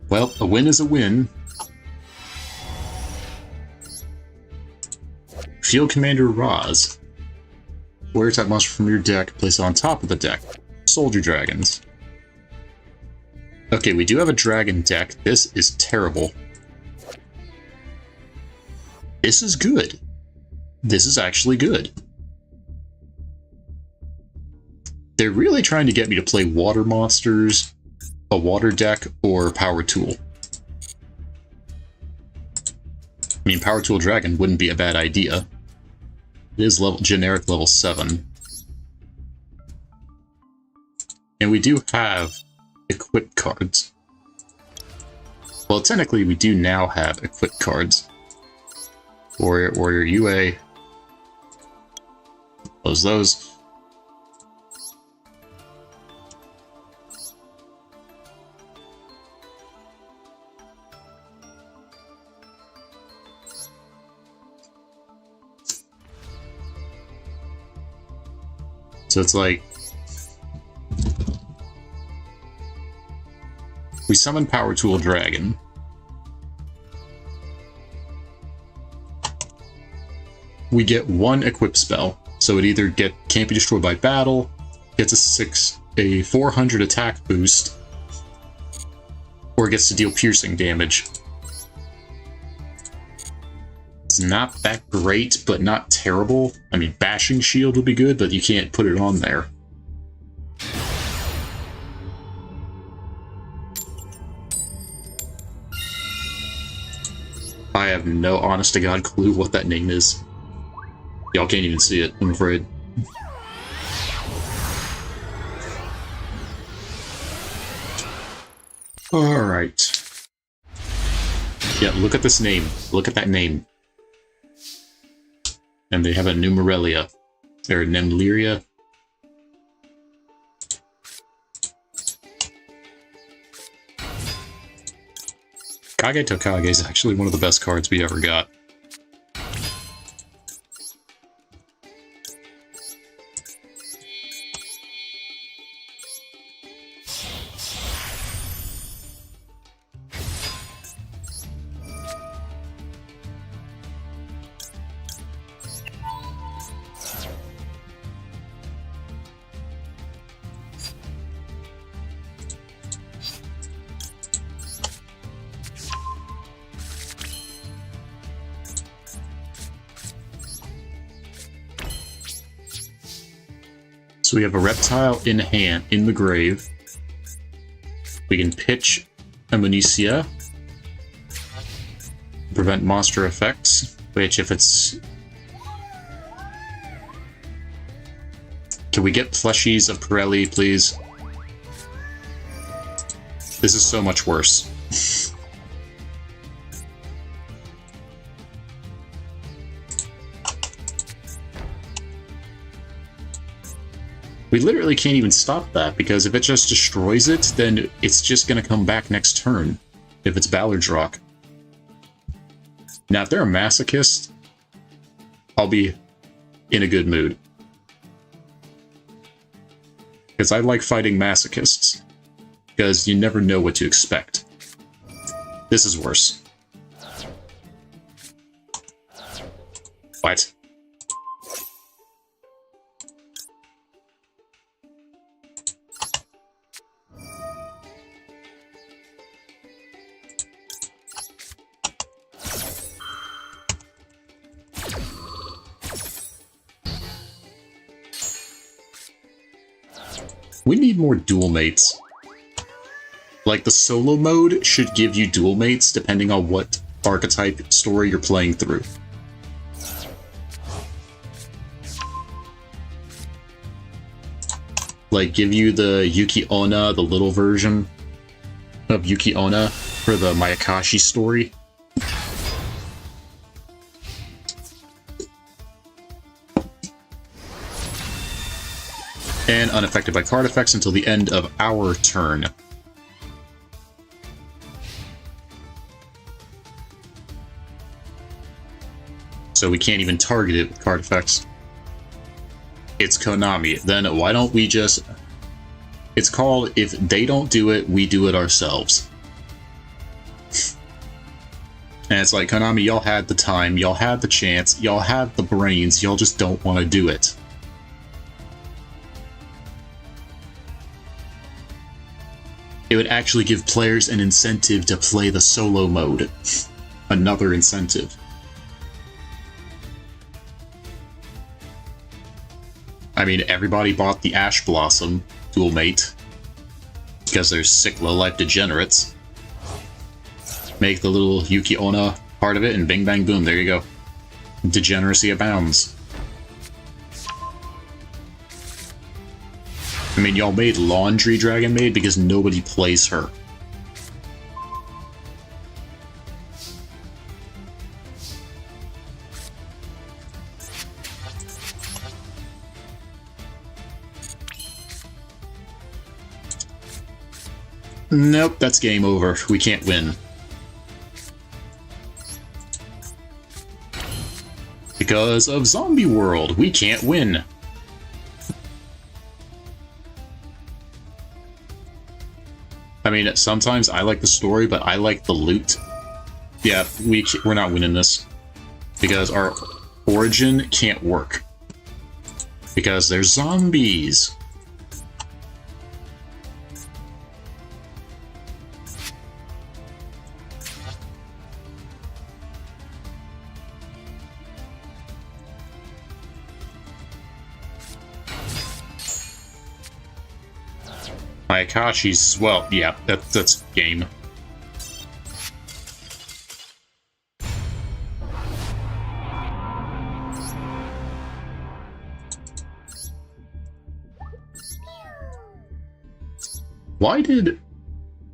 Well, a win is a win. Field Commander Raz. Where type monster from your deck, place it on top of the deck. Soldier Dragons. Okay, we do have a dragon deck. This is terrible. This is good. This is actually good. They're really trying to get me to play water monsters, a water deck, or Power Tool. I mean, Power Tool Dragon wouldn't be a bad idea. It is generic level 7. And we do have equipped cards. Well, technically, we do now have equipped cards. Warrior UA. Close those. So it's like, we summon Power Tool Dragon. We get one equip spell, so it either can't be destroyed by battle, gets a 400 attack boost, or gets to deal piercing damage. It's not that great, but not terrible. I mean, Bashing Shield would be good, but you can't put it on there. I have no honest-to-God clue what that name is. Y'all can't even see it, I'm afraid. Alright. Yeah, look at this name. Look at that name. And they have a Numerelia. Or Nemleria. Kage Tokage is actually one of the best cards we ever got. So we have a reptile in hand, in the grave. We can pitch Amnesia. Prevent monster effects, which if it's... Can we get plushies of Pirelli, please? This is so much worse. We literally can't even stop that, because if it just destroys it, then it's just going to come back next turn, if it's Ballard's Rock. Now, if they're a Masochist, I'll be in a good mood. Because I like fighting Masochists, because you never know what to expect. This is worse. What? We need more duel mates. Like, the solo mode should give you duel mates depending on what archetype story you're playing through. Like, give you the Yugioh, the little version of Yugioh for the Mayakashi story. And unaffected by card effects until the end of our turn. So we can't even target it with card effects. It's Konami. Then why don't we just... It's called, if they don't do it, we do it ourselves. And it's like, Konami, y'all had the time, y'all had the chance, y'all had the brains, y'all just don't want to do it. It would actually give players an incentive to play the solo mode. Another incentive. I mean, everybody bought the Ash Blossom dual mate because they're sick low-life degenerates. Make the little Yugioh part of it, and bing bang boom, there you go. Degeneracy abounds. I mean, y'all made Laundry Dragon Maid because nobody plays her. Nope, that's game over. We can't win. Because of Zombie World, we can't win. I mean, sometimes I like the story, but I like the loot. Yeah, we're not winning this. Because our origin can't work. Because there's zombies. Mayakashi's, well, yeah, that's game. Why did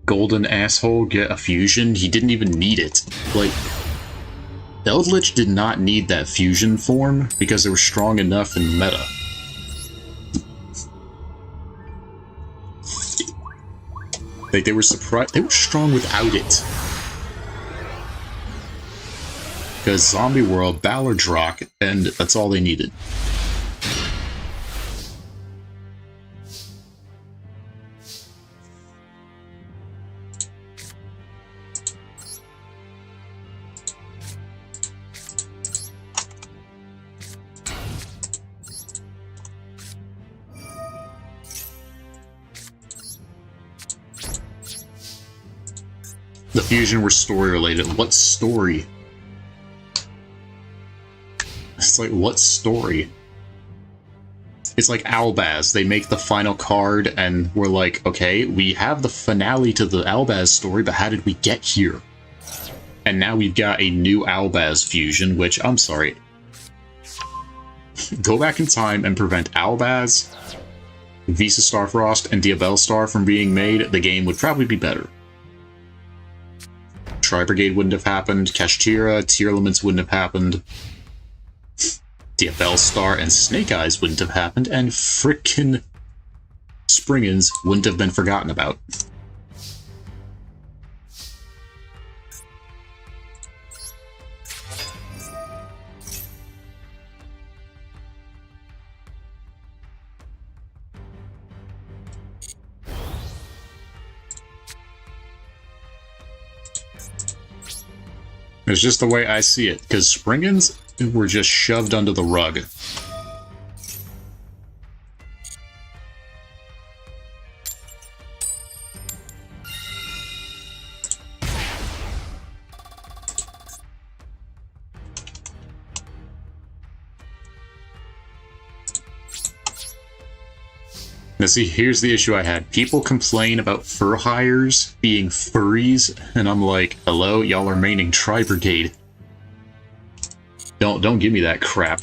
Golden Asshole get a fusion? He didn't even need it. Like, Eldritch did not need that fusion form because they were strong enough in meta. Like, they were surprised. They were strong without it. Because Zombie World, Ballard's Rock, and that's all they needed. The fusion were story related. What story? It's like, what story? It's like Albaz. They make the final card, and we're like, okay, we have the finale to the Albaz story, but how did we get here? And now we've got a new Albaz fusion, which, I'm sorry. Go back in time and prevent Albaz, Visa Starfrost, and Diabell Star from being made, the game would probably be better. Tri-Brigade wouldn't have happened, Kashtira, Tier Elements wouldn't have happened, Diabell Star and Snake Eyes wouldn't have happened, and frickin' Springans wouldn't have been forgotten about. It's just the way I see it, because Springans were just shoved under the rug. Now see, here's the issue I had. People complain about fur hires being furries, and I'm like, hello, y'all are maining Tri-Brigade. Don't give me that crap.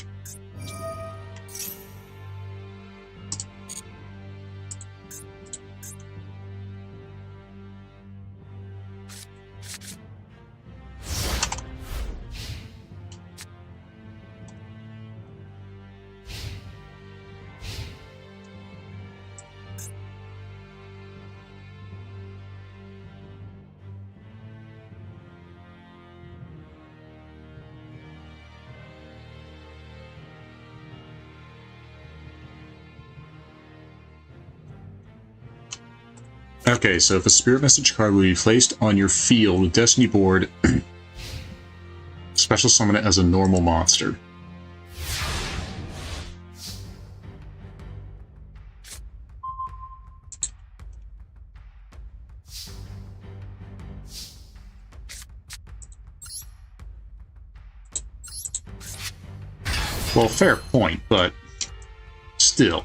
Okay, so if a spirit message card will be placed on your field Destiny board, special summon it as a normal monster. Well, fair point, but still.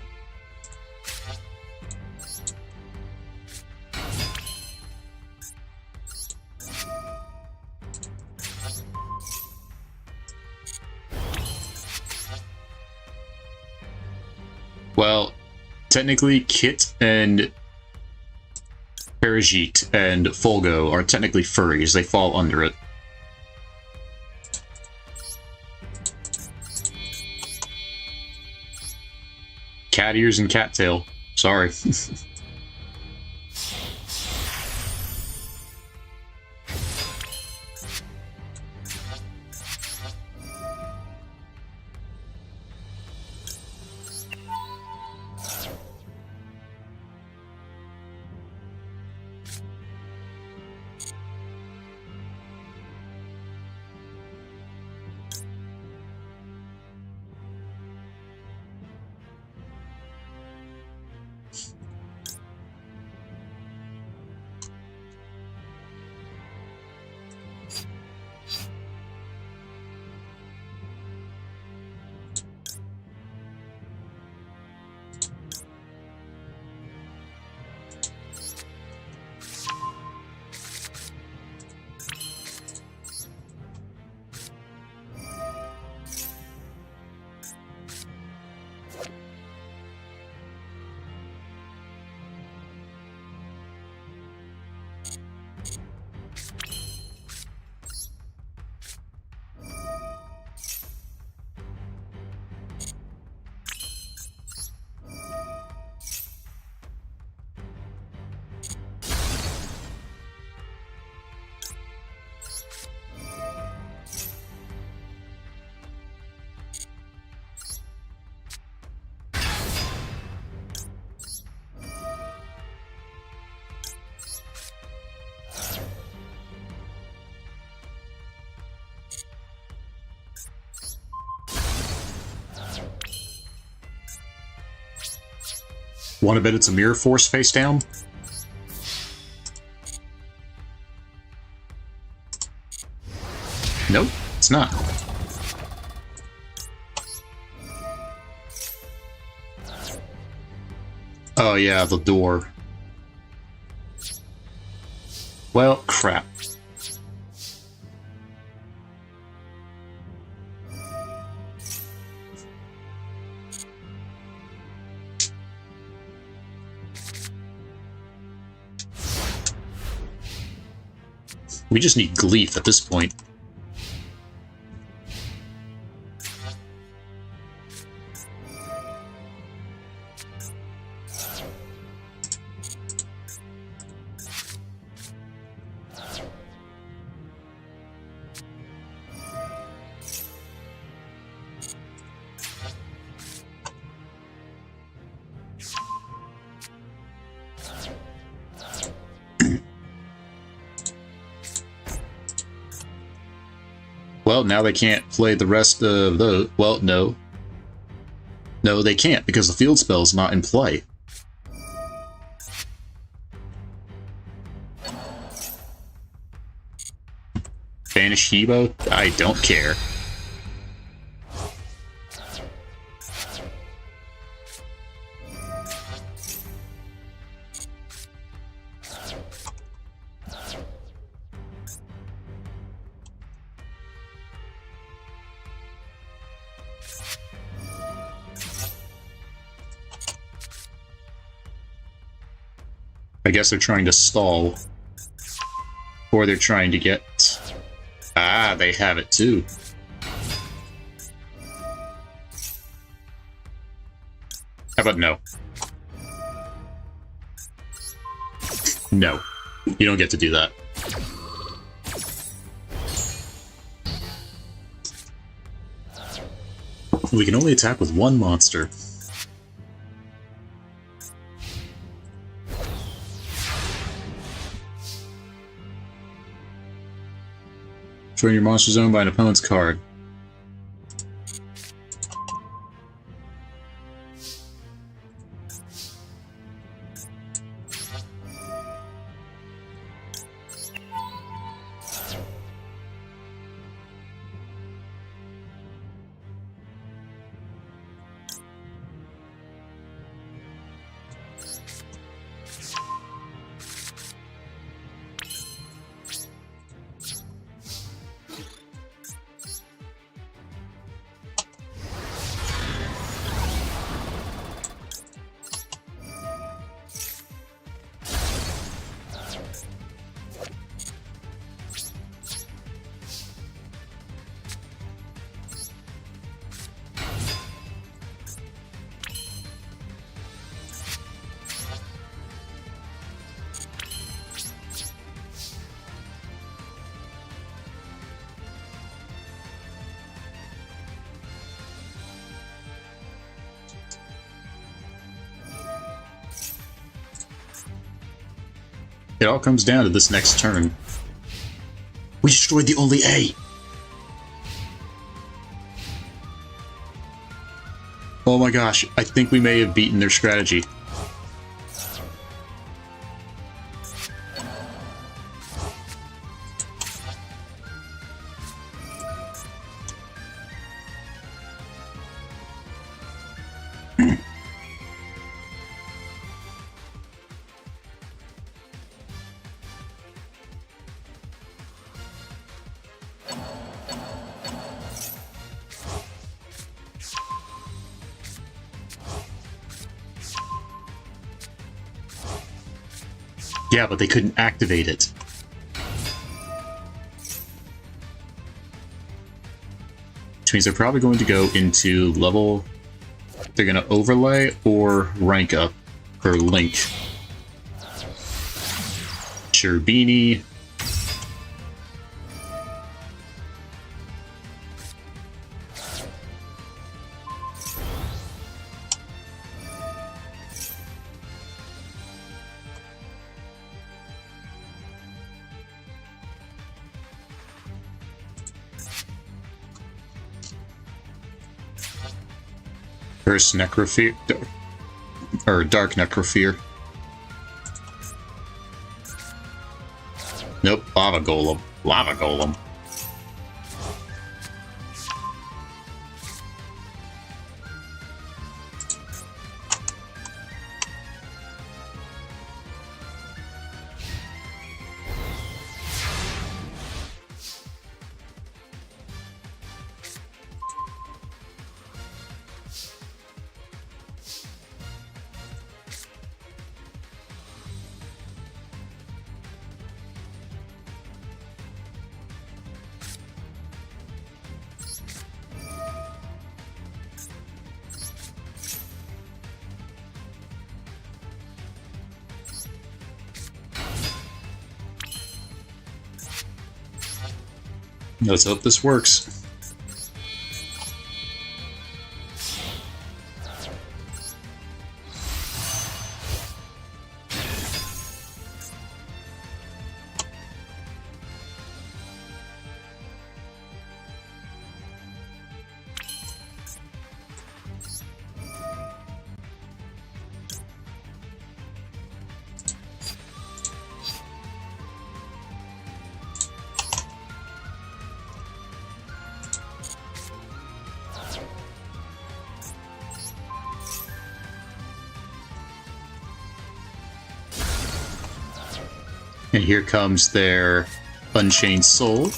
Well, technically, Kit and Parajit and Folgo are technically furries. They fall under it. Cat ears and cattail. Sorry. Want to bet it's a Mirror Force face down? Nope, it's not. Oh yeah, the door. Well, crap. We just need Gleef at this point. Well, now they can't play the rest of those. Well, no. No, they can't, because the field spell's not in play. Banish Hebo? I don't care. I guess they're trying to stall. Or they're trying to get... Ah, they have it too. How about no? No. You don't get to do that. We can only attack with one monster. Join your monster zone by an opponent's card. It all comes down to this next turn. We destroyed the only A! Oh my gosh, I think we may have beaten their strategy. Yeah, but they couldn't activate it. Which means they're probably going to go into level... They're going to overlay or rank up for Link. Cherbini. First Necrofear, or Dark Necrofear. Nope, Lava Golem. Lava Golem. Let's hope this works. And here comes their Unchained Soul.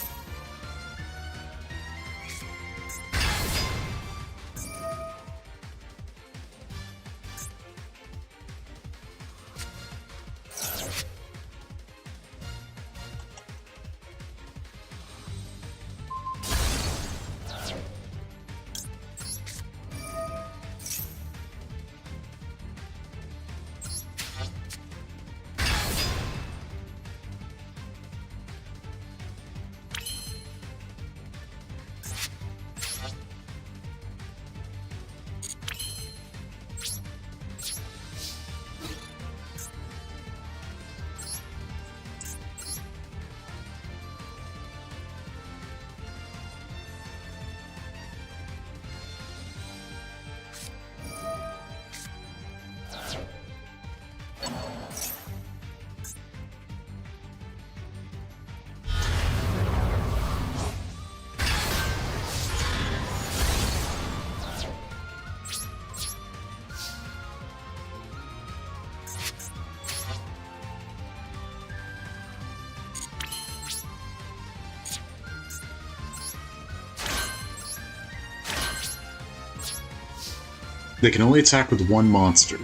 They can only attack with one monster.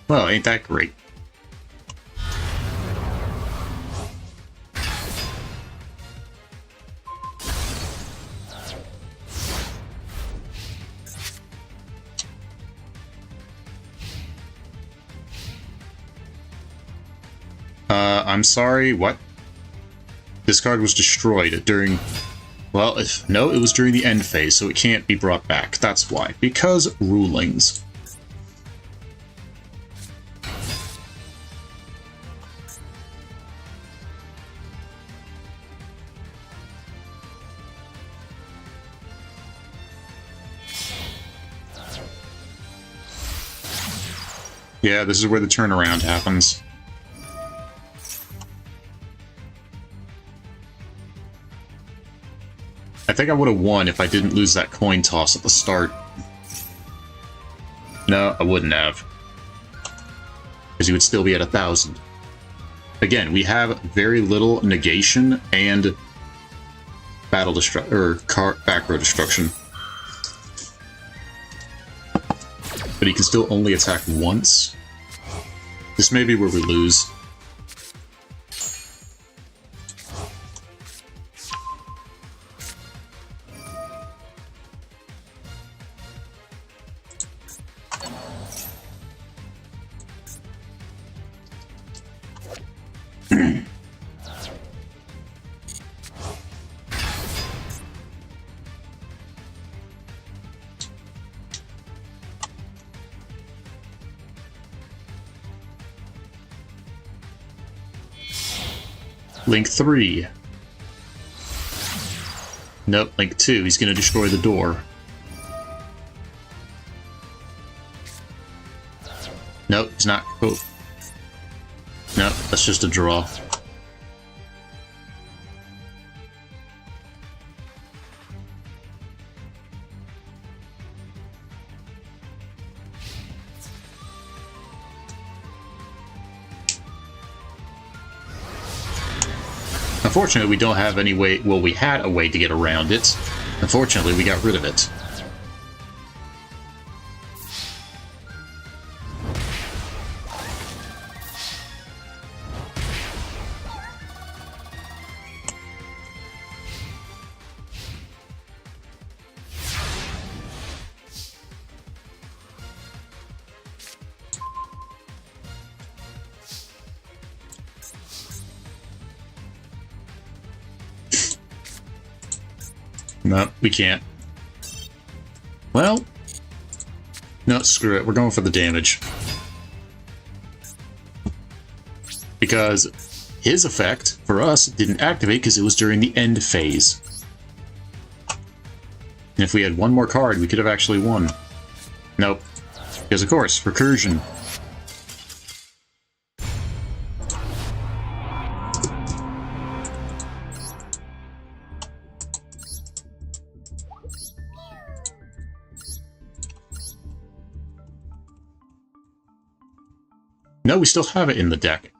Well, ain't that great. I'm sorry, what? This card was destroyed during... Well, no, it was during the end phase, so it can't be brought back. That's why. Because rulings. Yeah, this is where the turnaround happens. I think I would have won if I didn't lose that coin toss at the start. No, I wouldn't have. Because he would still be at 1,000. Again, we have very little negation and battle destruction, or back row destruction. But he can still only attack once. This may be where we lose. Link 3. Nope, Link 2. He's going to destroy the door. Nope, he's not. Oh. Nope, that's just a draw. Unfortunately, we don't have any way... Well, we had a way to get around it. Unfortunately, we got rid of it. No, we can't. Well, no, screw it. We're going for the damage. Because his effect, for us, didn't activate because it was during the end phase. And if we had one more card, we could have actually won. Nope. Because, of course, recursion. No, we still have it in the deck.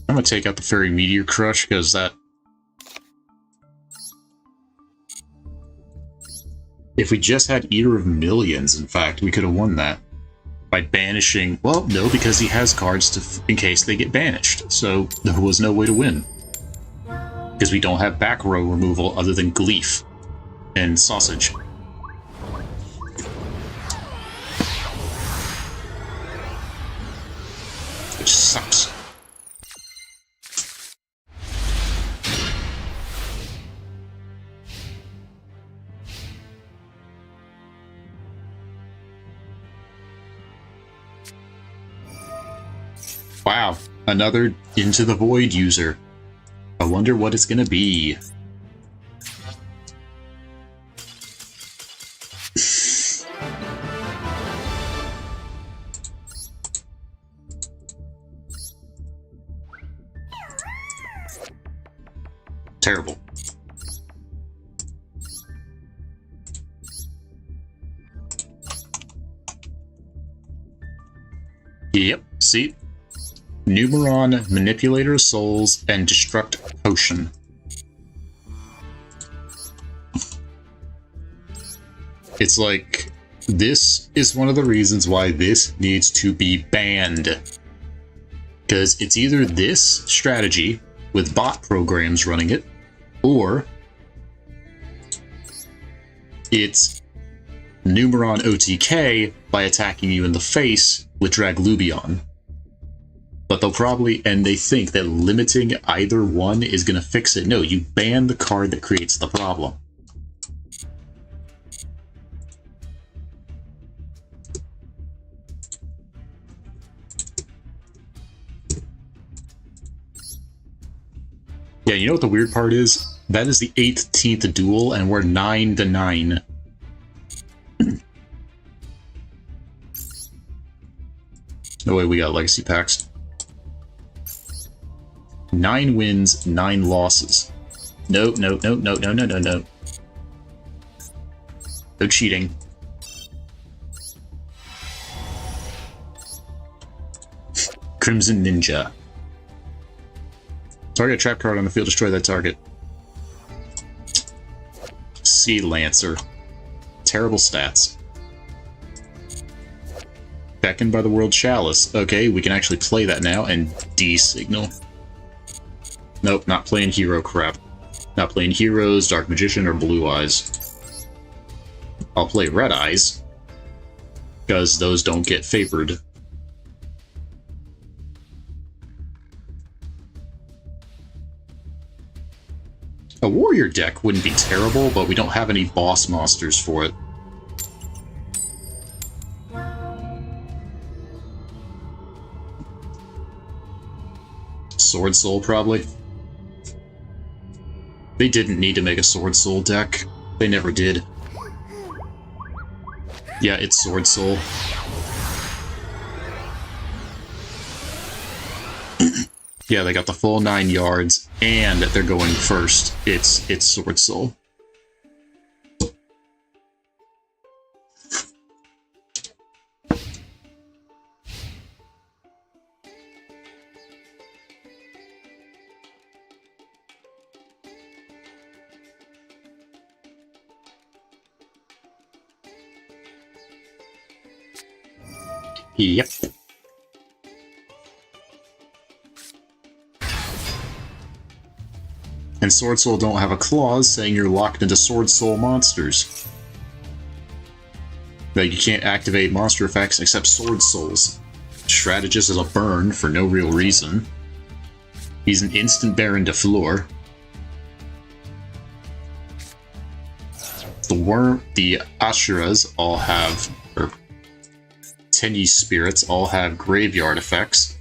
I'm gonna take out the Fairy Meteor Crush, because that... If we just had Eater of Millions, in fact, we could have won that. By banishing... Well, no, because he has cards to in case they get banished. So, there was no way to win. Because we don't have back row removal other than Gleef and Sausage. Which sucks. Wow, another Into the Void user. I wonder what it's gonna be. Terrible. Yep, see? Numeron, Manipulator of Souls, and Destruct Potion. It's like, this is one of the reasons why this needs to be banned. Because it's either this strategy, with bot programs running it, or it's Numeron OTK by attacking you in the face with Draglubion. But they'll probably, and they think that limiting either one is going to fix it. No, you ban the card that creates the problem. Yeah, you know what the weird part is? That is the 18th duel, and we're 9-9. No way we got legacy packs. 9 wins, 9 losses. No, no, no, no, no, no, no, no. No cheating. Crimson Ninja. Target trap card on the field, destroy that target. Sea Lancer. Terrible stats. Beckoned by the World Chalice. Okay, we can actually play that now and D-signal. Nope, not playing hero crap. Not playing heroes, Dark Magician, or Blue Eyes. I'll play Red Eyes, because those don't get favored. A warrior deck wouldn't be terrible, but we don't have any boss monsters for it. Sword Soul, probably. They didn't need to make a Sword Soul deck. They never did. Yeah, it's Sword Soul. Yeah, they got the full 9 yards, and they're going first. It's Sword Soul. Yep. And Sword Soul don't have a clause saying you're locked into Sword Soul monsters. That you can't activate monster effects except Sword Souls. Strategist is a burn for no real reason. He's an instant Baron de Fleur. the Ashuras all have, or Tenyi spirits all have graveyard effects.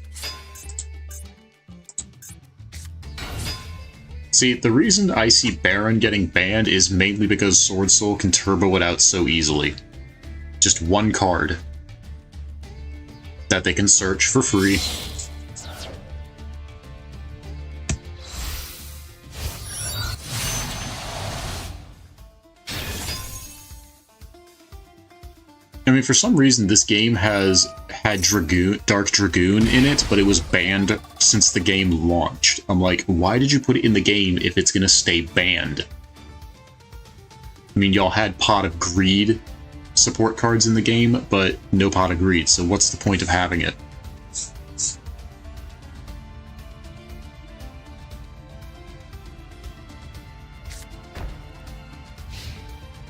See, the reason I see Baron getting banned is mainly because Sword Soul can turbo it out so easily. Just one card that they can search for free. I mean, for some reason, this game has had Dark Dragoon in it, but it was banned since the game launched. I'm like, why did you put it in the game if it's gonna stay banned? I mean, y'all had Pot of Greed support cards in the game, but no Pot of Greed, so what's the point of having it?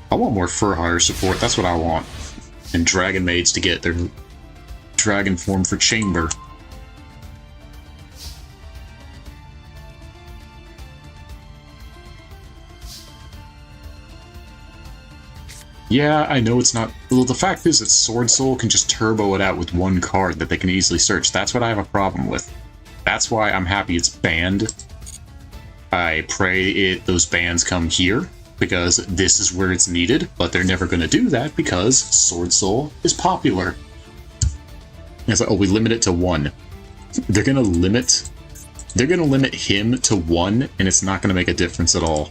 I want more Furhire support, that's what I want. And Dragon Maids to get their dragon form for Chamber. Yeah, I know it's not... Well, the fact is that Sword Soul can just turbo it out with one card that they can easily search. That's what I have a problem with. That's why I'm happy it's banned. I pray those bans come here, because this is where it's needed, but they're never going to do that because Sword Soul is popular. It's like, oh, we limit it to 1. They're going to limit him to 1, and it's not going to make a difference at all.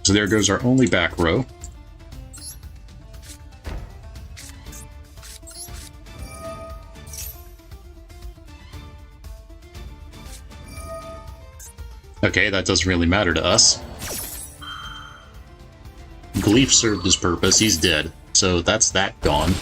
So there goes our only back row. Okay, that doesn't really matter to us. Gleef served his purpose, he's dead. So that's that gone.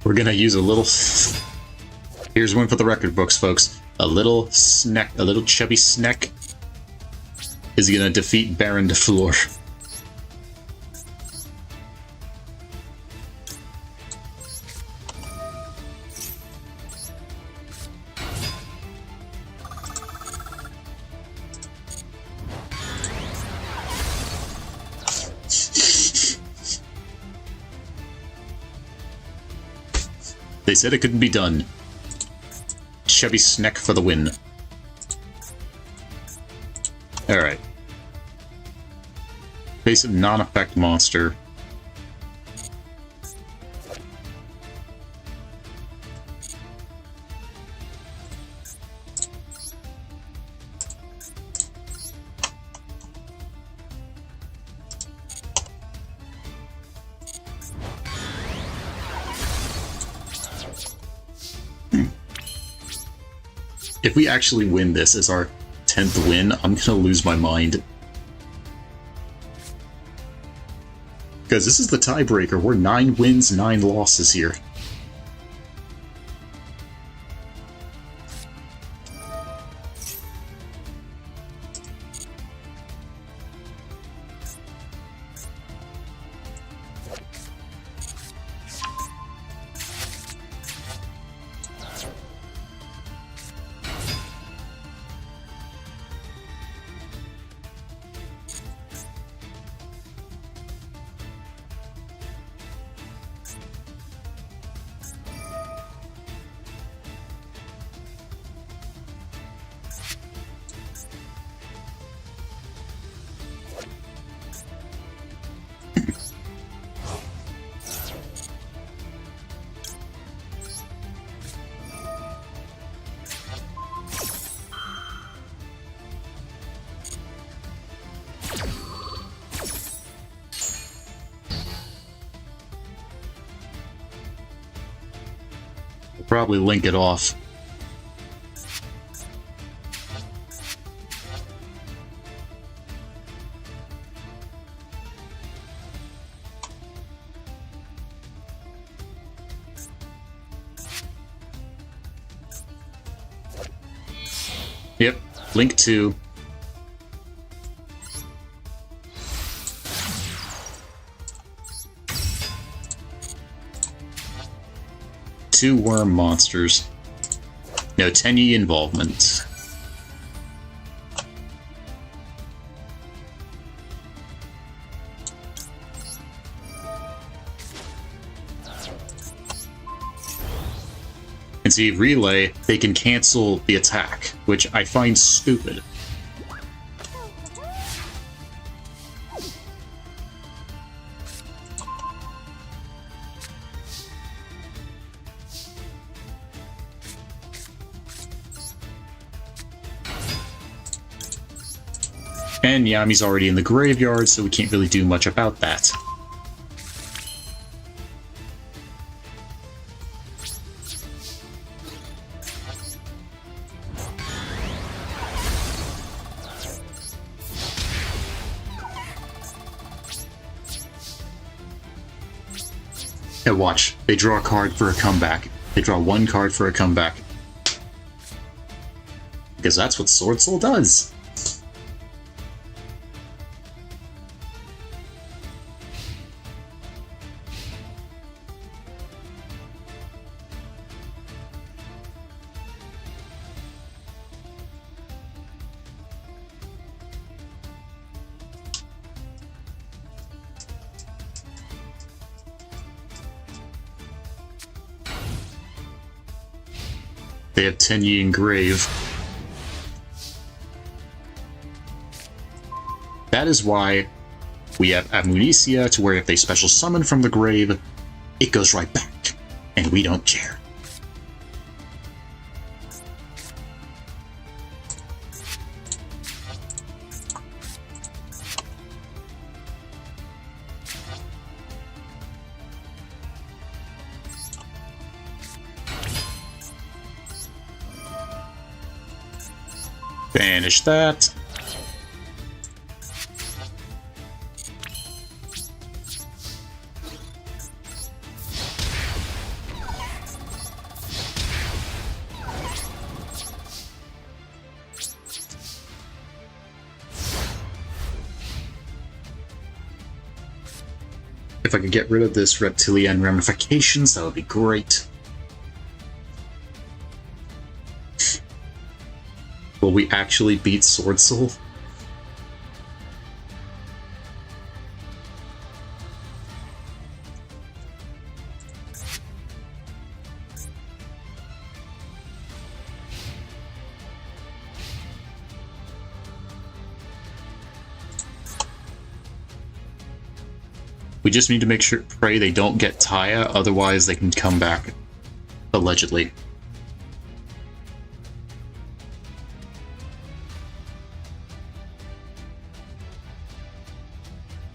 We're gonna use a little... Here's one for the record books, folks. A little chubby snack is gonna defeat Baron de Fleur. They said it couldn't be done. Chubby snack for the win. Alright. Face a non-effect monster. If we actually win this as our 10th win, I'm gonna lose my mind. Because this is the tiebreaker. We're 9 wins, 9 losses here. Probably link it off. Yep, link 2. Two worm monsters. No 10E involvement. And see, relay, they can cancel the attack, which I find stupid. And Yami's already in the graveyard, so we can't really do much about that. Now watch, they draw a card for a comeback. They draw one card for a comeback. Because that's what Sword Soul does. They have Tenyi Engrave. That is why we have Amnesia, to where if they special summon from the grave, it goes right back, and we don't care. Banish that. If I could get rid of this reptilian ramifications, that would be great. Will we actually beat Sword Soul? We just need to make sure, pray they don't get Taya, otherwise they can come back, allegedly.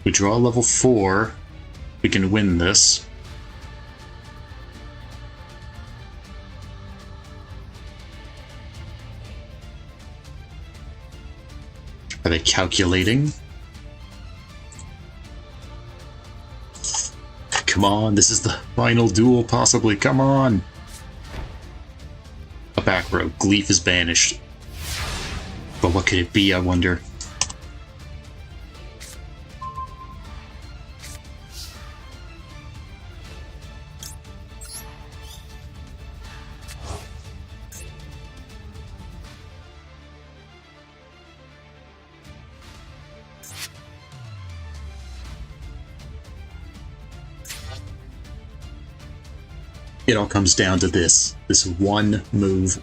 We draw level 4, we can win this. Are they calculating? Come on, this is the final duel, possibly. Come on! A back row. Gleef is banished. But what could it be, I wonder? It all comes down to this one move.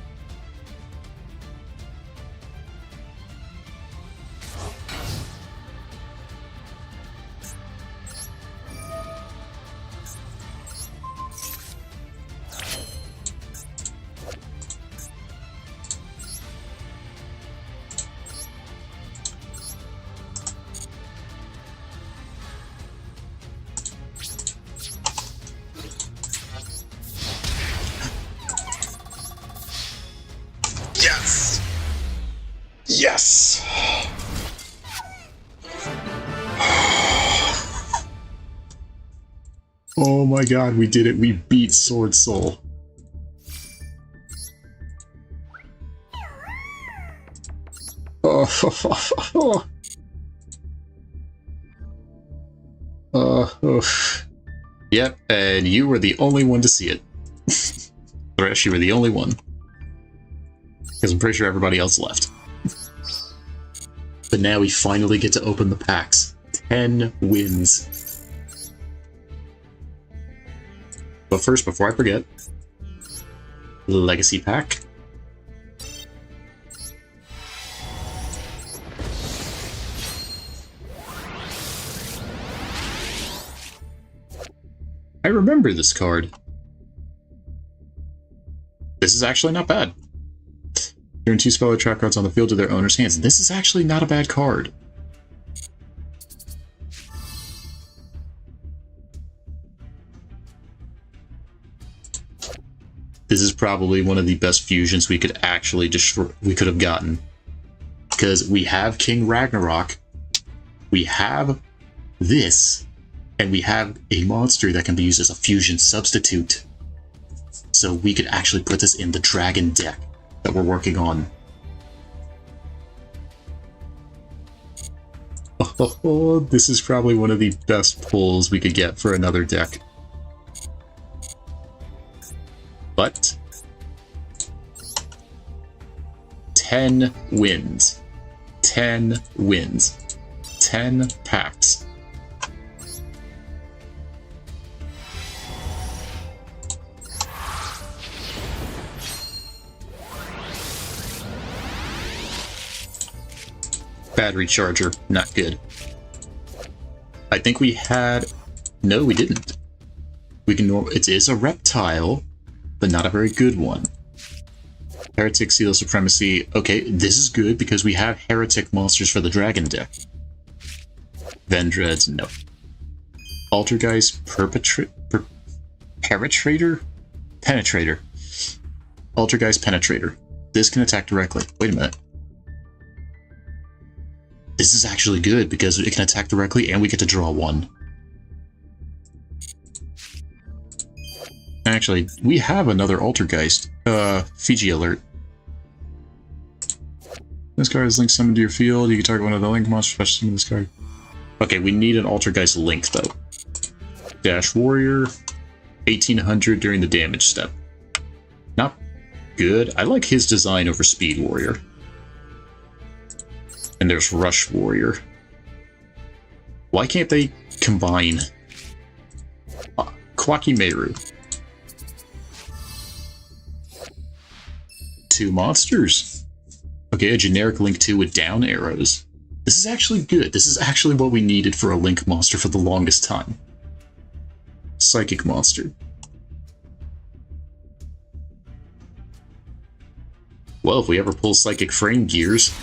Yes! Oh my god, we did it. We beat Sword Soul. Oh. Yep, and you were the only one to see it. Or actually, you were the only one. Because I'm pretty sure everybody else left. But now we finally get to open the packs. 10 wins. But first, before I forget, Legacy Pack. I remember this card. This is actually not bad. Turn 2 spell or trap cards on the field to their owner's hands. This is actually not a bad card. This is probably one of the best fusions we could actually have gotten. Because we have King Ragnarok, we have this, and we have a monster that can be used as a fusion substitute. So we could actually put this in the dragon deck that we're working on. Oh, this is probably one of the best pulls we could get for another deck. But 10 wins. 10 wins. 10 packs. Battery charger, not good. I think we had... No, we didn't. We can... It is a reptile, but not a very good one. Heretic, Seal of Supremacy. Okay, this is good because we have heretic monsters for the dragon deck. Vendreads, no. Altergeist, Penetrator? Penetrator. Altergeist, Penetrator. This can attack directly. Wait a minute. This is actually good because it can attack directly and we get to draw one. Actually, we have another Altergeist. Fiji alert. This card is linked summoned to your field. You can target one of the link monsters, special summon this card. Okay, we need an Altergeist link though. Dash Warrior, 1800 during the damage step. Not good. I like his design over Speed Warrior. And there's Rush Warrior. Why can't they combine? Kwakimeru. 2 monsters. Okay, a generic Link 2 with down arrows. This is actually good. This is actually what we needed for a Link monster for the longest time. Psychic monster. Well, if we ever pull Psychic Frame Gears...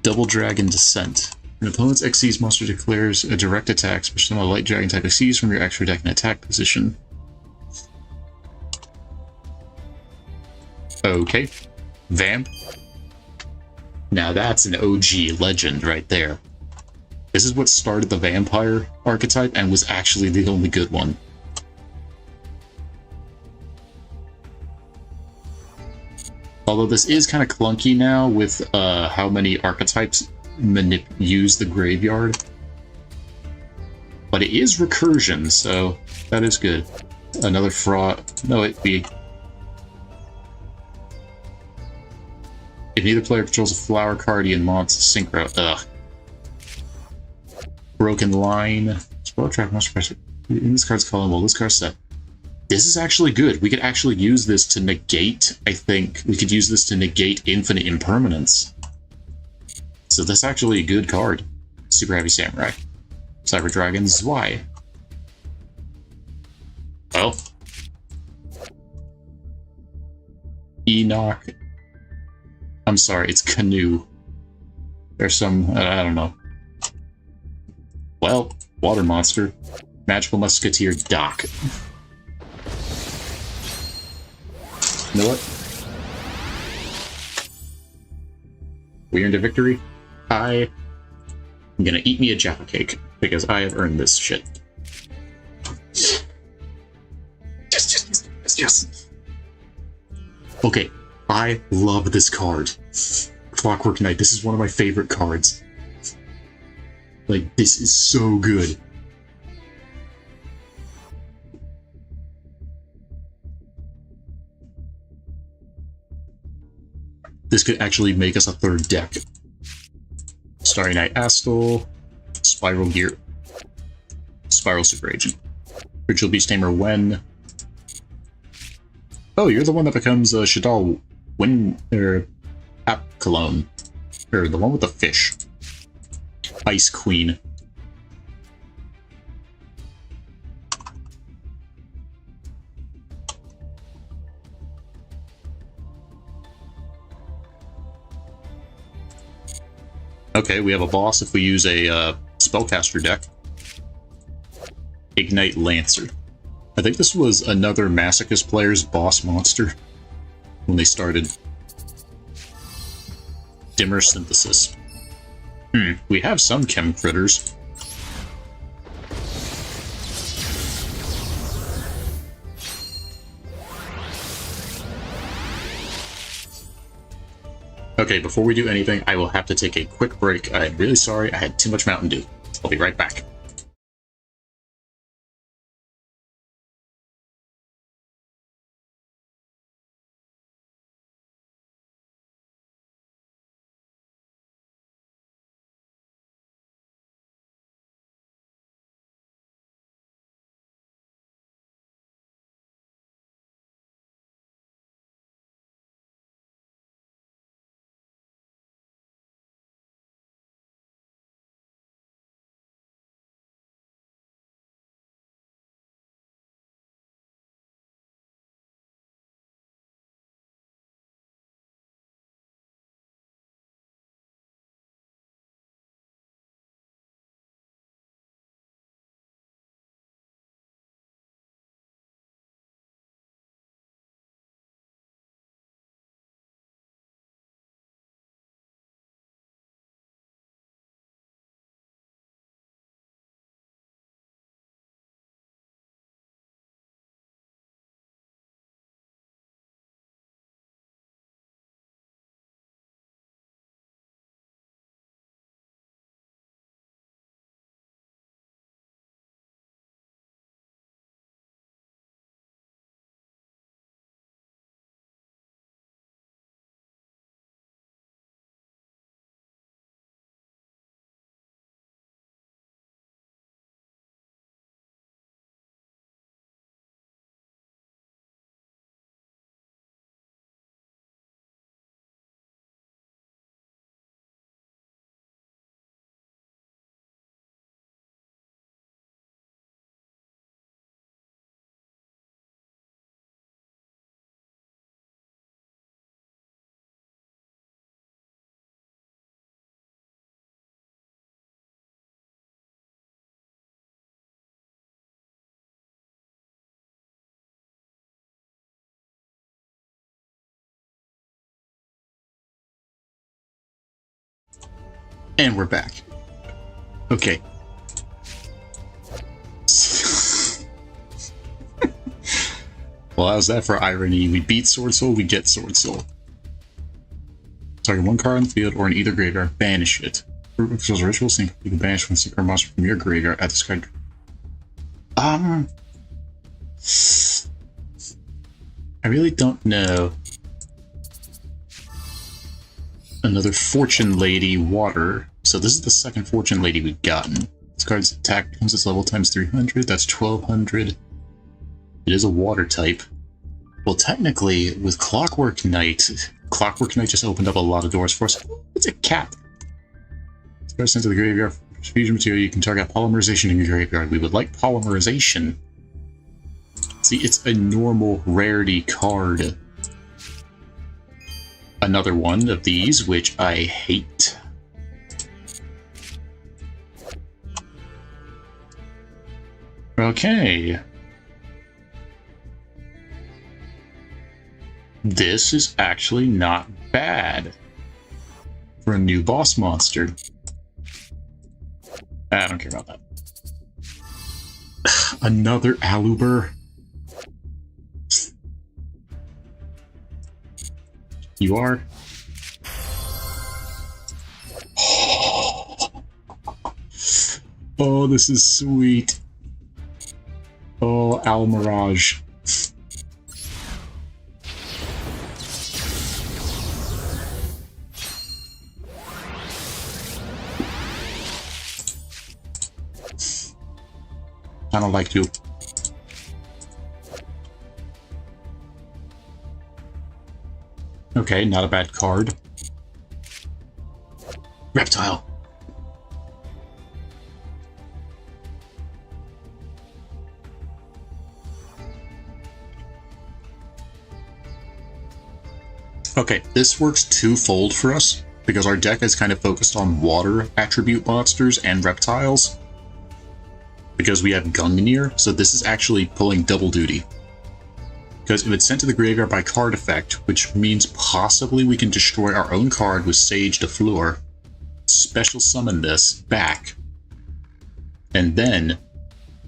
Double Dragon Descent. An opponent's Xyz monster declares a direct attack, especially on a light dragon type Xyz from your extra deck in attack position. Okay. Vamp. Now that's an OG legend right there. This is what started the vampire archetype and was actually the only good one. Although this is kind of clunky now with how many archetypes use the graveyard. But it is recursion, so that is good. Another fraud. No, it'd be... If neither player controls a flower card, and monster synchro. Ugh. Broken Line. Spell track monster pressure. In this card's column, well, this card's set. This is actually good. We could actually use this to negate, I think. We could use this to negate infinite impermanence. So that's actually a good card. Super Heavy Samurai. Cyber Dragon Zwei. Oh. Enoch. I'm sorry, it's Canoe. There's some, I don't know. Well, Water Monster. Magical Musketeer Doc. You know what? We earned a victory. I'm gonna eat me a Jaffa cake, because I have earned this shit. Yes. Okay, I love this card. Clockwork Knight, this is one of my favorite cards. Like, this is so good. This could actually make us a third deck. Starry Night Astel, Spiral Gear, Spiral Super Agent. Ritual Beast Tamer when... Oh, you're the one that becomes Shadal App Cologne. Or the one with the fish. Ice Queen. Okay, we have a boss if we use a spellcaster deck. Ignite Lancer. I think this was another Masochist player's boss monster when they started. Dimmer Synthesis. We have some chem critters. Okay, before we do anything, I will have to take a quick break. I'm really sorry, I had too much Mountain Dew. I'll be right back. And we're back. Okay. Well, how's that for irony? We beat Sword Soul, we get Sword Soul. Target one card on the field or in either graveyard, banish it. Official's ritual sync. You can banish one secret monster from your graveyard at this card. I really don't know. Another Fortune Lady Water. So this is the second Fortune Lady we've gotten. This card's attack becomes its level times 300. That's 1200. It is a water type. Well, technically, with Clockwork Knight just opened up a lot of doors for us. It's a cat. This card sent to the graveyard for fusion material. You can target polymerization in your graveyard. We would like polymerization. See, it's a normal rarity card. Another one of these, which I hate. Okay. This is actually not bad for a new boss monster. I don't care about that. Another Aluber. You are? Oh, this is sweet. Oh, Al Mirage. I don't like you. Okay, not a bad card. Reptile. Okay, this works twofold for us, because our deck is kind of focused on water attribute monsters and reptiles. Because we have Gungnir, so this is actually pulling double duty. Because if it's sent to the graveyard by card effect, which means possibly we can destroy our own card with Sage de Fleur, special summon this back, and then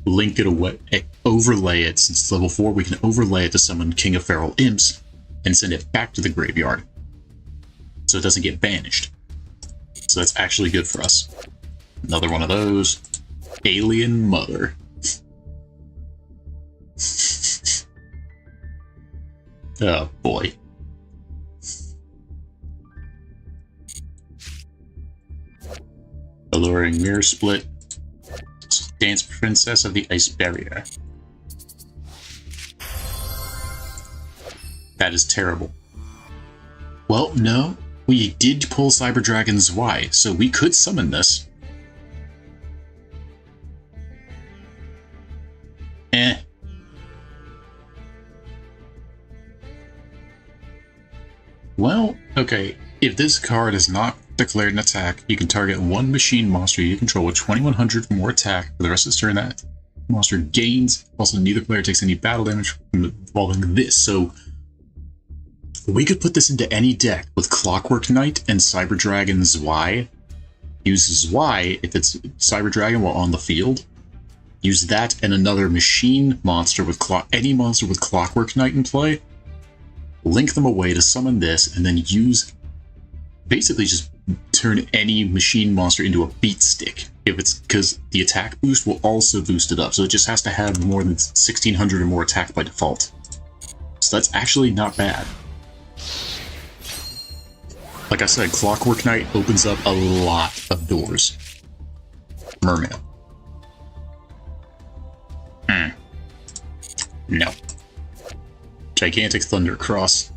link it away, overlay it, since it's level 4, we can overlay it to summon King of Feral Imps, and send it back to the graveyard, so it doesn't get banished. So that's actually good for us. Another one of those. Alien Mother. Oh boy. Alluring Mirror Split. Dance Princess of the Ice Barrier. That is terrible. Well, no. We did pull Cyber Dragon's Y, so we could summon this. Well, okay, if this card is not declared an attack, you can target one machine monster you control with 2100 or more attack for the rest of the turn that monster gains. Also, neither player takes any battle damage involving this, so we could put this into any deck with Clockwork Knight and Cyber Dragon's Y. Uses Y if it's Cyber Dragon while on the field. Use that and another machine monster with any monster with Clockwork Knight in play. Link them away to summon this, and then use, basically just turn any machine monster into a beat stick. If it's, because the attack boost will also boost it up, so it just has to have more than 1600 or more attack by default. So that's actually not bad. Like I said, Clockwork Knight opens up a lot of doors. Merman. No. Gigantic Thunder Cross.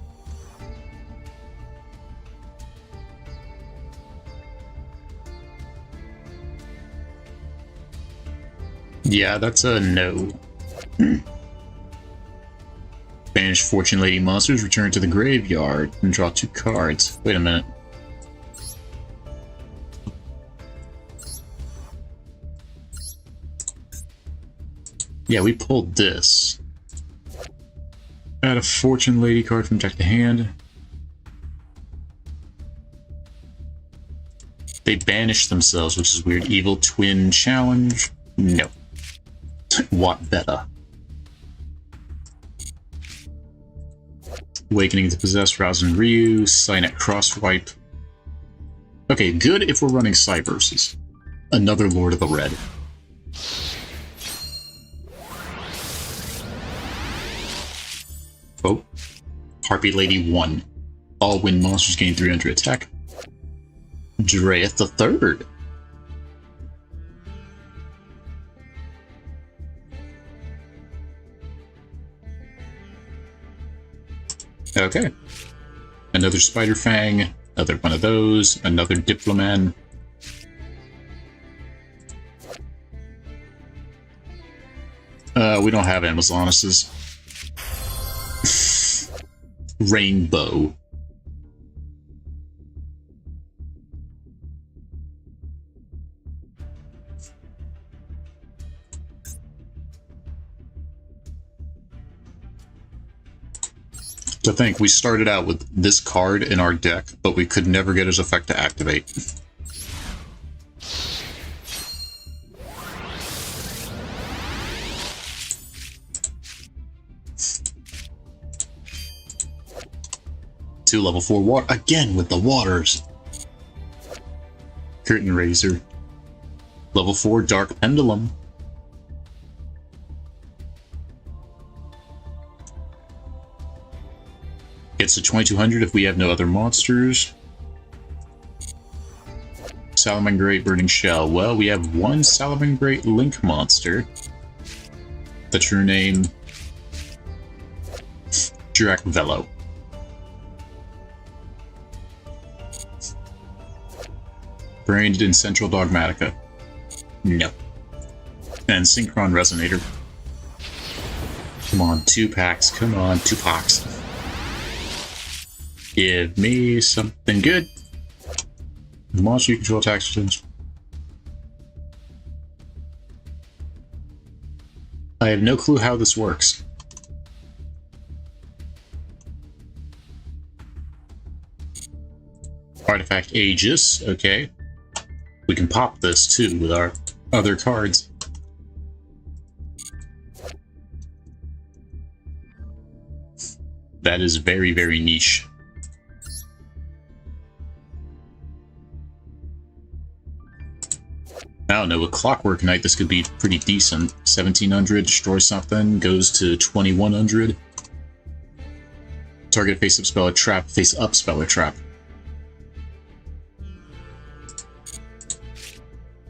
Yeah, that's a no. Banish Fortune Lady monsters, return to the graveyard, and draw 2 cards. Wait a minute. Yeah, we pulled this. Add a Fortune Lady card from deck to hand. They banished themselves, which is weird. Evil Twin Challenge? No. What better? Awakening to Possess, Rousing Ryu, Signet Crosswipe. Okay, good if we're running Cyberses. Another Lord of the Red. Oh, Harpy Lady 1. All wind monsters gain 300 attack. Dreyeth the Third. Okay. Another Spider Fang. Another one of those. Another Diploman. We don't have Amazonuses. Rainbow. To think, we started out with this card in our deck, but we could never get his effect to activate. Two level 4 water again with the waters. Curtain Raiser. Level 4 Dark Pendulum. Gets to 2200 if we have no other monsters. Salamangreat Burning Shell. Well, we have one Salamangreat Link monster. The true name... Drakvelo. Branded in Central Dogmatica. No. And Synchron Resonator. Come on, 2 packs. Come on, 2 packs. Give me something good. Monster you control attacks returns. I have no clue how this works. Artifact Aegis, okay. We can pop this too with our other cards. That is very, very niche. I don't know, with Clockwork Knight this could be pretty decent. 1700, destroy something, goes to 2100. Target face-up spell or trap, face-up spell or trap.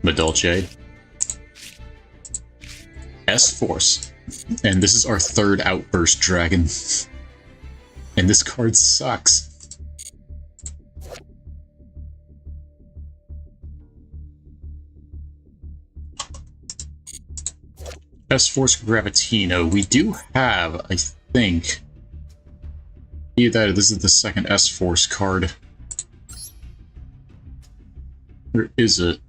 Madolche. S-Force. And this is our 3rd Outburst Dragon. And this card sucks. S-Force Gravitino. We do have, I think... Either that or this is the 2nd S-Force card. Where is it?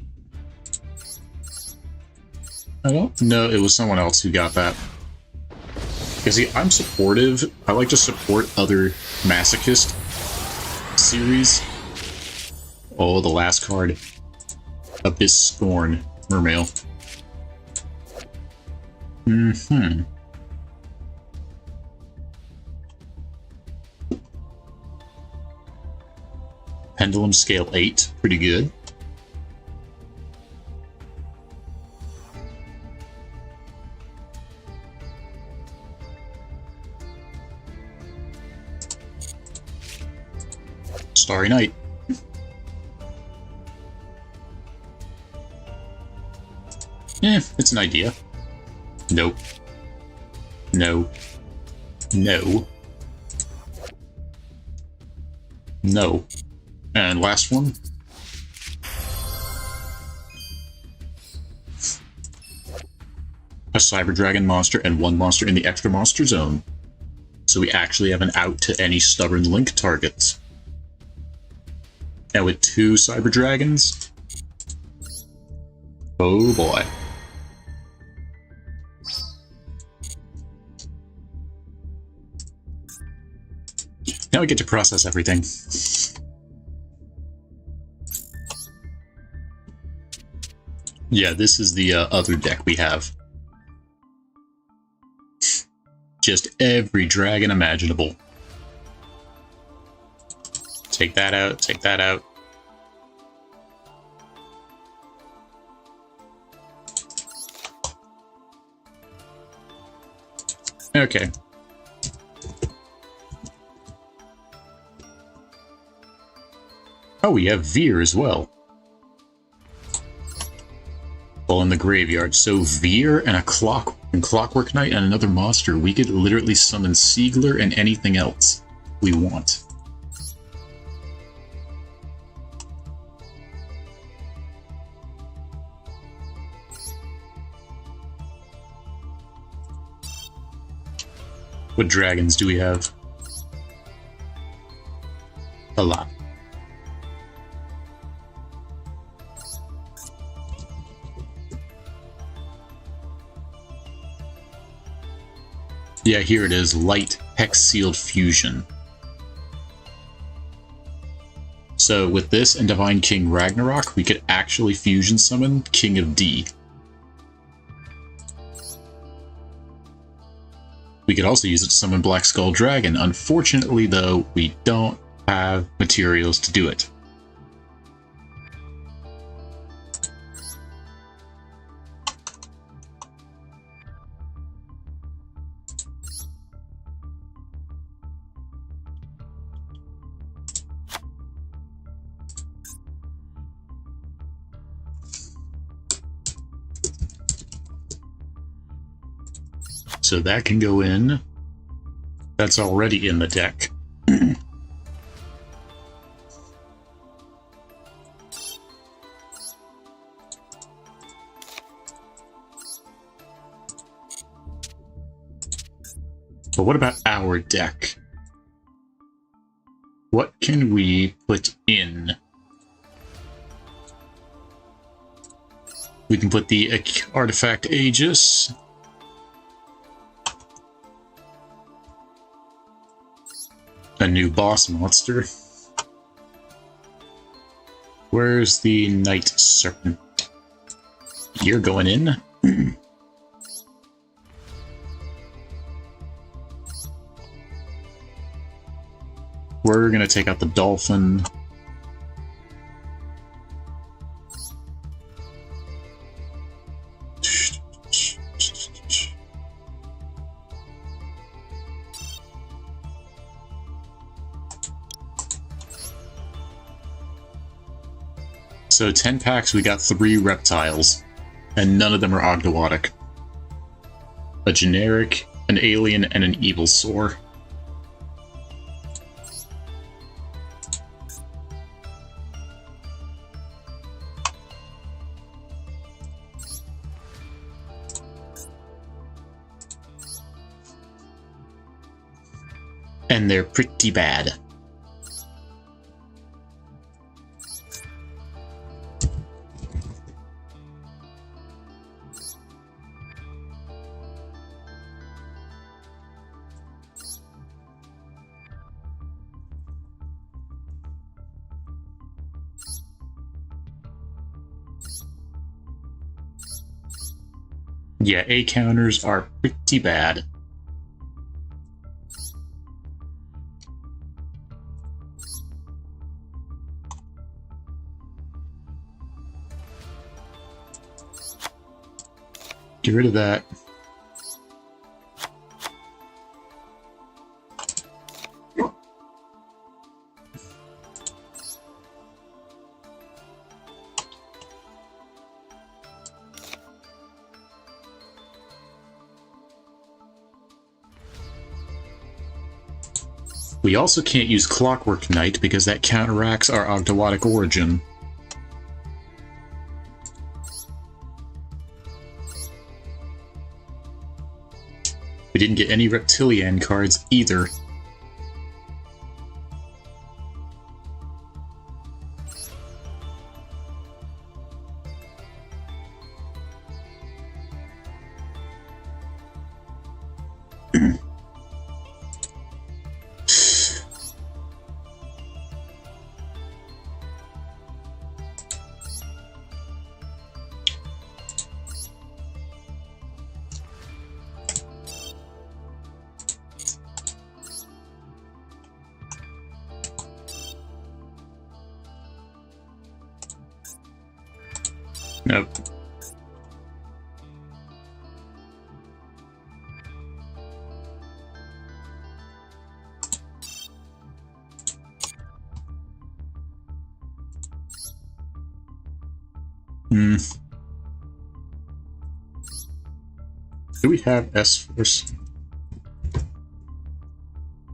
I don't know, it was someone else who got that. Because see, I'm supportive. I like to support other Masochist series. Oh, the last card. Abyss Scorn, Mermail. Pendulum Scale 8, pretty good. Starry Night. It's an idea. Nope. No. No. No. And last one. A Cyber Dragon monster and 1 monster in the extra monster zone. So we actually have an out to any stubborn Link targets. And with 2 Cyber Dragons? Oh boy. Now we get to process everything. Yeah, this is the other deck we have. Just every dragon imaginable. Take that out, take that out. Okay. Oh, we have Veer as well. All in the graveyard. So Veer and a Clockwork Knight and another monster. We could literally summon Siegler and anything else we want. What dragons do we have? A lot. Yeah, here it is. Light Hex Sealed Fusion. So with this and Divine King Ragnarok, we could actually fusion summon King of D. We could also use it to summon Black Skull Dragon. Unfortunately, though, we don't have materials to do it. So that can go in. That's already in the deck. But what about our deck? What can we put in? We can put the Artifact Aegis. A new boss monster. Where's the Night Serpent? You're going in. We're gonna take out the Dolphin. So 10 packs, we got 3 reptiles, and none of them are Ogdoadic. A generic, an alien, and an evil soar. And they're pretty bad. Yeah, A counters are pretty bad. Get rid of that. We also can't use Clockwork Knight because that counteracts our Ogdoadic origin. We didn't get any Reptilian cards either. Nope. Do we have S-Force?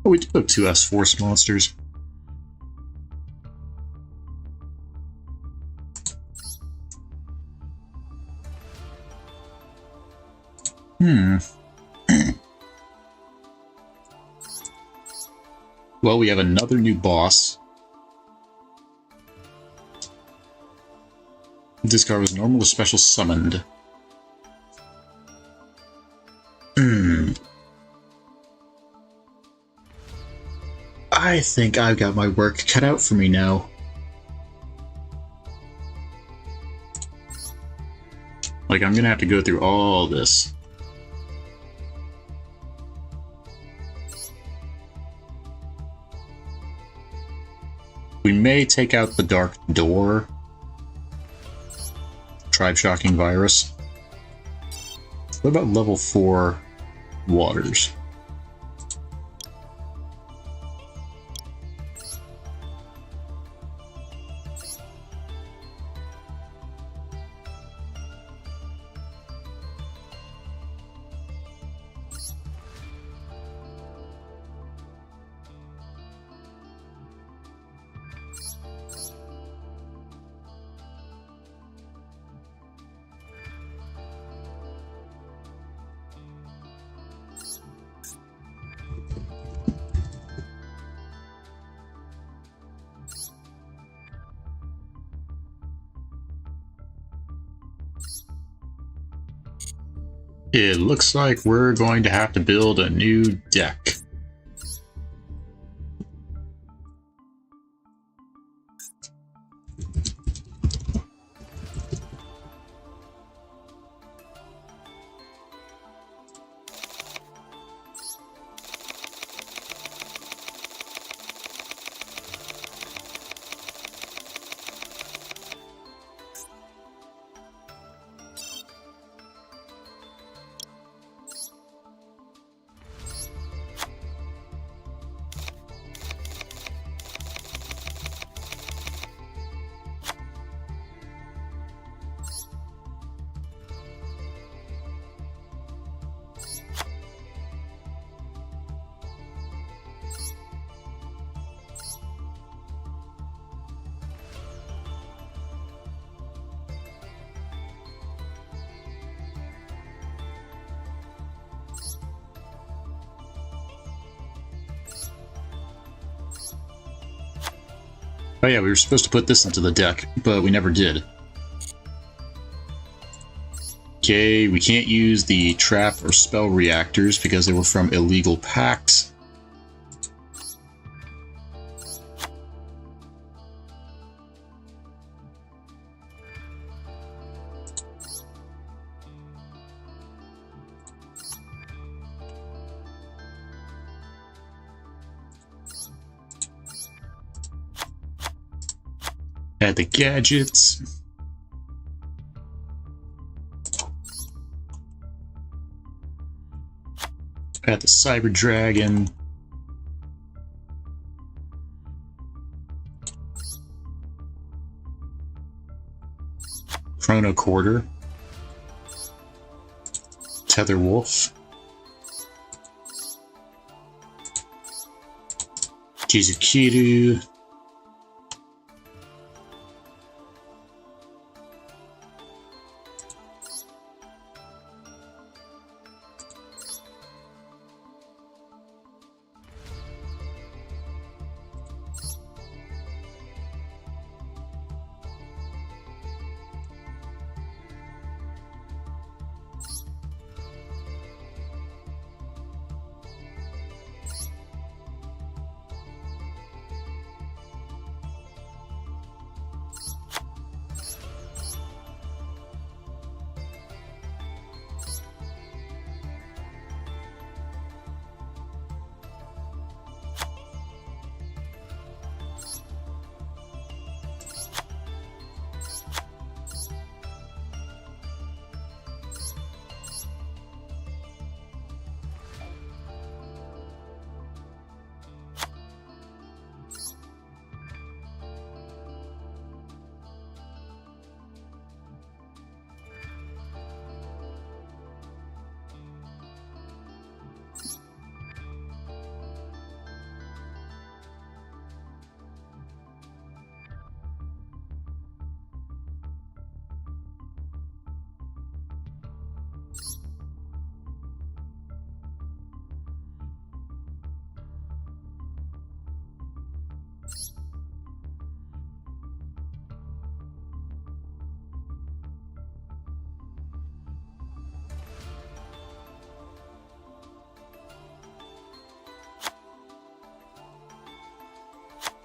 Oh, we do have 2 S-Force monsters. Well, we have another new boss. This card was normal or special summoned. I think I've got my work cut out for me now. Like, I'm gonna have to go through all this. We may take out the Dark Door. Tribe Shocking Virus. What about level 4 Waters? It looks like we're going to have to build a new deck. Oh yeah, we were supposed to put this into the deck, but we never did. Okay, we can't use the trap or spell reactors because they were from illegal pacts. Add the gadgets. Add the Cyber Dragon. Chrono Quarter. Tether Wolf. Jizukiru.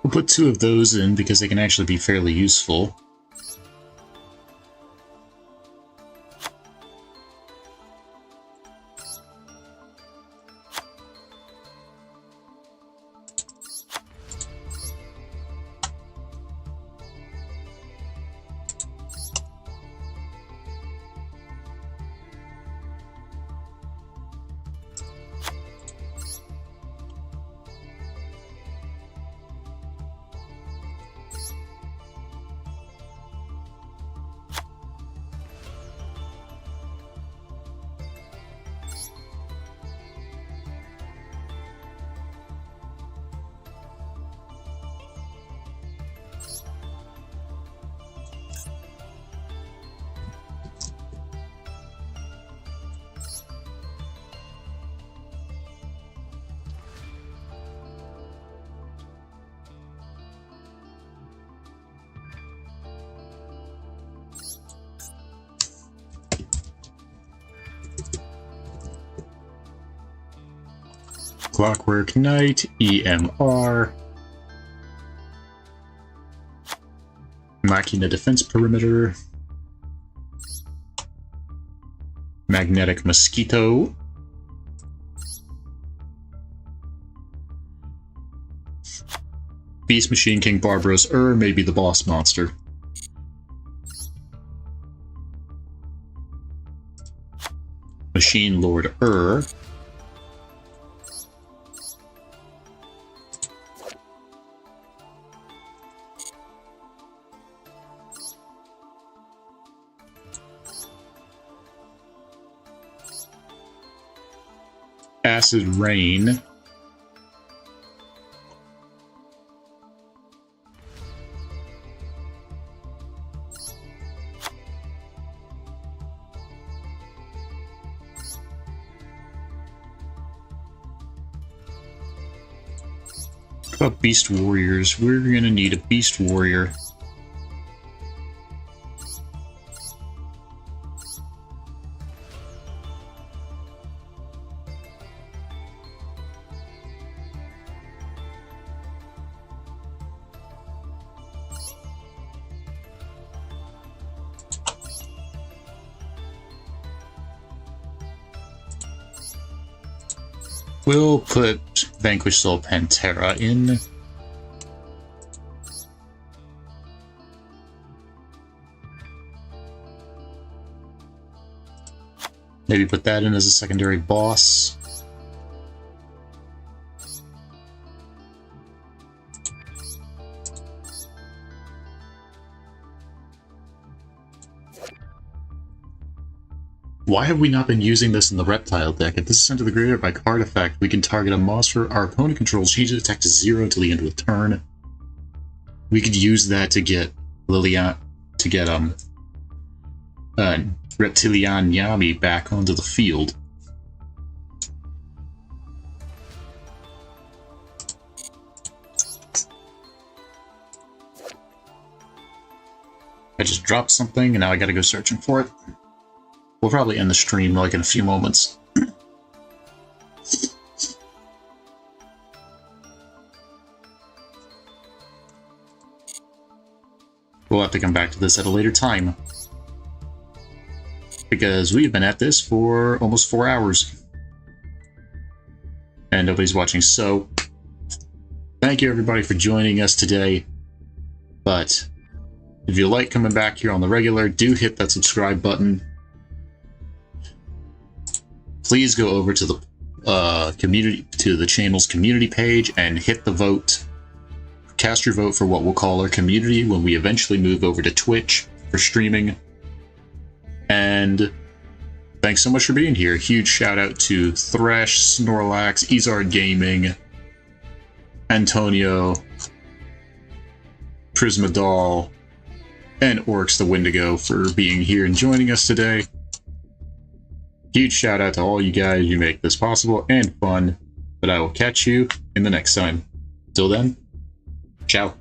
We'll put 2 of those in because they can actually be fairly useful. Clockwork Knight, EMR, Machina Defense Perimeter, Magnetic Mosquito, Beast Machine King Barbaros may be the boss monster. Machine Lord Acid Rain, what about Beast Warriors? We're gonna need a Beast Warrior. We'll put Vanquish Soul Pantera in. Maybe put that in as a secondary boss. Why have we not been using this in the Reptile deck? If this is sent to the graveyard by card effect, we can target a monster our opponent controls, change its attack to 0 until the end of the turn. We could use that to get Reptilian Yami back onto the field. I just dropped something and now I gotta go searching for it. We'll probably end the stream like in a few moments. We'll have to come back to this at a later time, because we've been at this for almost 4 hours. And nobody's watching, so thank you everybody for joining us today. But if you like coming back here on the regular, do hit that subscribe button. Please go over to the the channel's community page and hit the vote. Cast your vote for what we'll call our community when we eventually move over to Twitch for streaming. And thanks so much for being here. Huge shout out to Thresh, Snorlax, Izard Gaming, Antonio, Prismadoll, and Oryx the Wendigo for being here and joining us today. Huge shout out to all you guys. You make this possible and fun. But I will catch you in the next time. Till then, ciao.